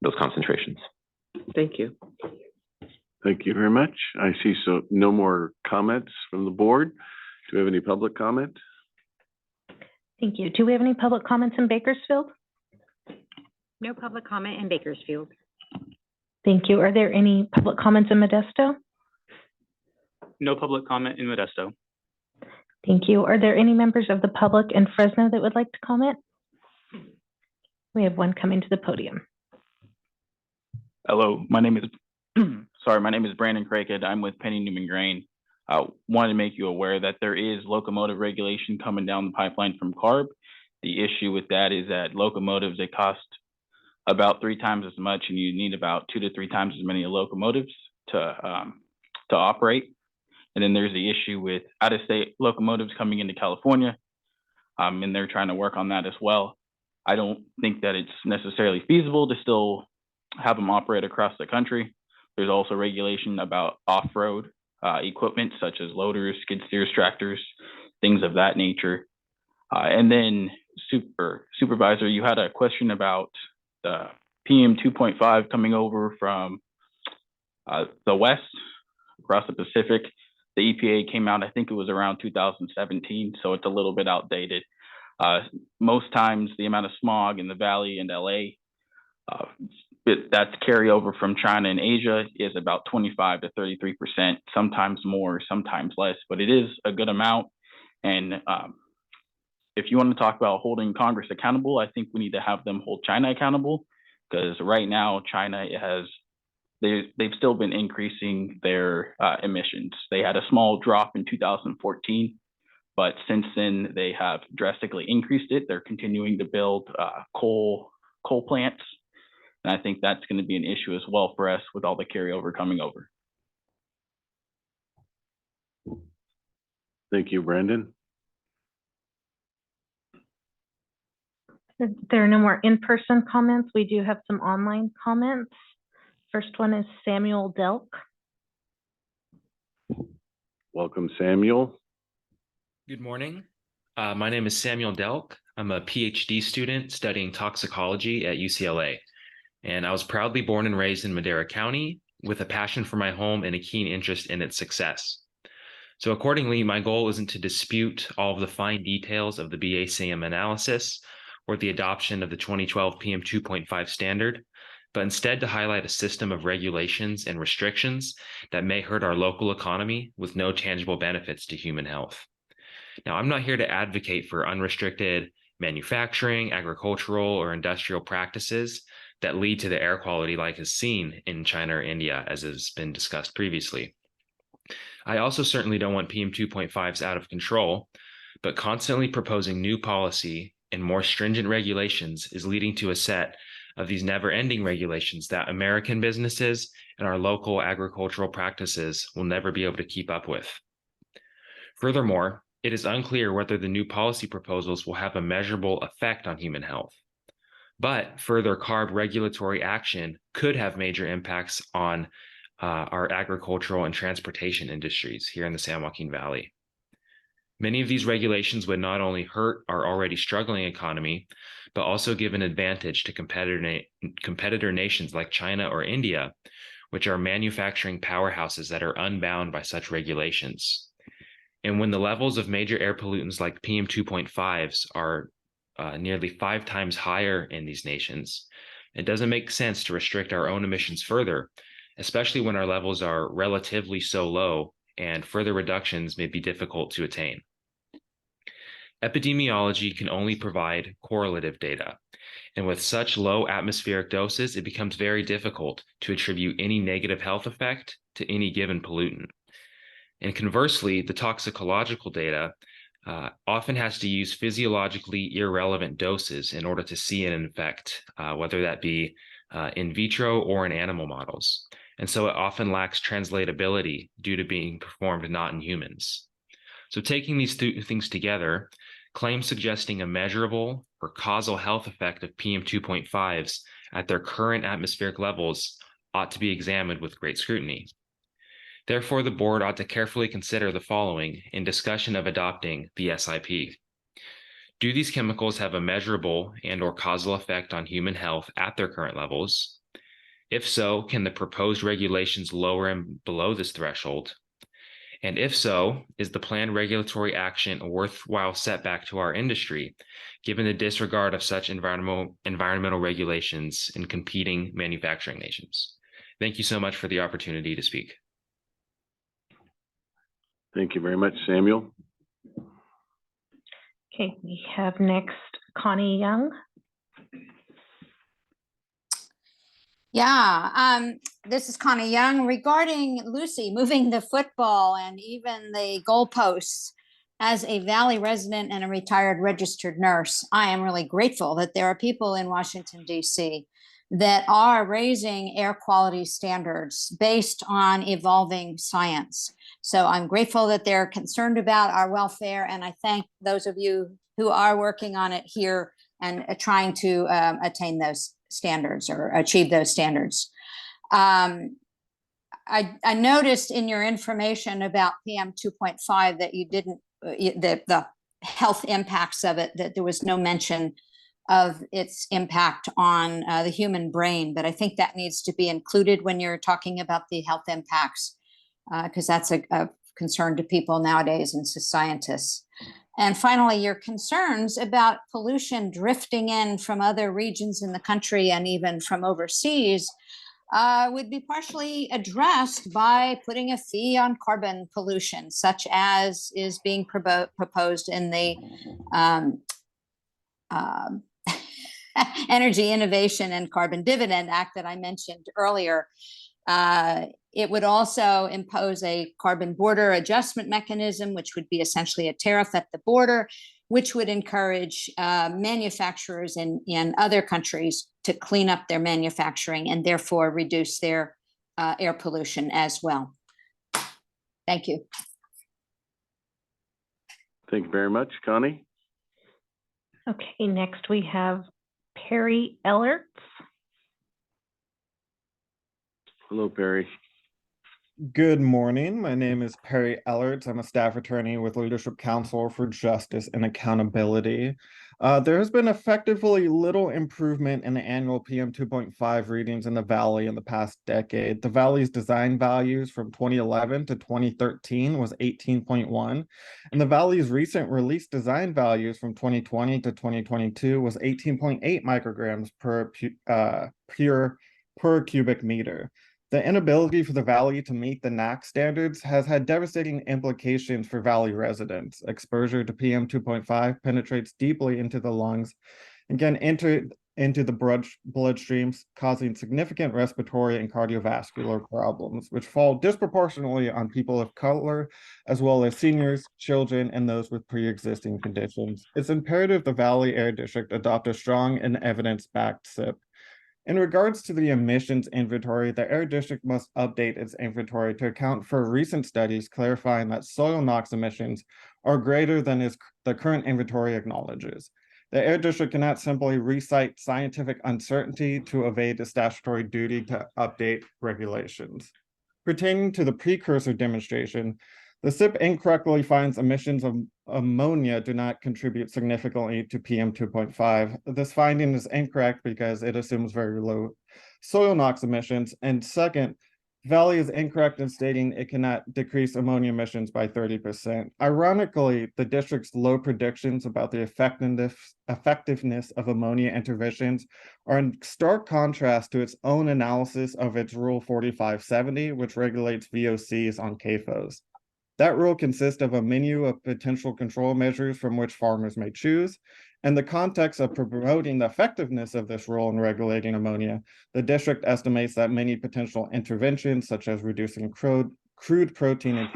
those concentrations. Thank you. Thank you very much. I see no more comments from the board. Do we have any public comment? Thank you. Do we have any public comments in Bakersfield? No public comment in Bakersfield. Thank you. Are there any public comments in Modesto? No public comment in Modesto. Thank you. Are there any members of the public in Fresno that would like to comment? We have one coming to the podium. Hello, my name is, my name is Brandon Craighead. I'm with Penny Newman Grain. I wanted to make you aware that there is locomotive regulation coming down the pipeline from CARB. The issue with that is that locomotives, they cost about 3 times as much, and you need about 2 to 3 times as many locomotives to operate. And then there's the issue with out-of-state locomotives coming into California, and they're trying to work on that as well. I don't think that it's necessarily feasible to still have them operate across the country. There's also regulation about off-road equipment such as loaders, skid steers, tractors, things of that nature. And then Supervisor, you had a question about the PM 2.5 coming over from the west across the Pacific. The EPA came out, I think it was around 2017, so it's a little bit outdated. Most times the amount of smog in the valley and LA, that's carryover from China and Asia is about 25 to 33%, sometimes more, sometimes less, but it is a good amount. And if you want to talk about holding Congress accountable, I think we need to have them hold China accountable, because right now China they've still been increasing their emissions. They had a small drop in 2014, but since then they have drastically increased it. They're continuing to build coal plants. And I think that's going to be an issue as well for us with all the carryover coming over. Thank you, Brandon. There are no more in-person comments. We do have some online comments. First one is Samuel Delk. Welcome, Samuel. Good morning. My name is Samuel Delk. I'm a PhD student studying toxicology at UCLA. And I was proudly born and raised in Madera County with a passion for my home and a keen interest in its success. So accordingly, my goal isn't to dispute all of the fine details of the BACM analysis or the adoption of the 2012 PM 2.5 standard, but instead to highlight a system of regulations and restrictions that may hurt our local economy with no tangible benefits to human health. Now, I'm not here to advocate for unrestricted manufacturing, agricultural, or industrial practices that lead to the air quality like is seen in China or India, as has been discussed previously. I also certainly don't want PM 2.5s out of control, but constantly proposing new policy and more stringent regulations is leading to a set of these never-ending regulations that American businesses and our local agricultural practices will never be able to keep up with. Furthermore, it is unclear whether the new policy proposals will have a measurable effect on human health. But further CARB regulatory action could have major impacts on our agricultural and transportation industries here in the San Joaquin Valley. Many of these regulations would not only hurt our already struggling economy, but also give an advantage to competitor nations like China or India, which are manufacturing powerhouses that are unbound by such regulations. And when the levels of major air pollutants like PM 2.5s are nearly 5 times higher in these nations, it doesn't make sense to restrict our own emissions further, especially when our levels are relatively so low and further reductions may be difficult to attain. Epidemiology can only provide correlative data, and with such low atmospheric doses, it becomes very difficult to attribute any negative health effect to any given pollutant. And conversely, the toxicological data often has to use physiologically irrelevant doses in order to see an effect, whether that be in vitro or in animal models. And so it often lacks translatability due to being performed not in humans. So taking these things together, claims suggesting a measurable or causal health effect of PM 2.5s at their current atmospheric levels ought to be examined with great scrutiny. Therefore, the board ought to carefully consider the following in discussion of adopting the SIP. Do these chemicals have a measurable and/or causal effect on human health at their current levels? If so, can the proposed regulations lower and below this threshold? And if so, is the planned regulatory action a worthwhile setback to our industry, given the disregard of such environmental regulations in competing manufacturing nations? Thank you so much for the opportunity to speak. Thank you very much, Samuel. Okay, we have next Connie Young. Yeah, this is Connie Young regarding Lucy moving the football and even the goalposts. As a Valley resident and a retired registered nurse, I am really grateful that there are people in Washington, D.C. that are raising air quality standards based on evolving science. So I'm grateful that they're concerned about our welfare, and I thank those of you who are working on it here and trying to attain those standards or achieve those standards. I noticed in your information about PM 2.5 that you didn't, the health impacts of it, that there was no mention of its impact on the human brain, but I think that needs to be included when you're talking about the health impacts, because that's a concern to people nowadays and to scientists. And finally, your concerns about pollution drifting in from other regions in the country and even from overseas would be partially addressed by putting a fee on carbon pollution, such as is being proposed in the Energy Innovation and Carbon Dividend Act that I mentioned earlier. It would also impose a carbon border adjustment mechanism, which would be essentially a tariff at the border, which would encourage manufacturers in other countries to clean up their manufacturing and therefore reduce their air pollution as well. Thank you. Thank you very much, Connie. Okay, next we have Perry Ellerts. Hello, Perry. Good morning. My name is Perry Ellerts. I'm a staff attorney with Leadership Council for Justice and Accountability. There has been effectively little improvement in the annual PM 2.5 readings in the Valley in the past decade. The Valley's design values from 2011 to 2013 was 18.1, and the Valley's recent released design values from 2020 to 2022 was 18.8 micrograms per cubic meter. The inability for the Valley to meet the NAAQS standards has had devastating implications for Valley residents. Exposure to PM 2.5 penetrates deeply into the lungs and can enter into the bloodstreams, causing significant respiratory and cardiovascular problems, which fall disproportionately on people of color, as well as seniors, children, and those with pre-existing conditions. It's imperative the Valley Air District adopt a strong and evidence-backed SIP. In regards to the emissions inventory, the Air District must update its inventory to account for recent studies clarifying that soil NOx emissions are greater than the current inventory acknowledges. The Air District cannot simply recite scientific uncertainty to evade the statutory duty to update regulations. Pertaining to the precursor demonstration, the SIP incorrectly finds emissions of ammonia do not contribute significantly to PM 2.5. This finding is incorrect because it assumes very low soil NOx emissions. And second, Valley is incorrect in stating it cannot decrease ammonia emissions by 30%. Ironically, the district's low predictions about the effectiveness of ammonia interventions are in stark contrast to its own analysis of its Rule 4570, which regulates VOCs on CAFOs. That rule consists of a menu of potential control measures from which farmers may choose. In the context of promoting the effectiveness of this rule in regulating ammonia, the district estimates that many potential interventions, such as reducing crude protein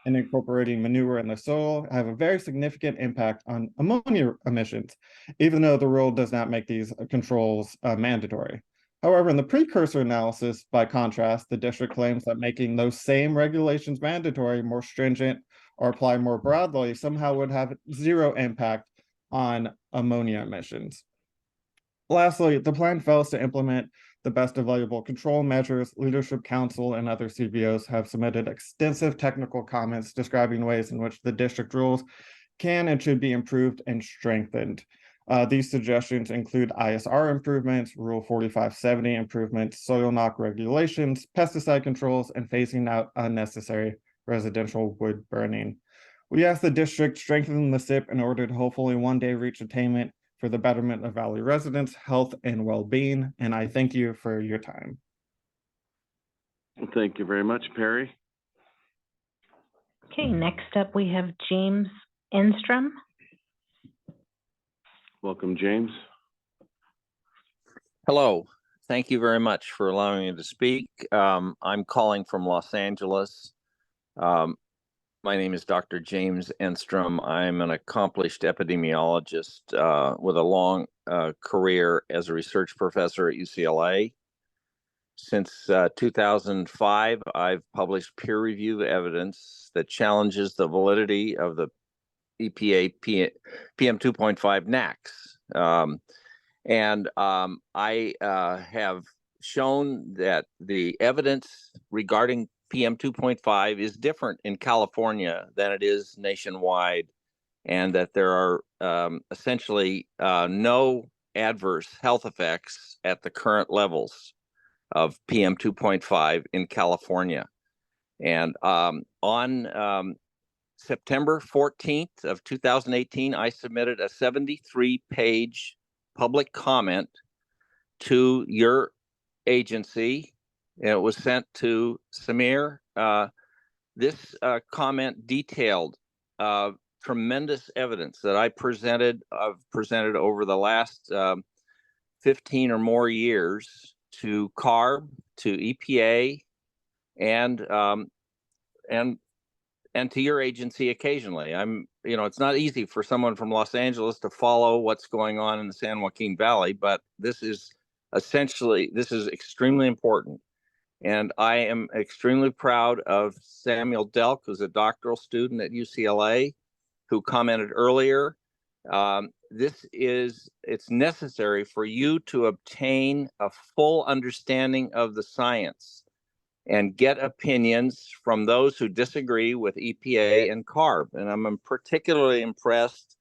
and incorporating manure in the soil, have a very significant impact on ammonia emissions, even though the rule does not make these controls mandatory. However, in the precursor analysis, by contrast, the district claims that making those same regulations mandatory, more stringent, or apply more broadly somehow would have zero impact on ammonia emissions. Lastly, the plan fails to implement the best available control measures. Leadership Council and other CBOs have submitted extensive technical comments describing ways in which the district rules can and should be improved and strengthened. These suggestions include ISR improvements, Rule 4570 improvements, soil NOx regulations, pesticide controls, and phasing out unnecessary residential wood burning. We ask the district strengthen the SIP in order to hopefully one day reach attainment for the betterment of Valley residents' health and well-being, and I thank you for your time. Thank you very much, Perry. Okay, next up, we have James Enstrom. Welcome, James. Hello, thank you very much for allowing me to speak. I'm calling from Los Angeles. My name is Dr. James Enstrom. I'm an accomplished epidemiologist with a long career as a research professor at UCLA. Since 2005, I've published peer-reviewed evidence that challenges the validity of the EPA PM 2.5 NAAQS. I have shown that the evidence regarding PM 2.5 is different in California than it is nationwide, and that there are essentially no adverse health effects at the current levels of PM 2.5 in California. And on September 14th of 2018, I submitted a 73-page public comment to your agency, and it was sent to Samir. This comment detailed tremendous evidence that I've presented over the last 15 or more years to CARB, to EPA, and to your agency occasionally. It's not easy for someone from Los Angeles to follow what's going on in the San Joaquin Valley, but this is extremely important. And I am extremely proud of Samuel Delk, who's a doctoral student at UCLA, who commented earlier. It's necessary for you to obtain a full understanding of the science and get opinions from those who disagree with EPA and CARB. And I'm particularly impressed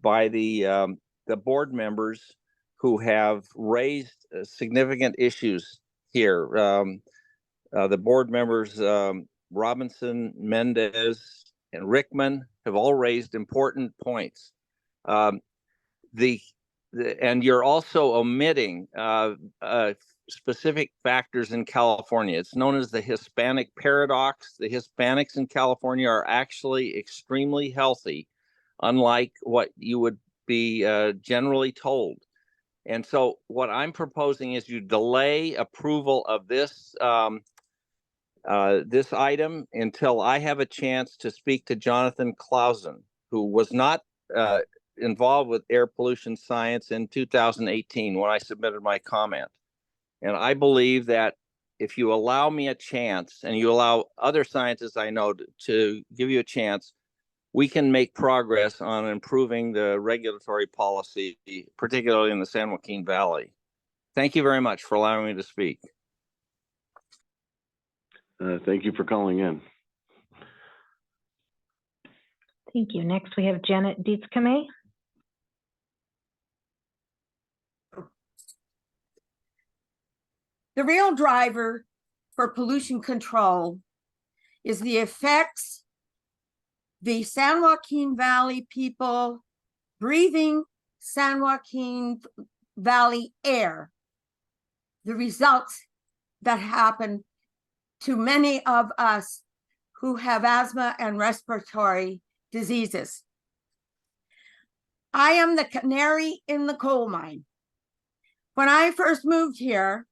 by the board members who have raised significant issues here. The board members, Robinson, Mendez, and Rickman, have all raised important points. And you're also omitting specific factors in California. It's known as the Hispanic paradox. The Hispanics in California are actually extremely healthy, unlike what you would be generally told. And so what I'm proposing is you delay approval of this this item until I have a chance to speak to Jonathan Clausen, who was not involved with air pollution science in 2018 when I submitted my comment. And I believe that if you allow me a chance, and you allow other scientists I know to give you a chance, we can make progress on improving the regulatory policy, particularly in the San Joaquin Valley. Thank you very much for allowing me to speak. Thank you for calling in. Thank you. Next, we have Janet Dietz-Kamay. The real driver for pollution control is the effects the San Joaquin Valley people breathing San Joaquin Valley air, the results that happen to many of us who have asthma and respiratory diseases. I am the canary in the coal mine. When I first moved here,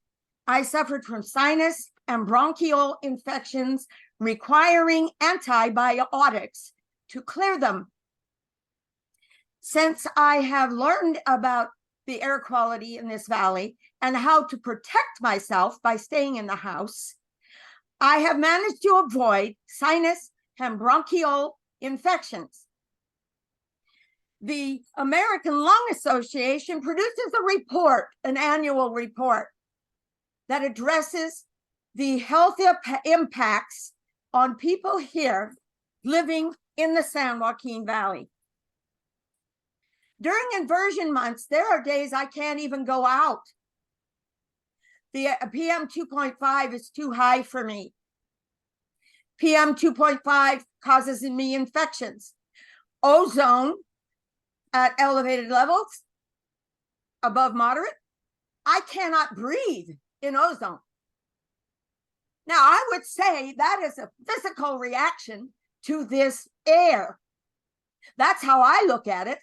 I suffered from sinus and bronchial infections requiring antibiotics to clear them. Since I have learned about the air quality in this valley and how to protect myself by staying in the house, I have managed to avoid sinus and bronchial infections. The American Lung Association produces a report, an annual report, that addresses the health impacts on people here living in the San Joaquin Valley. During inversion months, there are days I can't even go out. The PM 2.5 is too high for me. PM 2.5 causes in me infections. Ozone at elevated levels, above moderate, I cannot breathe in ozone. Now, I would say that is a physical reaction to this air. That's how I look at it.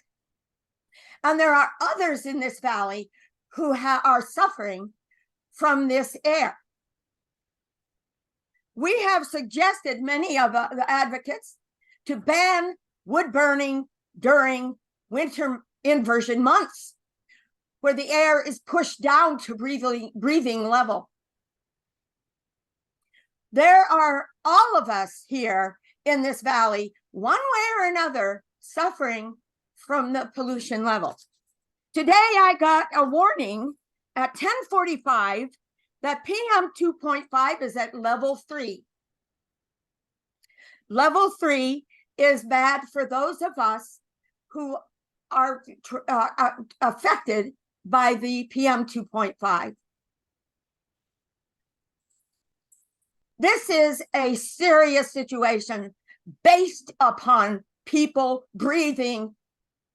And there are others in this valley who are suffering from this air. We have suggested, many of the advocates, to ban wood burning during winter inversion months, where the air is pushed down to breathing level. There are all of us here in this valley, one way or another, suffering from the pollution level. Today, I got a warning at 10:45 that PM 2.5 is at level 3. Level 3 is bad for those of us who are affected by the PM 2.5. This is a serious situation based upon people breathing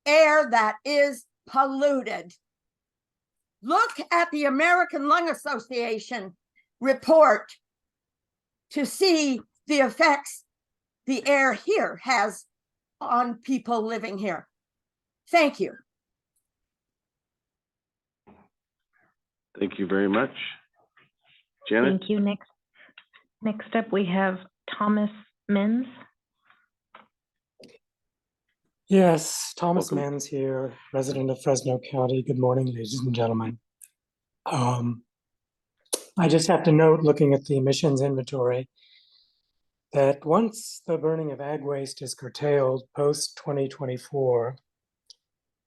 air that is polluted. Look at the American Lung Association report to see the effects the air here has on people living here. Thank you. Thank you very much. Janet? Thank you. Next up, we have Thomas Mins. Yes, Thomas Welcome. Mans here, resident of Fresno County. Good morning, ladies and gentlemen. I just have to note, looking at the emissions inventory, that once the burning of ag waste is curtailed post-2024,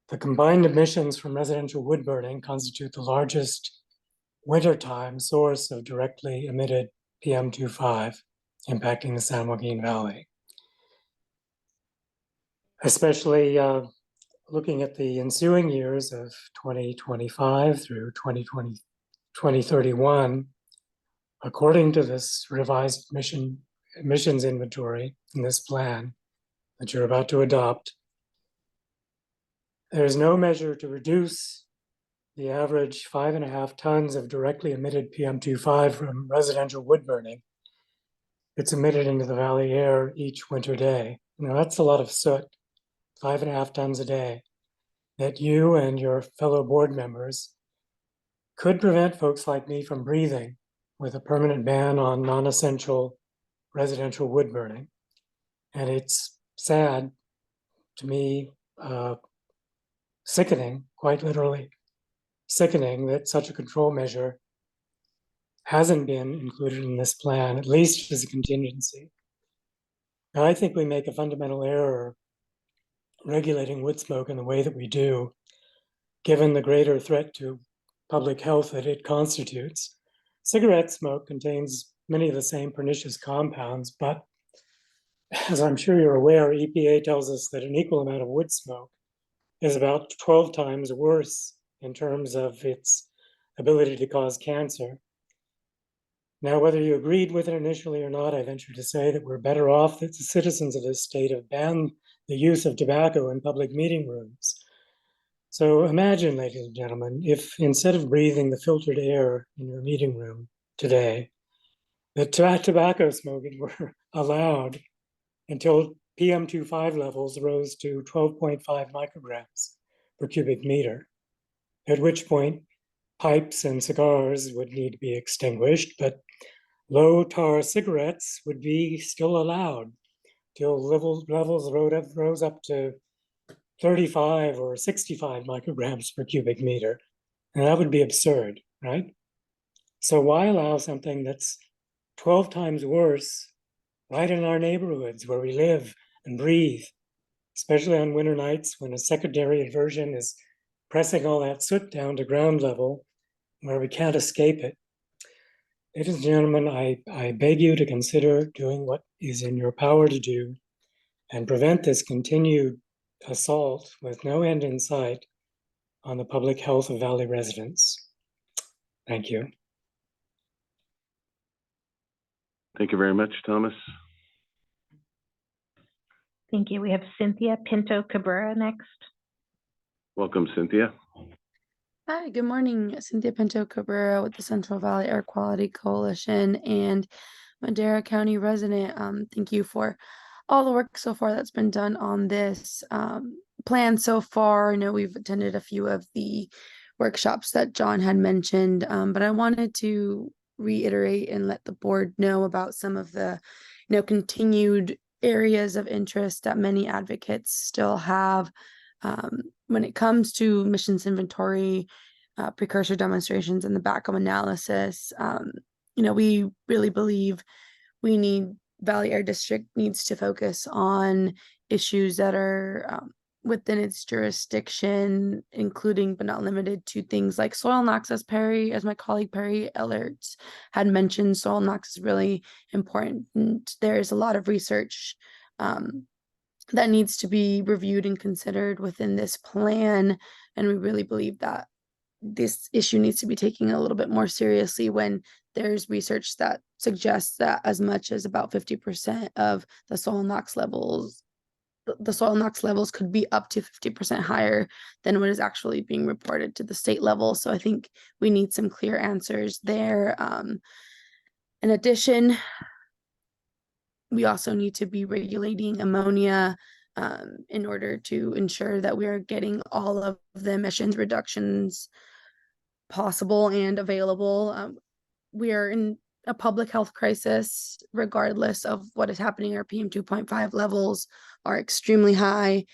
the combined emissions from residential wood burning constitute the largest wintertime source of directly emitted PM2.5 impacting the San Joaquin Valley. Especially looking at the ensuing years of 2025 through 2031, according to this revised emissions inventory in this plan that you're about to adopt, there is no measure to reduce the average 5.5 tons of directly emitted PM2.5 from residential wood burning. It's emitted into the valley air each winter day. Now that's a lot of soot, 5.5 tons a day, that you and your fellow board members could prevent folks like me from breathing with a permanent ban on non-essential residential wood burning. And it's sad to me, sickening, quite literally sickening, that such a control measure hasn't been included in this plan, at least as a contingency. Now, I think we make a fundamental error regulating wood smoke in the way that we do, given the greater threat to public health that it constitutes. Cigarette smoke contains many of the same pernicious compounds, but as I'm sure you're aware, EPA tells us that an equal amount of wood smoke is about 12 times worse in terms of its ability to cause cancer. Now, whether you agreed with it initially or not, I venture to say that we're better off that the citizens of this state have banned the use of tobacco in public meeting rooms. So imagine, ladies and gentlemen, if instead of breathing the filtered air in your meeting room today, that tobacco smoking were allowed until PM2.5 levels rose to 12.5 micrograms per cubic meter, at which point pipes and cigars would need to be extinguished, but low tar cigarettes would be still allowed till levels rose up to 35 or 65 micrograms per cubic meter. And that would be absurd, right? So why allow something that's 12 times worse right in our neighborhoods where we live and breathe, especially on winter nights when a secondary inversion is pressing all that soot down to ground level where we can't escape it. Ladies and gentlemen, I beg you to consider doing what is in your power to do and prevent this continued assault with no end in sight on the public health of Valley residents. Thank you. Thank you very much, Thomas. Thank you. We have Cynthia Pinto Cabrera next. Welcome, Cynthia. Hi, good morning. Cynthia Pinto Cabrera with the Central Valley Air Quality Coalition and Madera County resident. Thank you for all the work so far that's been done on this plan so far. I know we've attended a few of the workshops that John had mentioned, but I wanted to reiterate and let the board know about some of the, continued areas of interest that many advocates still have when it comes to emissions inventory, precursor demonstrations, and the background analysis. We really believe Valley Air District needs to focus on issues that are within its jurisdiction, including but not limited to things like soil NOx, as my colleague Perry Ellerts had mentioned. Soil NOx is really important. And there's a lot of research that needs to be reviewed and considered within this plan. And we really believe that this issue needs to be taken a little bit more seriously when there's research that suggests that as much as about 50% of the soil NOx levels could be up to 50% higher than what is actually being reported to the state level. So I think we need some clear answers there. In addition, we also need to be regulating ammonia in order to ensure that we are getting all of the emissions reductions possible and available. We are in a public health crisis, regardless of what is happening. Our PM 2.5 levels are extremely high.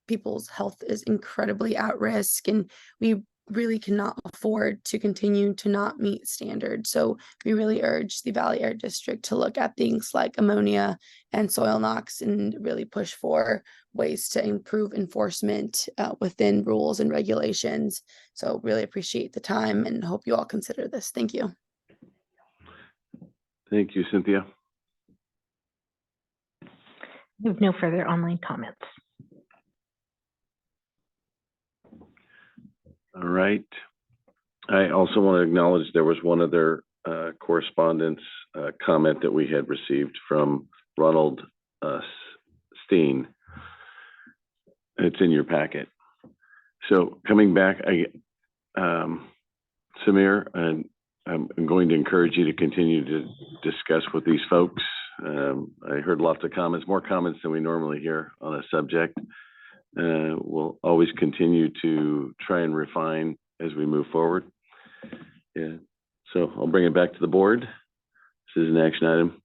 People's health is incredibly at risk, and we really cannot afford to continue to not meet standards. So we really urge the Valley Air District to look at things like ammonia and soil NOx and really push for ways to improve enforcement within rules and regulations. So really appreciate the time and hope you all consider this. Thank you. Thank you, Cynthia. We have no further online comments. All right. I also want to acknowledge there was one other correspondence comment that we had received from Ronald Steen. It's in your packet. So coming back, Samir, and I'm going to encourage you to continue to discuss with these folks. I heard lots of comments, more comments than we normally hear on a subject. We'll always continue to try and refine as we move forward. Yeah. So I'll bring it back to the board. This is an action item.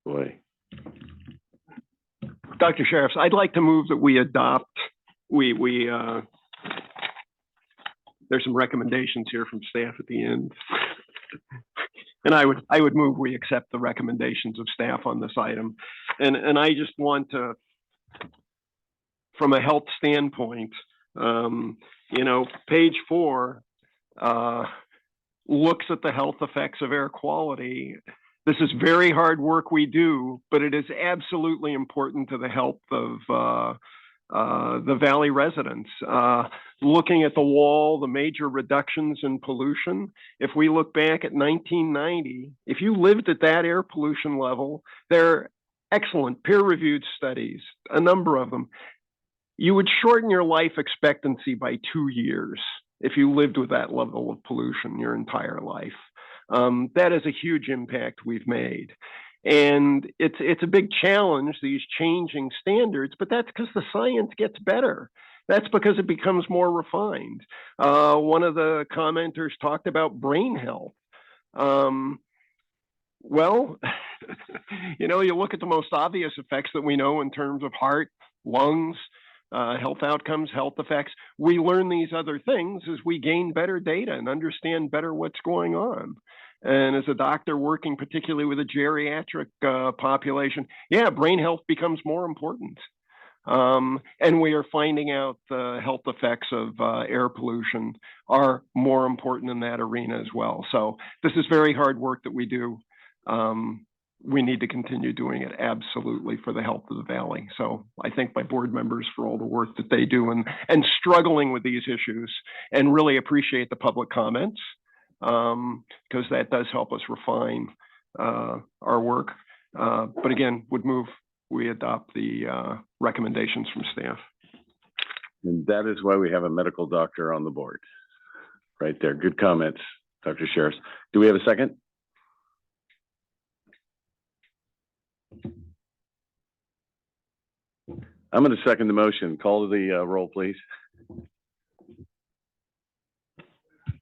Boy. Dr. Sheriffs, I'd like to move that we adopt, there's some recommendations here from staff at the end. And I would move we accept the recommendations of staff on this item. And I just want to, from a health standpoint, page 4 looks at the health effects of air quality. This is very hard work we do, but it is absolutely important to the health of the Valley residents. Looking at the wall, the major reductions in pollution, if we look back at 1990, if you lived at that air pollution level, there are excellent peer-reviewed studies, a number of them. You would shorten your life expectancy by 2 years if you lived with that level of pollution your entire life. That is a huge impact we've made. And it's a big challenge, these changing standards, but that's because the science gets better. That's because it becomes more refined. One of the commenters talked about brain health. Well, you look at the most obvious effects that we know in terms of heart, lungs, health outcomes, health effects. We learn these other things as we gain better data and understand better what's going on. And as a doctor working particularly with a geriatric population, brain health becomes more important. And we are finding out the health effects of air pollution are more important in that arena as well. So this is very hard work that we do. We need to continue doing it absolutely for the health of the Valley. So I thank my board members for all the work that they do and struggling with these issues, and really appreciate the public comments because that does help us refine our work. But again, would move we adopt the recommendations from staff. And that is why we have a medical doctor on the board. Right there. Good comments, Dr. Sheriff. Do we have a second? I'm going to second the motion. Call to the roll, please.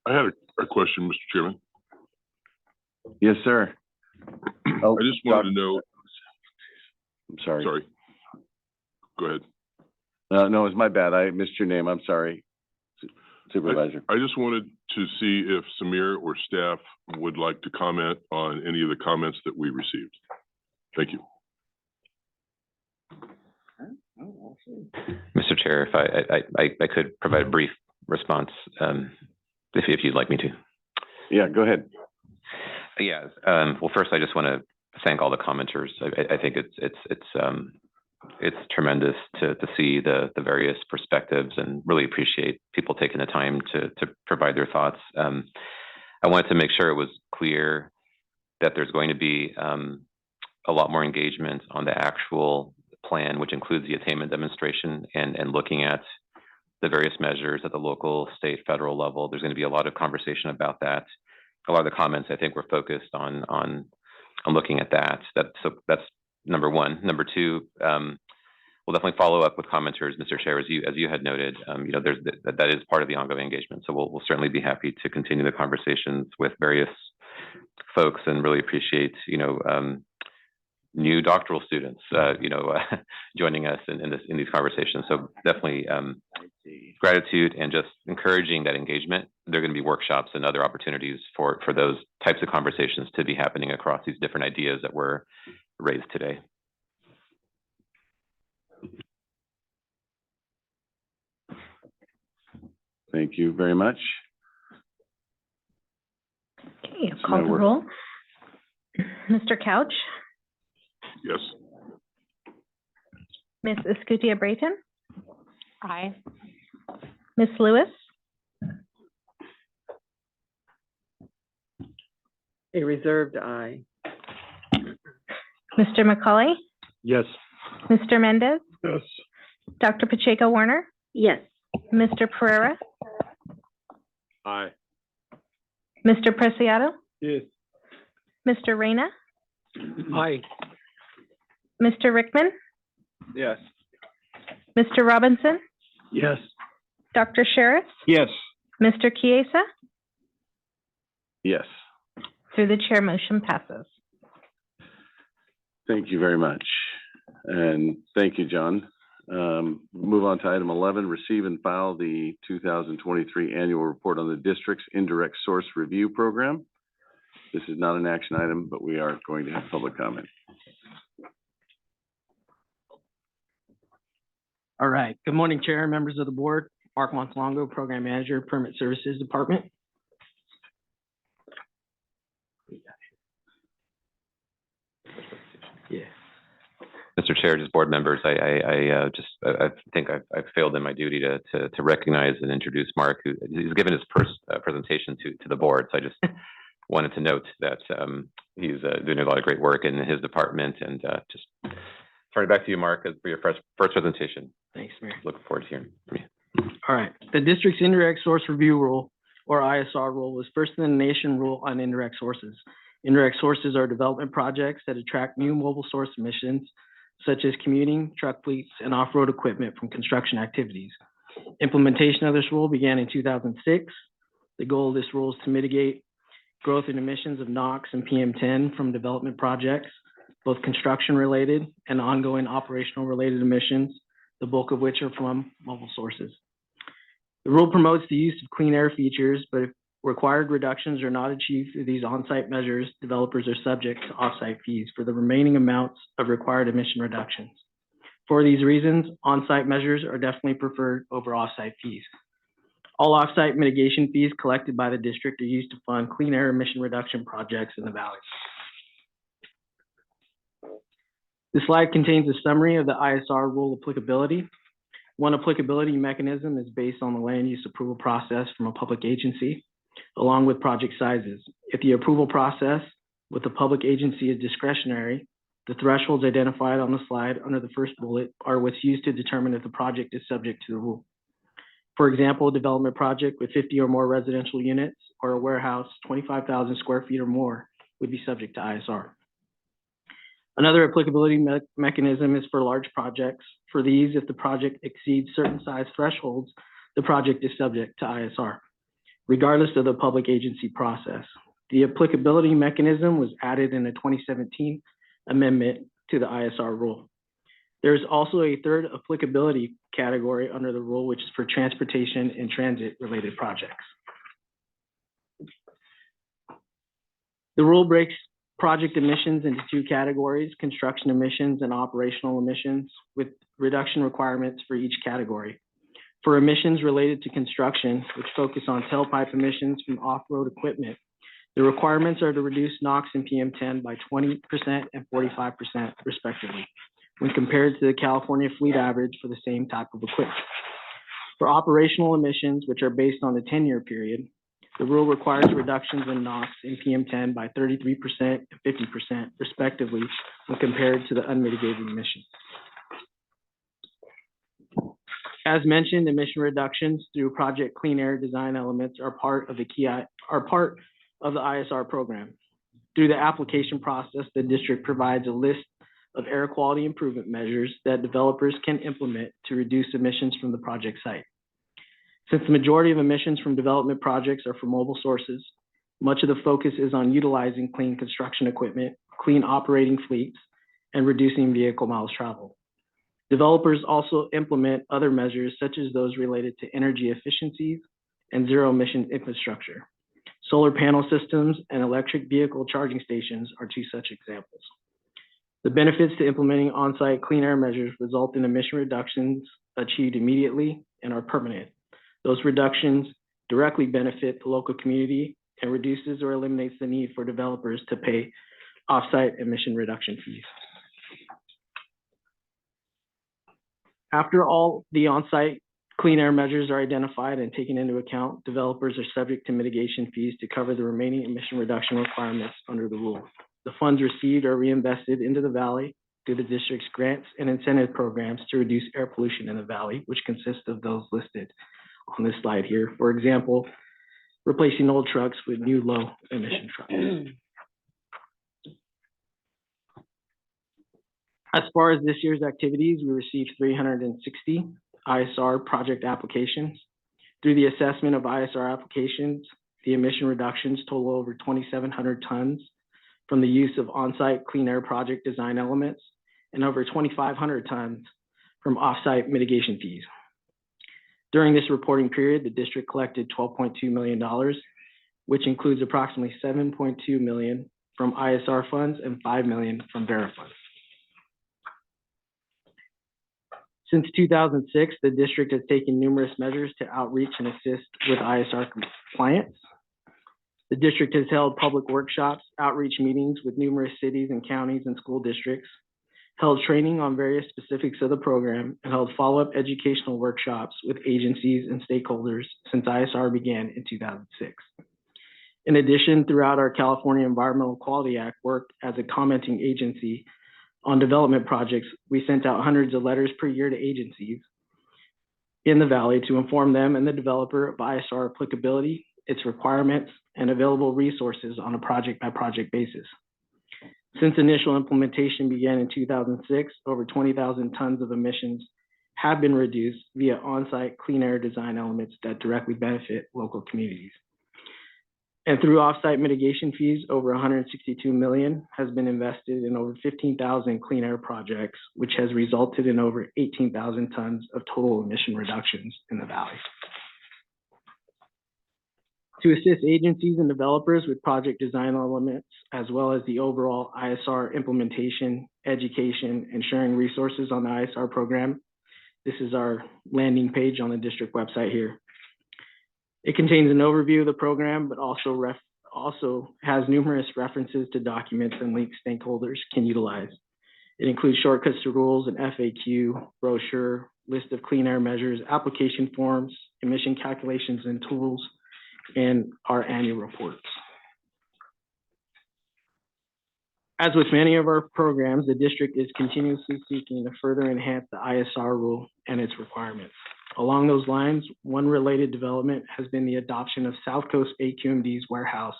I had a question, Mr. Chairman. Yes, sir. I just wanted to know. I'm sorry. Sorry. Go ahead. No, it's my bad. I missed your name. I'm sorry, Supervisor. I just wanted to see if Samir or staff would like to comment on any of the comments that we received. Thank you. Mr. Chair, if I could provide a brief response, if you'd like me to. Yeah, go ahead. Yeah. Well, first, I just want to thank all the commenters. I think it's tremendous to see the various perspectives, and really appreciate people taking the time to provide their thoughts. I wanted to make sure it was clear that there's going to be a lot more engagement on the actual plan, which includes the attainment demonstration and looking at the various measures at the local, state, federal level. There's going to be a lot of conversation about that. A lot of the comments, I think, were focused on looking at that. So that's number one. Number two, we'll definitely follow up with commenters, Mr. Chair, as you had noted. That is part of the ongoing engagement. So we'll certainly be happy to continue the conversations with various folks, and really appreciate new doctoral students joining us in these conversations. So definitely gratitude, and just encouraging that engagement. There are going to be workshops and other opportunities for those types of conversations to be happening across these different ideas that were raised today. Thank you very much. Okay, I'll call the roll. Mr. Couch? Yes. Ms. Escutia Brayton? Aye. Ms. Lewis? A reserved aye. Mr. McCauley? Yes. Mr. Mendez? Yes. Dr. Pacheco Warner? Yes. Mr. Pereira? Aye. Mr. Preciado? Yes. Mr. Reyna? Aye. Mr. Rickman? Yes. Mr. Robinson? Yes. Dr. Sheriff? Yes. Mr. Chiesa? Yes. Through the chair, motion passes. Thank you very much. And thank you, John. Move on to item 11, receive and file the 2023 annual report on the district's indirect source review program. This is not an action item, but we are going to have public comment. All right. Good morning, Chair and members of the board. Mark Montalongo, Program Manager, Permit Services Department. Yeah. Mr. Chair, just board members, I think I've failed in my duty to recognize and introduce Mark, who he's given his presentation to the board. So I just wanted to note that he's doing a lot of great work in his department, and just turn it back to you, Mark, for your first presentation. Thanks, Mayor. Looking forward to hearing from you. All right. The district's indirect source review rule, or ISR rule, was first in the nation rule on indirect sources. Indirect sources are development projects that attract new mobile source emissions, such as commuting, truck fleets, and off-road equipment from construction activities. Implementation of this rule began in 2006. The goal of this rule is to mitigate growth in emissions of NOx and PM10 from development projects, both construction-related and ongoing operational-related emissions, the bulk of which are from mobile sources. The rule promotes the use of clean air features, but if required reductions are not achieved through these on-site measures, developers are subject to off-site fees for the remaining amounts of required emission reductions. For these reasons, on-site measures are definitely preferred over off-site fees. All off-site mitigation fees collected by the district are used to fund clean air emission reduction projects in the valley. This slide contains a summary of the ISR rule applicability. One applicability mechanism is based on the land use approval process from a public agency, along with project sizes. If the approval process With the public agency as discretionary, the thresholds identified on the slide under the first bullet are what's used to determine if the project is subject to the rule. For example, a development project with 50 or more residential units or a warehouse 25,000 square feet or more would be subject to ISR. Another applicability mechanism is for large projects. For these, if the project exceeds certain size thresholds, the project is subject to ISR, regardless of the public agency process. The applicability mechanism was added in a 2017 amendment to the ISR rule. There's also a third applicability category under the rule, which is for transportation and transit related projects. The rule breaks project emissions into two categories: construction emissions and operational emissions, with reduction requirements for each category. For emissions related to construction, which focus on tailpipe emissions from off-road equipment, the requirements are to reduce NOx and PM10 by 20% and 45% respectively, when compared to the California fleet average for the same type of equipment. For operational emissions, which are based on the 10-year period, the rule requires reductions in NOx and PM10 by 33% and 50% respectively when compared to the unmitigated emissions. As mentioned, emission reductions through project clean air design elements are part of the ISR program. Through the application process, the district provides a list of air quality improvement measures that developers can implement to reduce emissions from the project site. Since the majority of emissions from development projects are from mobile sources, much of the focus is on utilizing clean construction equipment, clean operating fleets, and reducing vehicle miles traveled. Developers also implement other measures such as those related to energy efficiencies and zero emission infrastructure. Solar panel systems and electric vehicle charging stations are two such examples. The benefits to implementing on-site clean air measures result in emission reductions achieved immediately and are permanent. Those reductions directly benefit the local community and reduces or eliminates the need for developers to pay off-site emission reduction fees. After all the on-site clean air measures are identified and taken into account, developers are subject to mitigation fees to cover the remaining emission reduction requirements under the rule. The funds received are reinvested into the valley through the district's grants and incentive programs to reduce air pollution in the valley, which consist of those listed on this slide here. For example, replacing old trucks with new low emission trucks. As far as this year's activities, we received 360 ISR project applications. Through the assessment of ISR applications, the emission reductions total over 2,700 tons from the use of on-site clean air project design elements and over 2,500 tons from off-site mitigation fees. During this reporting period, the district collected $12.2 million, which includes approximately $7.2 million from ISR funds and $5 million from VERA funds. Since 2006, the district has taken numerous measures to outreach and assist with ISR compliance. The district has held public workshops, outreach meetings with numerous cities and counties and school districts, held training on various specifics of the program, and held follow-up educational workshops with agencies and stakeholders since ISR began in 2006. In addition, throughout our California Environmental Quality Act work as a commenting agency on development projects, we sent out hundreds of letters per year to agencies in the valley to inform them and the developer of ISR applicability, its requirements, and available resources on a project-by-project basis. Since initial implementation began in 2006, over 20,000 tons of emissions have been reduced via on-site clean air design elements that directly benefit local communities. And through off-site mitigation fees, over $162 million has been invested in over 15,000 clean air projects, which has resulted in over 18,000 tons of total emission reductions in the valley. To assist agencies and developers with project design elements, as well as the overall ISR implementation, education, and sharing resources on the ISR program, this is our landing page on the district website here. It contains an overview of the program, but also has numerous references to documents and links stakeholders can utilize. It includes shortcuts to rules, an FAQ, brochure, list of clean air measures, application forms, emission calculations and tools, and our annual reports. As with many of our programs, the district is continuously seeking to further enhance the ISR rule and its requirements. Along those lines, one related development has been the adoption of South Coast AQMD's warehouse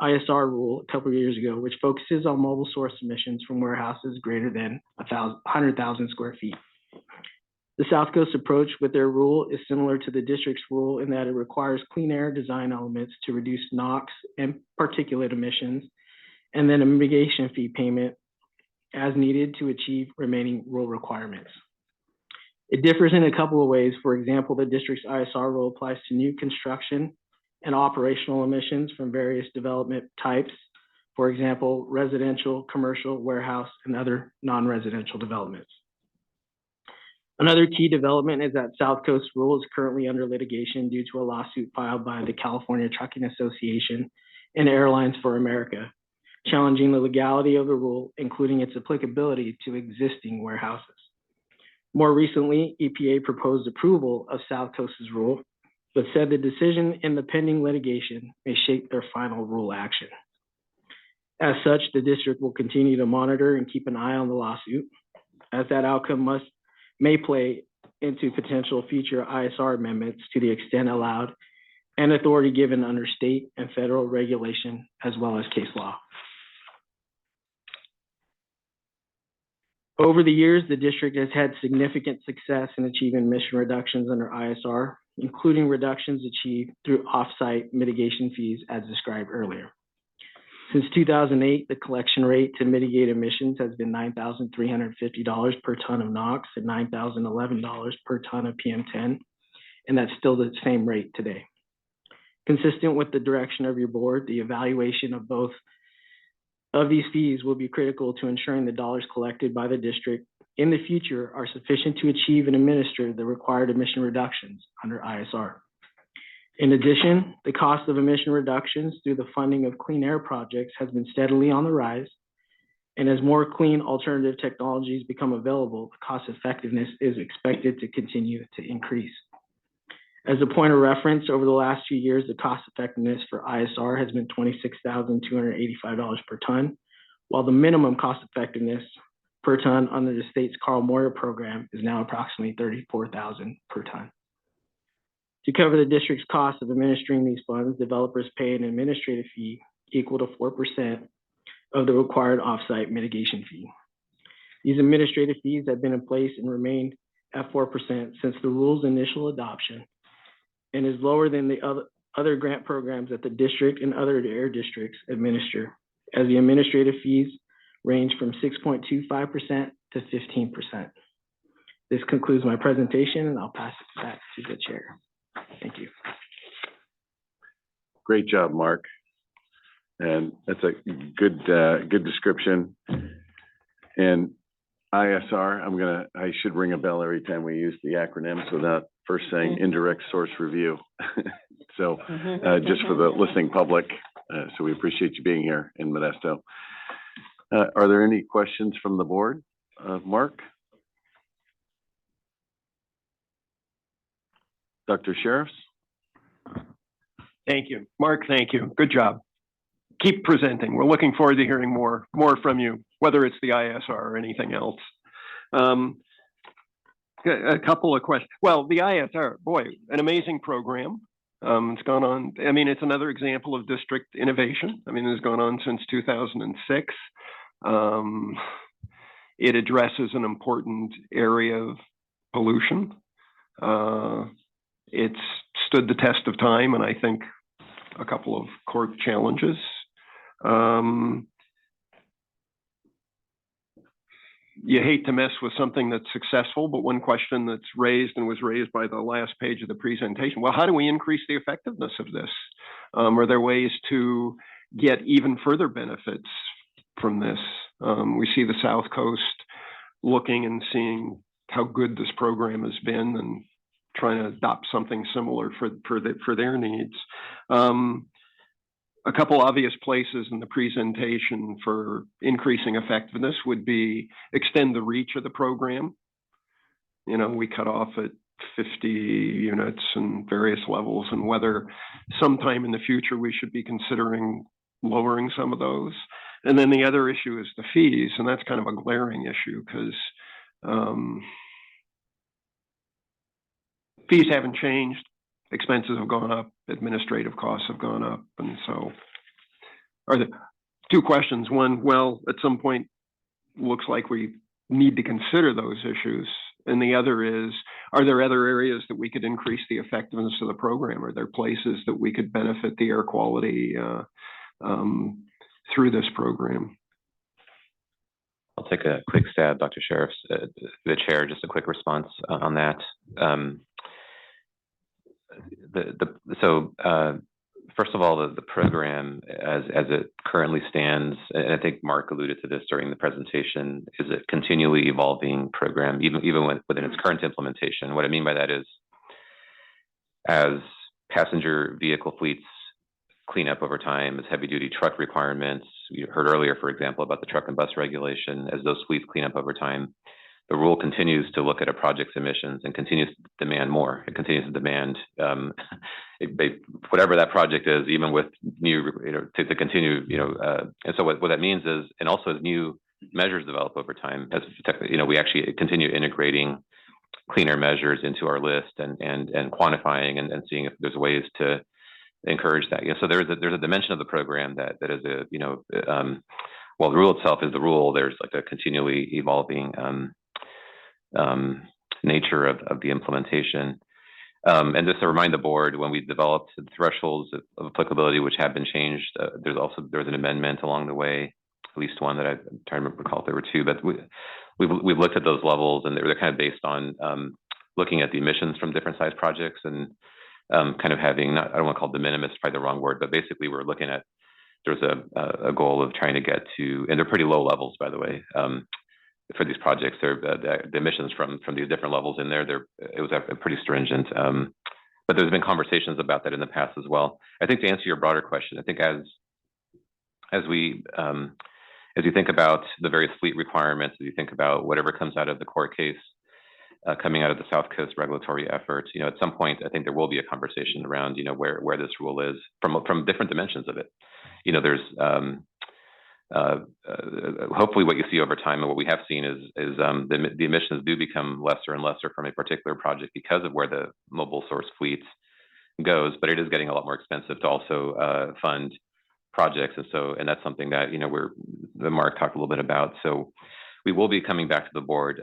ISR rule a couple of years ago, which focuses on mobile source emissions from warehouses greater than 100,000 square feet. The South Coast approach with their rule is similar to the district's rule in that it requires clean air design elements to reduce NOx and particulate emissions, and then a mitigation fee payment as needed to achieve remaining rule requirements. It differs in a couple of ways. For example, the district's ISR rule applies to new construction and operational emissions from various development types. For example, residential, commercial, warehouse, and other non-residential developments. Another key development is that South Coast rule is currently under litigation due to a lawsuit filed by the California Trucking Association and Airlines for America, challenging the legality of the rule, including its applicability to existing warehouses. More recently, EPA proposed approval of South Coast's rule, but said the decision in the pending litigation may shape their final rule action. As such, the district will continue to monitor and keep an eye on the lawsuit, as that outcome may play into potential future ISR amendments to the extent allowed and authority given under state and federal regulation, as well as case law. Over the years, the district has had significant success in achieving emission reductions under ISR, including reductions achieved through off-site mitigation fees as described earlier. Since 2008, the collection rate to mitigate emissions has been $9,350 per ton of NOx and $9,011 per ton of PM10, and that's still the same rate today. Consistent with the direction of your board, the evaluation of both of these fees will be critical to ensuring the dollars collected by the district in the future are sufficient to achieve and administer the required emission reductions under ISR. In addition, the cost of emission reductions through the funding of clean air projects has been steadily on the rise. And as more clean alternative technologies become available, the cost effectiveness is expected to continue to increase. As a point of reference, over the last few years, the cost effectiveness for ISR has been $26,285 per ton, while the minimum cost effectiveness per ton under the state's Carl Moyer program is now approximately $34,000 per ton. To cover the district's cost of administering these funds, developers pay an administrative fee equal to 4% of the required offsite mitigation fee. These administrative fees have been in place and remained at 4% since the rule's initial adoption, and is lower than the other grant programs that the district and other air districts administer, as the administrative fees range from 6.25% to 15%. This concludes my presentation, and I'll pass it back to the chair. Thank you. Great job, Mark. And that's a good, good description. And ISR, I should ring a bell every time we use the acronyms without first saying indirect source review. So just for the listening public, so we appreciate you being here in Modesto. Are there any questions from the board? Mark? Dr. Sheriffs? Thank you. Mark, thank you. Good job. Keep presenting. We're looking forward to hearing more from you, whether it's the ISR or anything else. A couple of questions. Well, the ISR, boy, an amazing program. It's gone on. I mean, it's another example of district innovation. I mean, it's gone on since 2006. It addresses an important area of pollution. It's stood the test of time, and I think a couple of court challenges. You hate to mess with something that's successful, but one question that's raised and was raised by the last page of the presentation, well, how do we increase the effectiveness of this? Are there ways to get even further benefits from this? We see the South Coast looking and seeing how good this program has been and trying to adopt something similar for their needs. A couple obvious places in the presentation for increasing effectiveness would be extend the reach of the program. You know, we cut off at 50 units and various levels, and whether sometime in the future we should be considering lowering some of those. And then the other issue is the fees, and that's kind of a glaring issue because fees haven't changed, expenses have gone up, administrative costs have gone up, and so are the two questions. One, well, at some point, looks like we need to consider those issues. And the other is, are there other areas that we could increase the effectiveness of the program? Are there places that we could benefit the air quality through this program? I'll take a quick stab, Dr. Sheriff, the chair, just a quick response on that. First of all, the program as it currently stands, and I think Mark alluded to this during the presentation, is a continually evolving program, even within its current implementation. What I mean by that is, as passenger vehicle fleets clean up over time, as heavy duty truck requirements, you heard earlier, for example, about the truck and bus regulation, as those fleets clean up over time, the rule continues to look at a project's emissions and continues to demand more. It continues to demand whatever that project is, even with new, to continue, and so what that means is, and also as new measures develop over time, as we actually continue integrating cleaner measures into our list and quantifying and seeing if there's ways to encourage that. So there's a dimension of the program that is well, the rule itself is the rule. There's like a continually evolving nature of the implementation. And just to remind the board, when we developed the thresholds of applicability, which have been changed, there's an amendment along the way, at least one that I'm trying to recall if there were two, but we've looked at those levels, and they're kind of based on looking at the emissions from different size projects and kind of having, I don't want to call de minimis, probably the wrong word, but basically we're looking at, there's a goal of trying to get to, and they're pretty low levels, by the way, for these projects. The emissions from these different levels in there, it was pretty stringent. But there's been conversations about that in the past as well. I think to answer your broader question, I think as you think about the various fleet requirements, as you think about whatever comes out of the court case, coming out of the South Coast regulatory effort, at some point, I think there will be a conversation around, where this rule is from different dimensions of it. There's hopefully what you see over time, and what we have seen is the emissions do become lesser and lesser from a particular project because of where the mobile source fleet goes, but it is getting a lot more expensive to also fund projects. And that's something that, that Mark talked a little bit about. So we will be coming back to the board,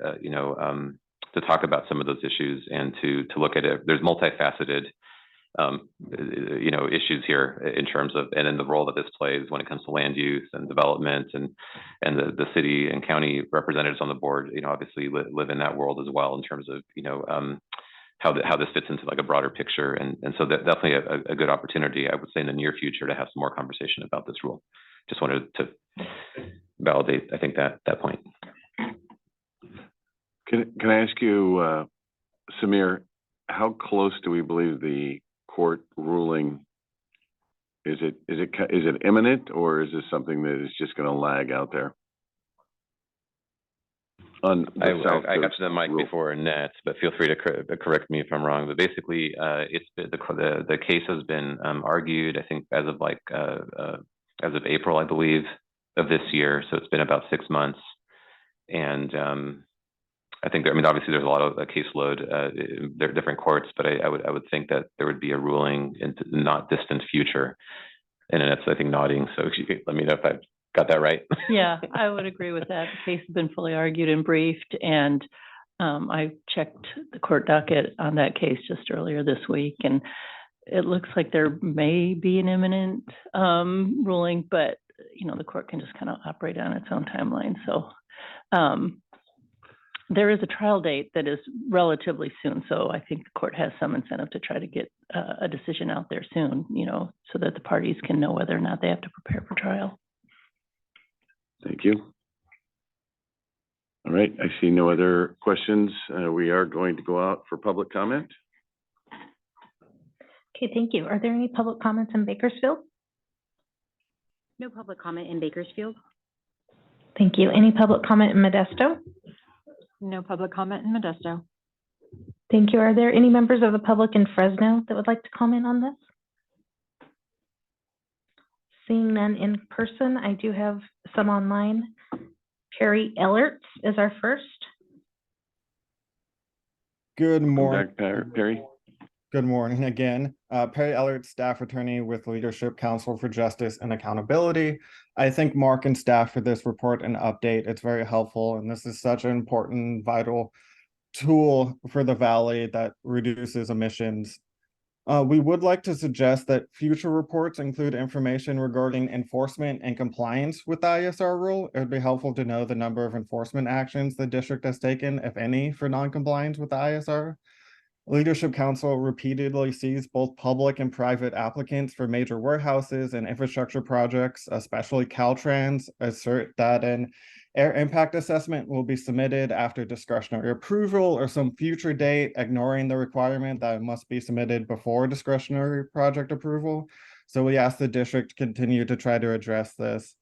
to talk about some of those issues and to look at it. There's multifaceted issues here in terms of, and in the role that this plays when it comes to land use and development, and the city and county representatives on the board, obviously live in that world as well in terms of, how this fits into like a broader picture. And so that definitely a good opportunity, I would say, in the near future to have some more conversation about this rule. Just wanted to validate, I think, that point. Can I ask you, Samir, how close do we believe the court ruling? Is it imminent, or is this something that is just going to lag out there? I got to the mic before Annette, but feel free to correct me if I'm wrong. But basically, the case has been argued, I think, as of April, I believe, of this year. So it's been about 6 months, and I think obviously there's a lot of caseload. There are different courts, but I would think that there would be a ruling in the not distant future. And Annette's, I think, nodding. So if you could let me know if I've got that right. Yeah, I would agree with that. The case has been fully argued and briefed, and I checked the court docket on that case just earlier this week, and it looks like there may be an imminent ruling, but the court can just kind of operate on its own timeline. So there is a trial date that is relatively soon, so I think the court has some incentive to try to get a decision out there soon, so that the parties can know whether or not they have to prepare for trial. Thank you. All right, I see no other questions. We are going to go out for public comment. Okay, thank you. Are there any public comments in Bakersfield? No public comment in Bakersfield. Thank you. Any public comment in Modesto? No public comment in Modesto. Thank you. Are there any members of the public in Fresno that would like to comment on this? Seeing none in person, I do have some online. Perry Ellerts is our first. Good Welcome morning. back, Perry. Good morning again. Perry Ellert, staff attorney with Leadership Council for Justice and Accountability. I thank Mark and staff for this report and update. It's very helpful, and this is such an important, vital tool for the Valley that reduces emissions. We would like to suggest that future reports include information regarding enforcement and compliance with the ISR rule. It would be helpful to know the number of enforcement actions the district has taken, if any, for non-compliance with the ISR. Leadership Council repeatedly sees both public and private applicants for major warehouses and infrastructure projects, especially Caltrans, assert that an air impact assessment will be submitted after discretionary approval or some future date, ignoring the requirement that it must be submitted before discretionary project approval. So we ask the district to continue to try to address this.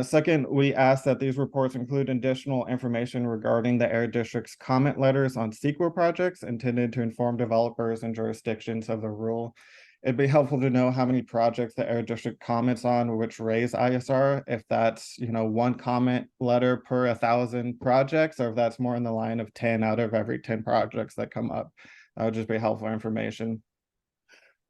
Second, we ask that these reports include additional information regarding the Air District's comment letters on CEQA projects intended to inform developers and jurisdictions of the rule. It'd be helpful to know how many projects the Air District comments on which raise ISR, if that's, one comment letter per 1,000 projects, or if that's more in the line of 10 out of every 10 projects that come up. That would just be helpful information.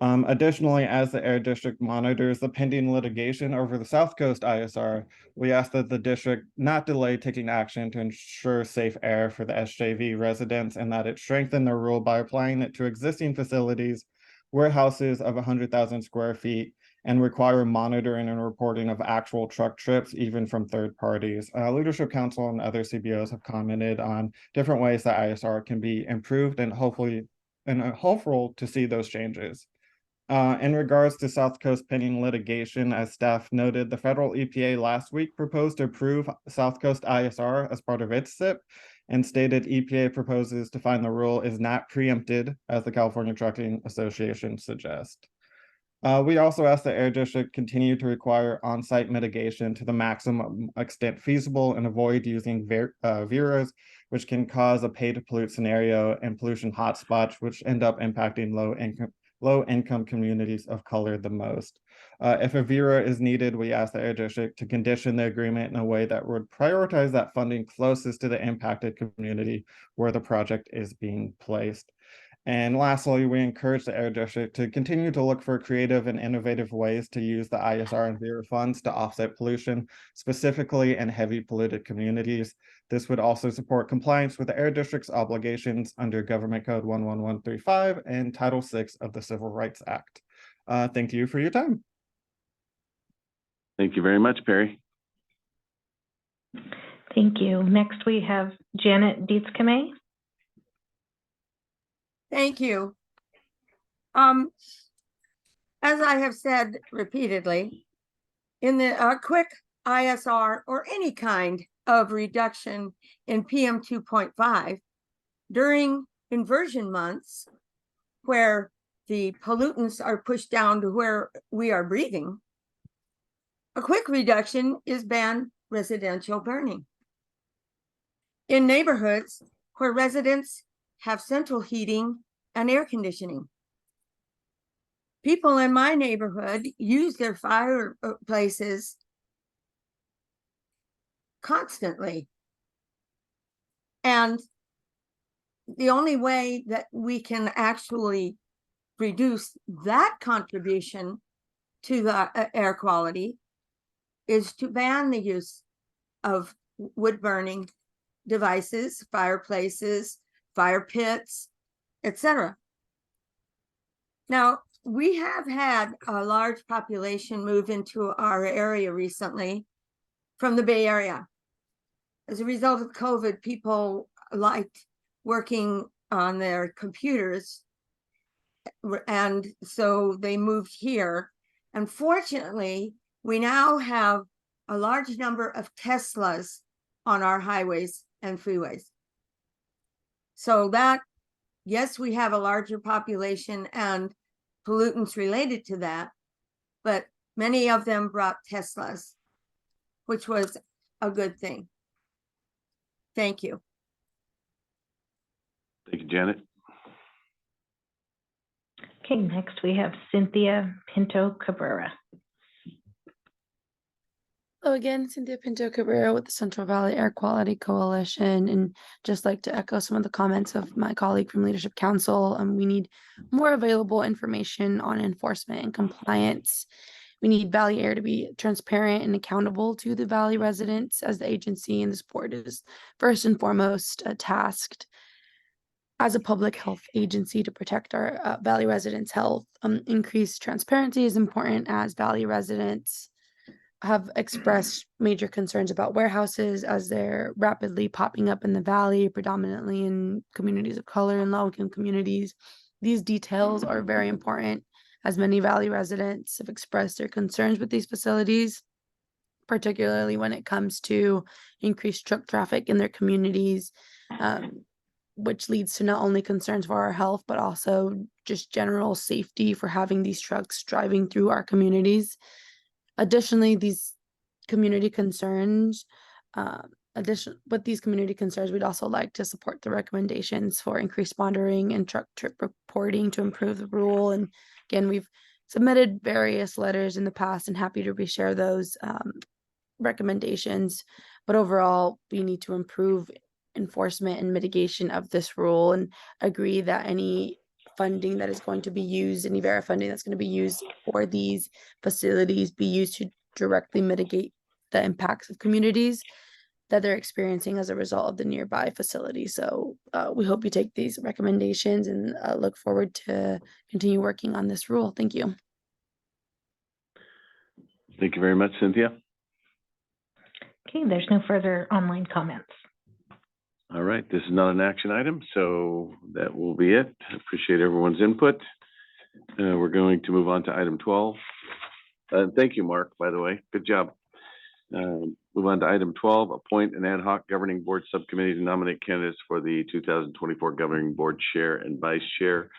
Additionally, as the Air District monitors the pending litigation over the South Coast ISR, we ask that the district not delay taking action to ensure safe air for the SJV residents, and that it strengthen the rule by applying it to existing facilities, warehouses of 100,000 square feet, and require monitoring and reporting of actual truck trips, even from third parties. Leadership Council and other CBOs have commented on different ways that ISR can be improved, and hopeful to see those changes. In regards to South Coast pending litigation, as staff noted, the federal EPA last week proposed to approve South Coast ISR as part of its SIP, and stated EPA proposes to find the rule is not preempted, as the California Trucking Association suggests. We also ask the Air District continue to require on-site mitigation to the maximum extent feasible and avoid using VERAs, which can cause a pay-to-pollute scenario and pollution hotspots, which end up impacting low-income communities of color the most. If a VERA is needed, we ask the Air District to condition the agreement in a way that would prioritize that funding closest to the impacted community where the project is being placed. And lastly, we encourage the Air District to continue to look for creative and innovative ways to use the ISR and VERA funds to offset pollution, specifically in heavy polluted communities. This would also support compliance with the Air District's obligations under Government Code 11135 and Title VI of the Civil Rights Act. Thank you for your time. Thank you very much, Perry. Thank you. Next, we have Janet Dietz-Kamay. Thank you. As I have said repeatedly, in the quick ISR or any kind of reduction in PM 2.5 during inversion months, where the pollutants are pushed down to where we are breathing, a quick reduction is ban residential burning. In neighborhoods where residents have central heating and air conditioning. People in my neighborhood use their fireplaces constantly. And the only way that we can actually reduce that contribution to the air quality is to ban the use of wood burning devices, fireplaces, fire pits, etc. Now, we have had a large population move into our area recently from the Bay Area. As a result of COVID, people liked working on their computers, and so they moved here. And fortunately, we now have a large number of Teslas on our highways and freeways. So that, yes, we have a larger population and pollutants related to that, but many of them brought Teslas, which was a good thing. Thank you. Thank you, Janet. Okay, next we have Cynthia Pinto Cabrera. Hello again, Cynthia Pinto Cabrera with the Central Valley Air Quality Coalition, and just like to echo some of the comments of my colleague from Leadership Council. We need more available information on enforcement and compliance. We need Valley Air to be transparent and accountable to the Valley residents, as the agency and this board is first and foremost tasked as a public health agency to protect our Valley residents' health. Increased transparency is important, as Valley residents have expressed major concerns about warehouses as they're rapidly popping up in the Valley, predominantly in communities of color and low-income communities. These details are very important, as many Valley residents have expressed their concerns with these facilities, particularly when it comes to increased truck traffic in their communities, which leads to not only concerns for our health, but also just general safety for having these trucks driving through our communities. Additionally, these community concerns, with these community concerns, we'd also like to support the recommendations for increased monitoring and truck trip reporting to improve the rule. And again, we've submitted various letters in the past and happy to reshare those recommendations. But overall, we need to improve enforcement and mitigation of this rule, and agree that any funding that is going to be used, any VERA funding that's going to be used for these facilities, be used to directly mitigate the impacts of communities that they're experiencing as a result of the nearby facility. So we hope you take these recommendations, and look forward to continue working on this rule. Thank you. Thank you very much, Cynthia. Okay, there's no further online comments. All right, this is not an action item, so that will be it. I appreciate everyone's input. We're going to move on to item 12. Thank you, Mark, by the way. Good job. Move on to item 12, appoint an ad hoc governing board subcommittee to nominate candidates for the 2024 governing board chair and vice chair.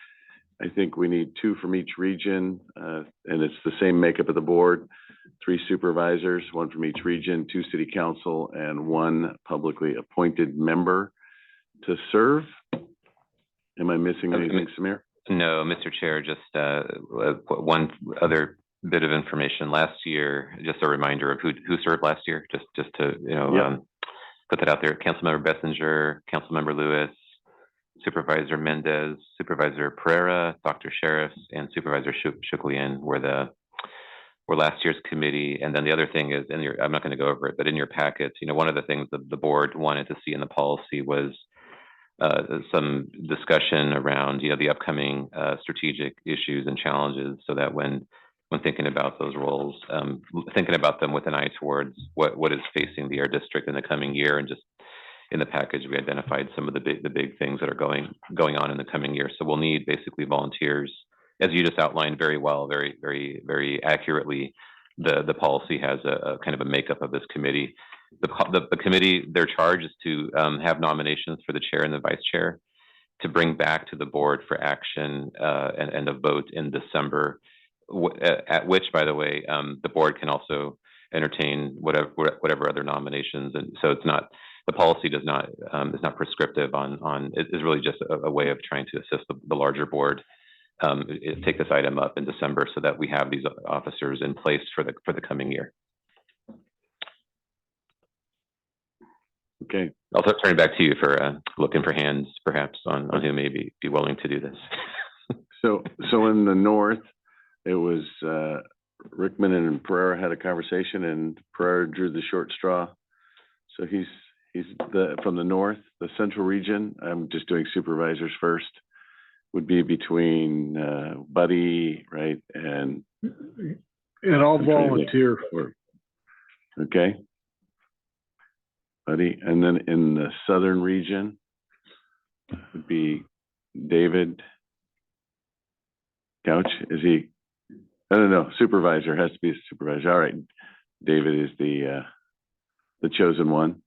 I think we need 2 from each region, and it's the same makeup of the board. 3 supervisors, 1 from each region, 2 city council, and 1 publicly appointed member to serve. Am I missing anything, Samir? No, Mr. Chair, just one other bit of information. Last year, just a reminder of who served last year, just to put that out there. Councilmember Bessinger, Councilmember Lewis, Supervisor Mendez, Supervisor Pereira, Dr. Sheriffs, and Supervisor Shuklian were last year's committee. And then the other thing is, I'm not going to go over it, but in your packets, one of the things that the board wanted to see in the policy was some discussion around, the upcoming strategic issues and challenges, so that when thinking about those roles, thinking about them with an eye towards what is facing the air district in the coming year. And just in the package, we identified some of the big things that are going on in the coming year. So we'll need basically volunteers, as you just outlined very well, very, very, very accurately. The policy has a kind of a makeup of this committee. The committee, their charge is to have nominations for the chair and the vice chair, to bring back to the board for action and a vote in December, at which, by the way, the board can also entertain whatever other nominations. And so it's not, the policy does not, is not prescriptive on, it is really just a way of trying to assist the larger board take this item up in December, so that we have these officers in place for the coming year. Okay. I'll turn it back to you for looking for hands, perhaps, on who may be willing to do this. So in the north, it was Rickman and Pereira had a conversation, and Pereira drew the short straw. So he's from the north. The central region, I'm just doing supervisors first, would be between Buddy, right, and I'll volunteer. Okay. Buddy, and then in the southern region would be David Couch. Is he? I don't know. Supervisor has to be a supervisor. All right. David is the chosen one.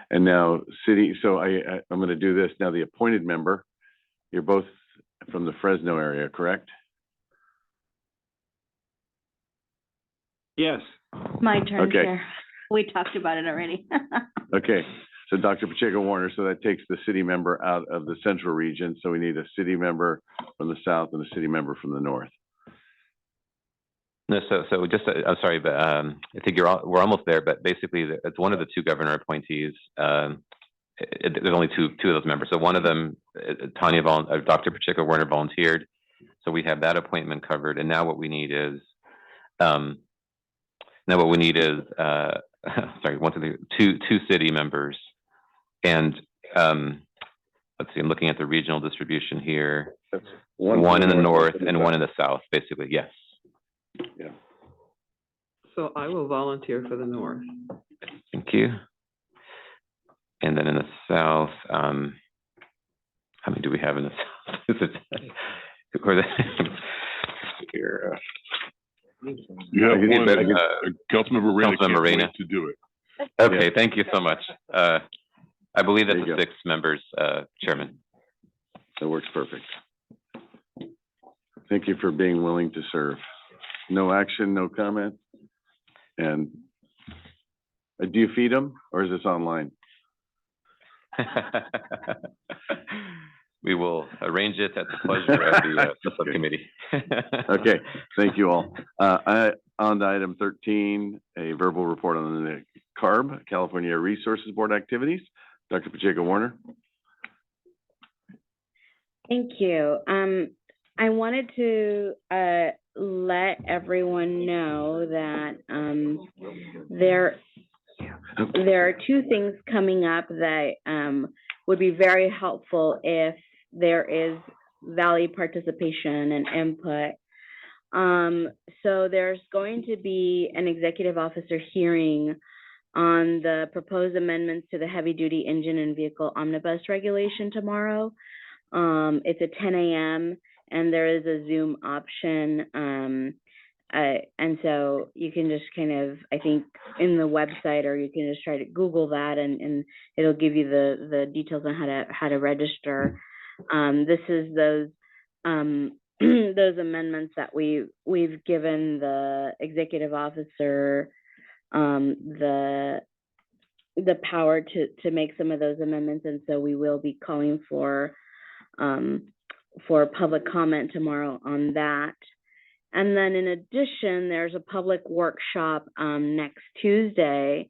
And now city. So I'm going to do this now. The appointed member. You're both from the Fresno area, correct? Yes. My turn, Okay. Chair. We talked about it already. Okay, so Dr. Pacheco Warner, so that takes the city member out of the central region. So we need a city member from the south and a city member from the north. No, so just, I'm sorry, but I think we're almost there, but basically it's one of the two governor appointees. There's only two of those members. So one of them, Dr. Pacheco Werner volunteered. So we have that appointment covered. And now what we need is, sorry, two city members. And let's see, I'm looking at the regional distribution here. That's one in the north and one in the south, basically, yes. Yeah. So I will volunteer for the north. Thank you. And then in the south, how many do we have in the south? Is it, here, You have I one, could- Councilmember Reyna Councilmember can't Reyna. wait to do it. Okay, thank you so much. I believe that's There you the go. 6 members, Chairman. That works perfect. Thank you for being willing to serve. No action, no comment. And do you feed them or is this online? We will arrange it at the pleasure of the subcommittee. Okay, thank you all. On to item 13, a verbal report on the CARB, California Resources Board activities. Dr. Pacheco Werner. Thank you. I wanted to let everyone know that there are 2 things coming up that would be very helpful if there is Valley participation and input. So there's going to be an executive officer hearing on the proposed amendments to the heavy duty engine and vehicle omnibus regulation tomorrow. It's at 10 a.m. and there is a Zoom option. And so you can just kind of, I think, in the website, or you can just try to Google that and it'll give you the details on how to register. This is those those amendments that we've given the executive officer the power to make some of those amendments, and so we will be calling for public comment tomorrow on that. And then in addition, there's a public workshop next Tuesday,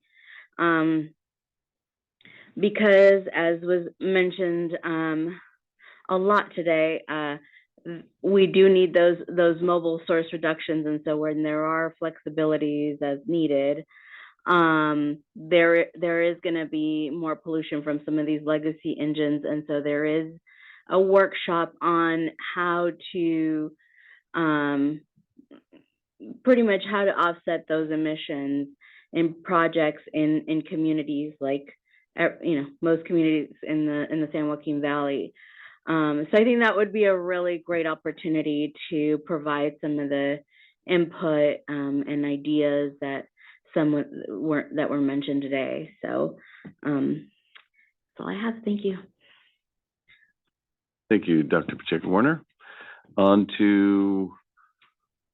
because as was mentioned a lot today, we do need those mobile source reductions, and so when there are flexibilities as needed, there is going to be more pollution from some of these legacy engines, and so there is a workshop on how to pretty much how to offset those emissions in projects in communities like most communities in the San Joaquin Valley. So I think that would be a really great opportunity to provide some of the input and ideas that were mentioned today. So that's all I have. Thank you. Thank you, Dr. Pacheco Werner. On to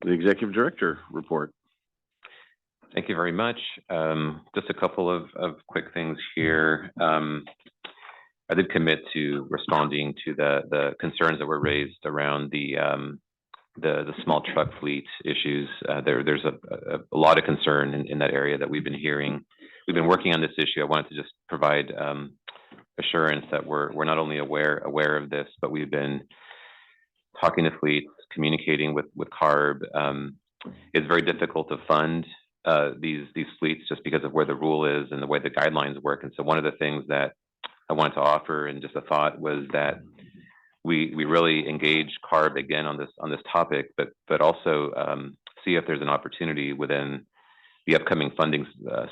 the Executive Director report. Thank you very much. Just a couple of quick things here. I did commit to responding to the concerns that were raised around the small truck fleet issues. There's a lot of concern in that area that we've been hearing. We've been working on this issue. I wanted to just provide assurance that we're not only aware of this, but we've been talking to fleets, communicating with CARB. It's very difficult to fund these fleets just because of where the rule is and the way the guidelines work. And so one of the things that I wanted to offer, and just a thought, was that we really engage CARB again on this topic, but also see if there's an opportunity within the upcoming funding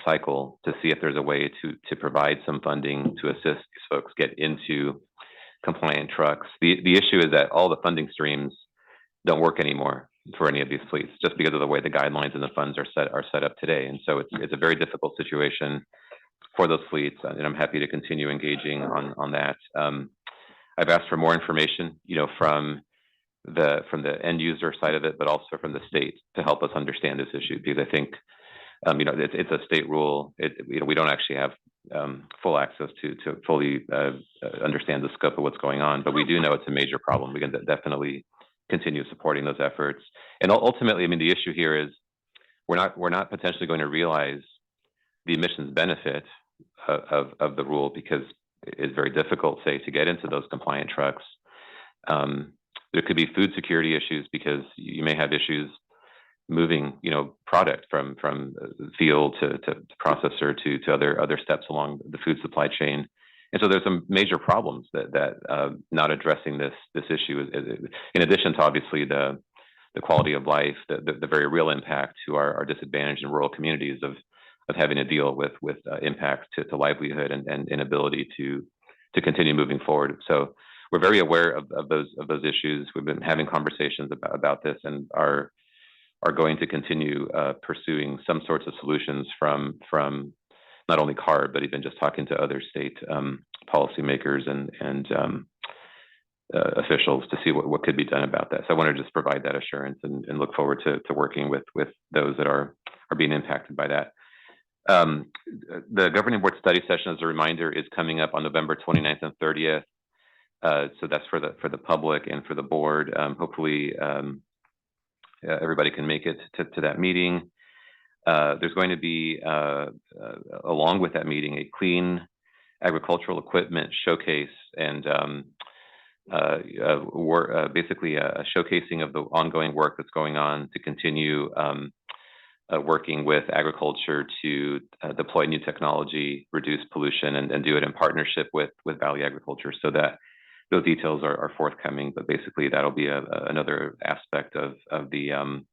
cycle to see if there's a way to provide some funding to assist these folks get into compliant trucks. The issue is that all the funding streams don't work anymore for any of these fleets, just because of the way the guidelines and the funds are set up today. And so it's a very difficult situation for those fleets, and I'm happy to continue engaging on that. I've asked for more information, from the end user side of it, but also from the state to help us understand this issue, because I think, it's a state rule. We don't actually have full access to fully understand the scope of what's going on, but we do know it's a major problem. We can definitely continue supporting those efforts. And ultimately, the issue here is we're not potentially going to realize the emissions benefit of the rule because it's very difficult, say, to get into those compliant trucks. There could be food security issues because you may have issues moving, product from field to processor to other steps along the food supply chain. And so there's some major problems that not addressing this issue, in addition to obviously the quality of life, the very real impact to our disadvantaged and rural communities of having to deal with impacts to livelihood and inability to continue moving forward. So we're very aware of those issues. We've been having conversations about this and are going to continue pursuing some sorts of solutions from not only CARB, but even just talking to other state policymakers and officials to see what could be done about that. So I want to just provide that assurance and look forward to working with those that are being impacted by that. The governing board study session, as a reminder, is coming up on November 29th and 30th. So that's for the public and for the board. Hopefully everybody can make it to that meeting. There's going to be, along with that meeting, a clean agricultural equipment showcase and basically a showcasing of the ongoing work that's going on to continue working with agriculture to deploy new technology, reduce pollution, and do it in partnership with Valley Agriculture, so that those details are forthcoming. But basically, that'll be another aspect of the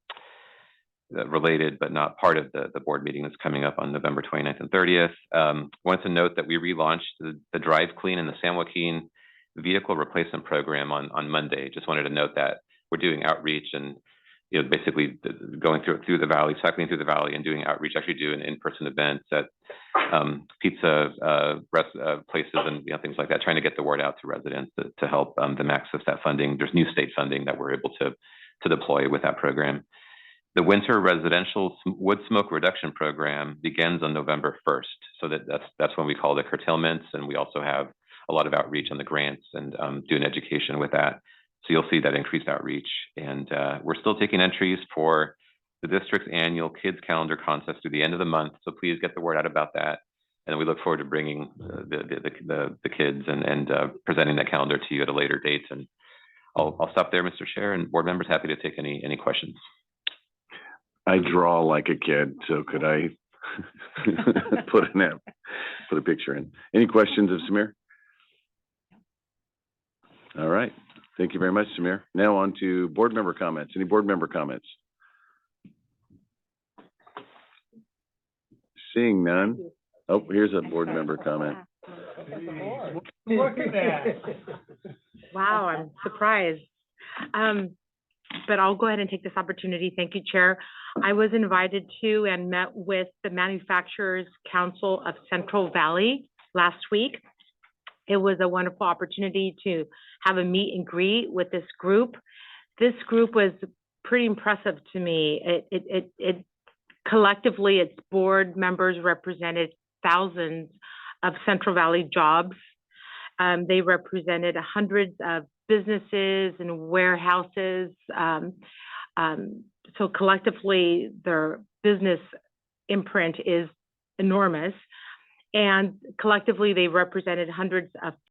related but not part of the board meeting that's coming up on November 29th and 30th. Wanted to note that we relaunched the Drive Clean and the San Joaquin Vehicle Replacement Program on Monday. Just wanted to note that we're doing outreach and basically going through the valley, cycling through the valley and doing outreach, actually doing in-person events at pizza places and things like that, trying to get the word out to residents to help them access that funding. There's new state funding that we're able to deploy with that program. The Winter Residential Wood Smoke Reduction Program begins on November 1st. So that's when we call the curtailments, and we also have a lot of outreach on the grants and doing education with that. So you'll see that increased outreach. And we're still taking entries for the district's annual Kids Calendar Contest through the end of the month. So please get the word out about that. And we look forward to bringing the kids and presenting that calendar to you at a later date. And I'll stop there, Mr. Chair, and board members, happy to take any questions. I draw like a kid, so could I put a picture in? Any questions of Samir? All right. Thank you very much, Samir. Now on to board member comments. Any board member comments? Seeing none. Oh, here's a board member comment. Look at that. Wow, I'm surprised. But I'll go ahead and take this opportunity. Thank you, Chair. I was invited to and met with the Manufacturers Council of Central Valley last week. It was a wonderful opportunity to have a meet and greet with this group. This group was pretty impressive to me. It collectively, its board members represented thousands of Central Valley jobs. They represented hundreds of businesses and warehouses. So collectively, their business imprint is enormous. And collectively, they represented hundreds of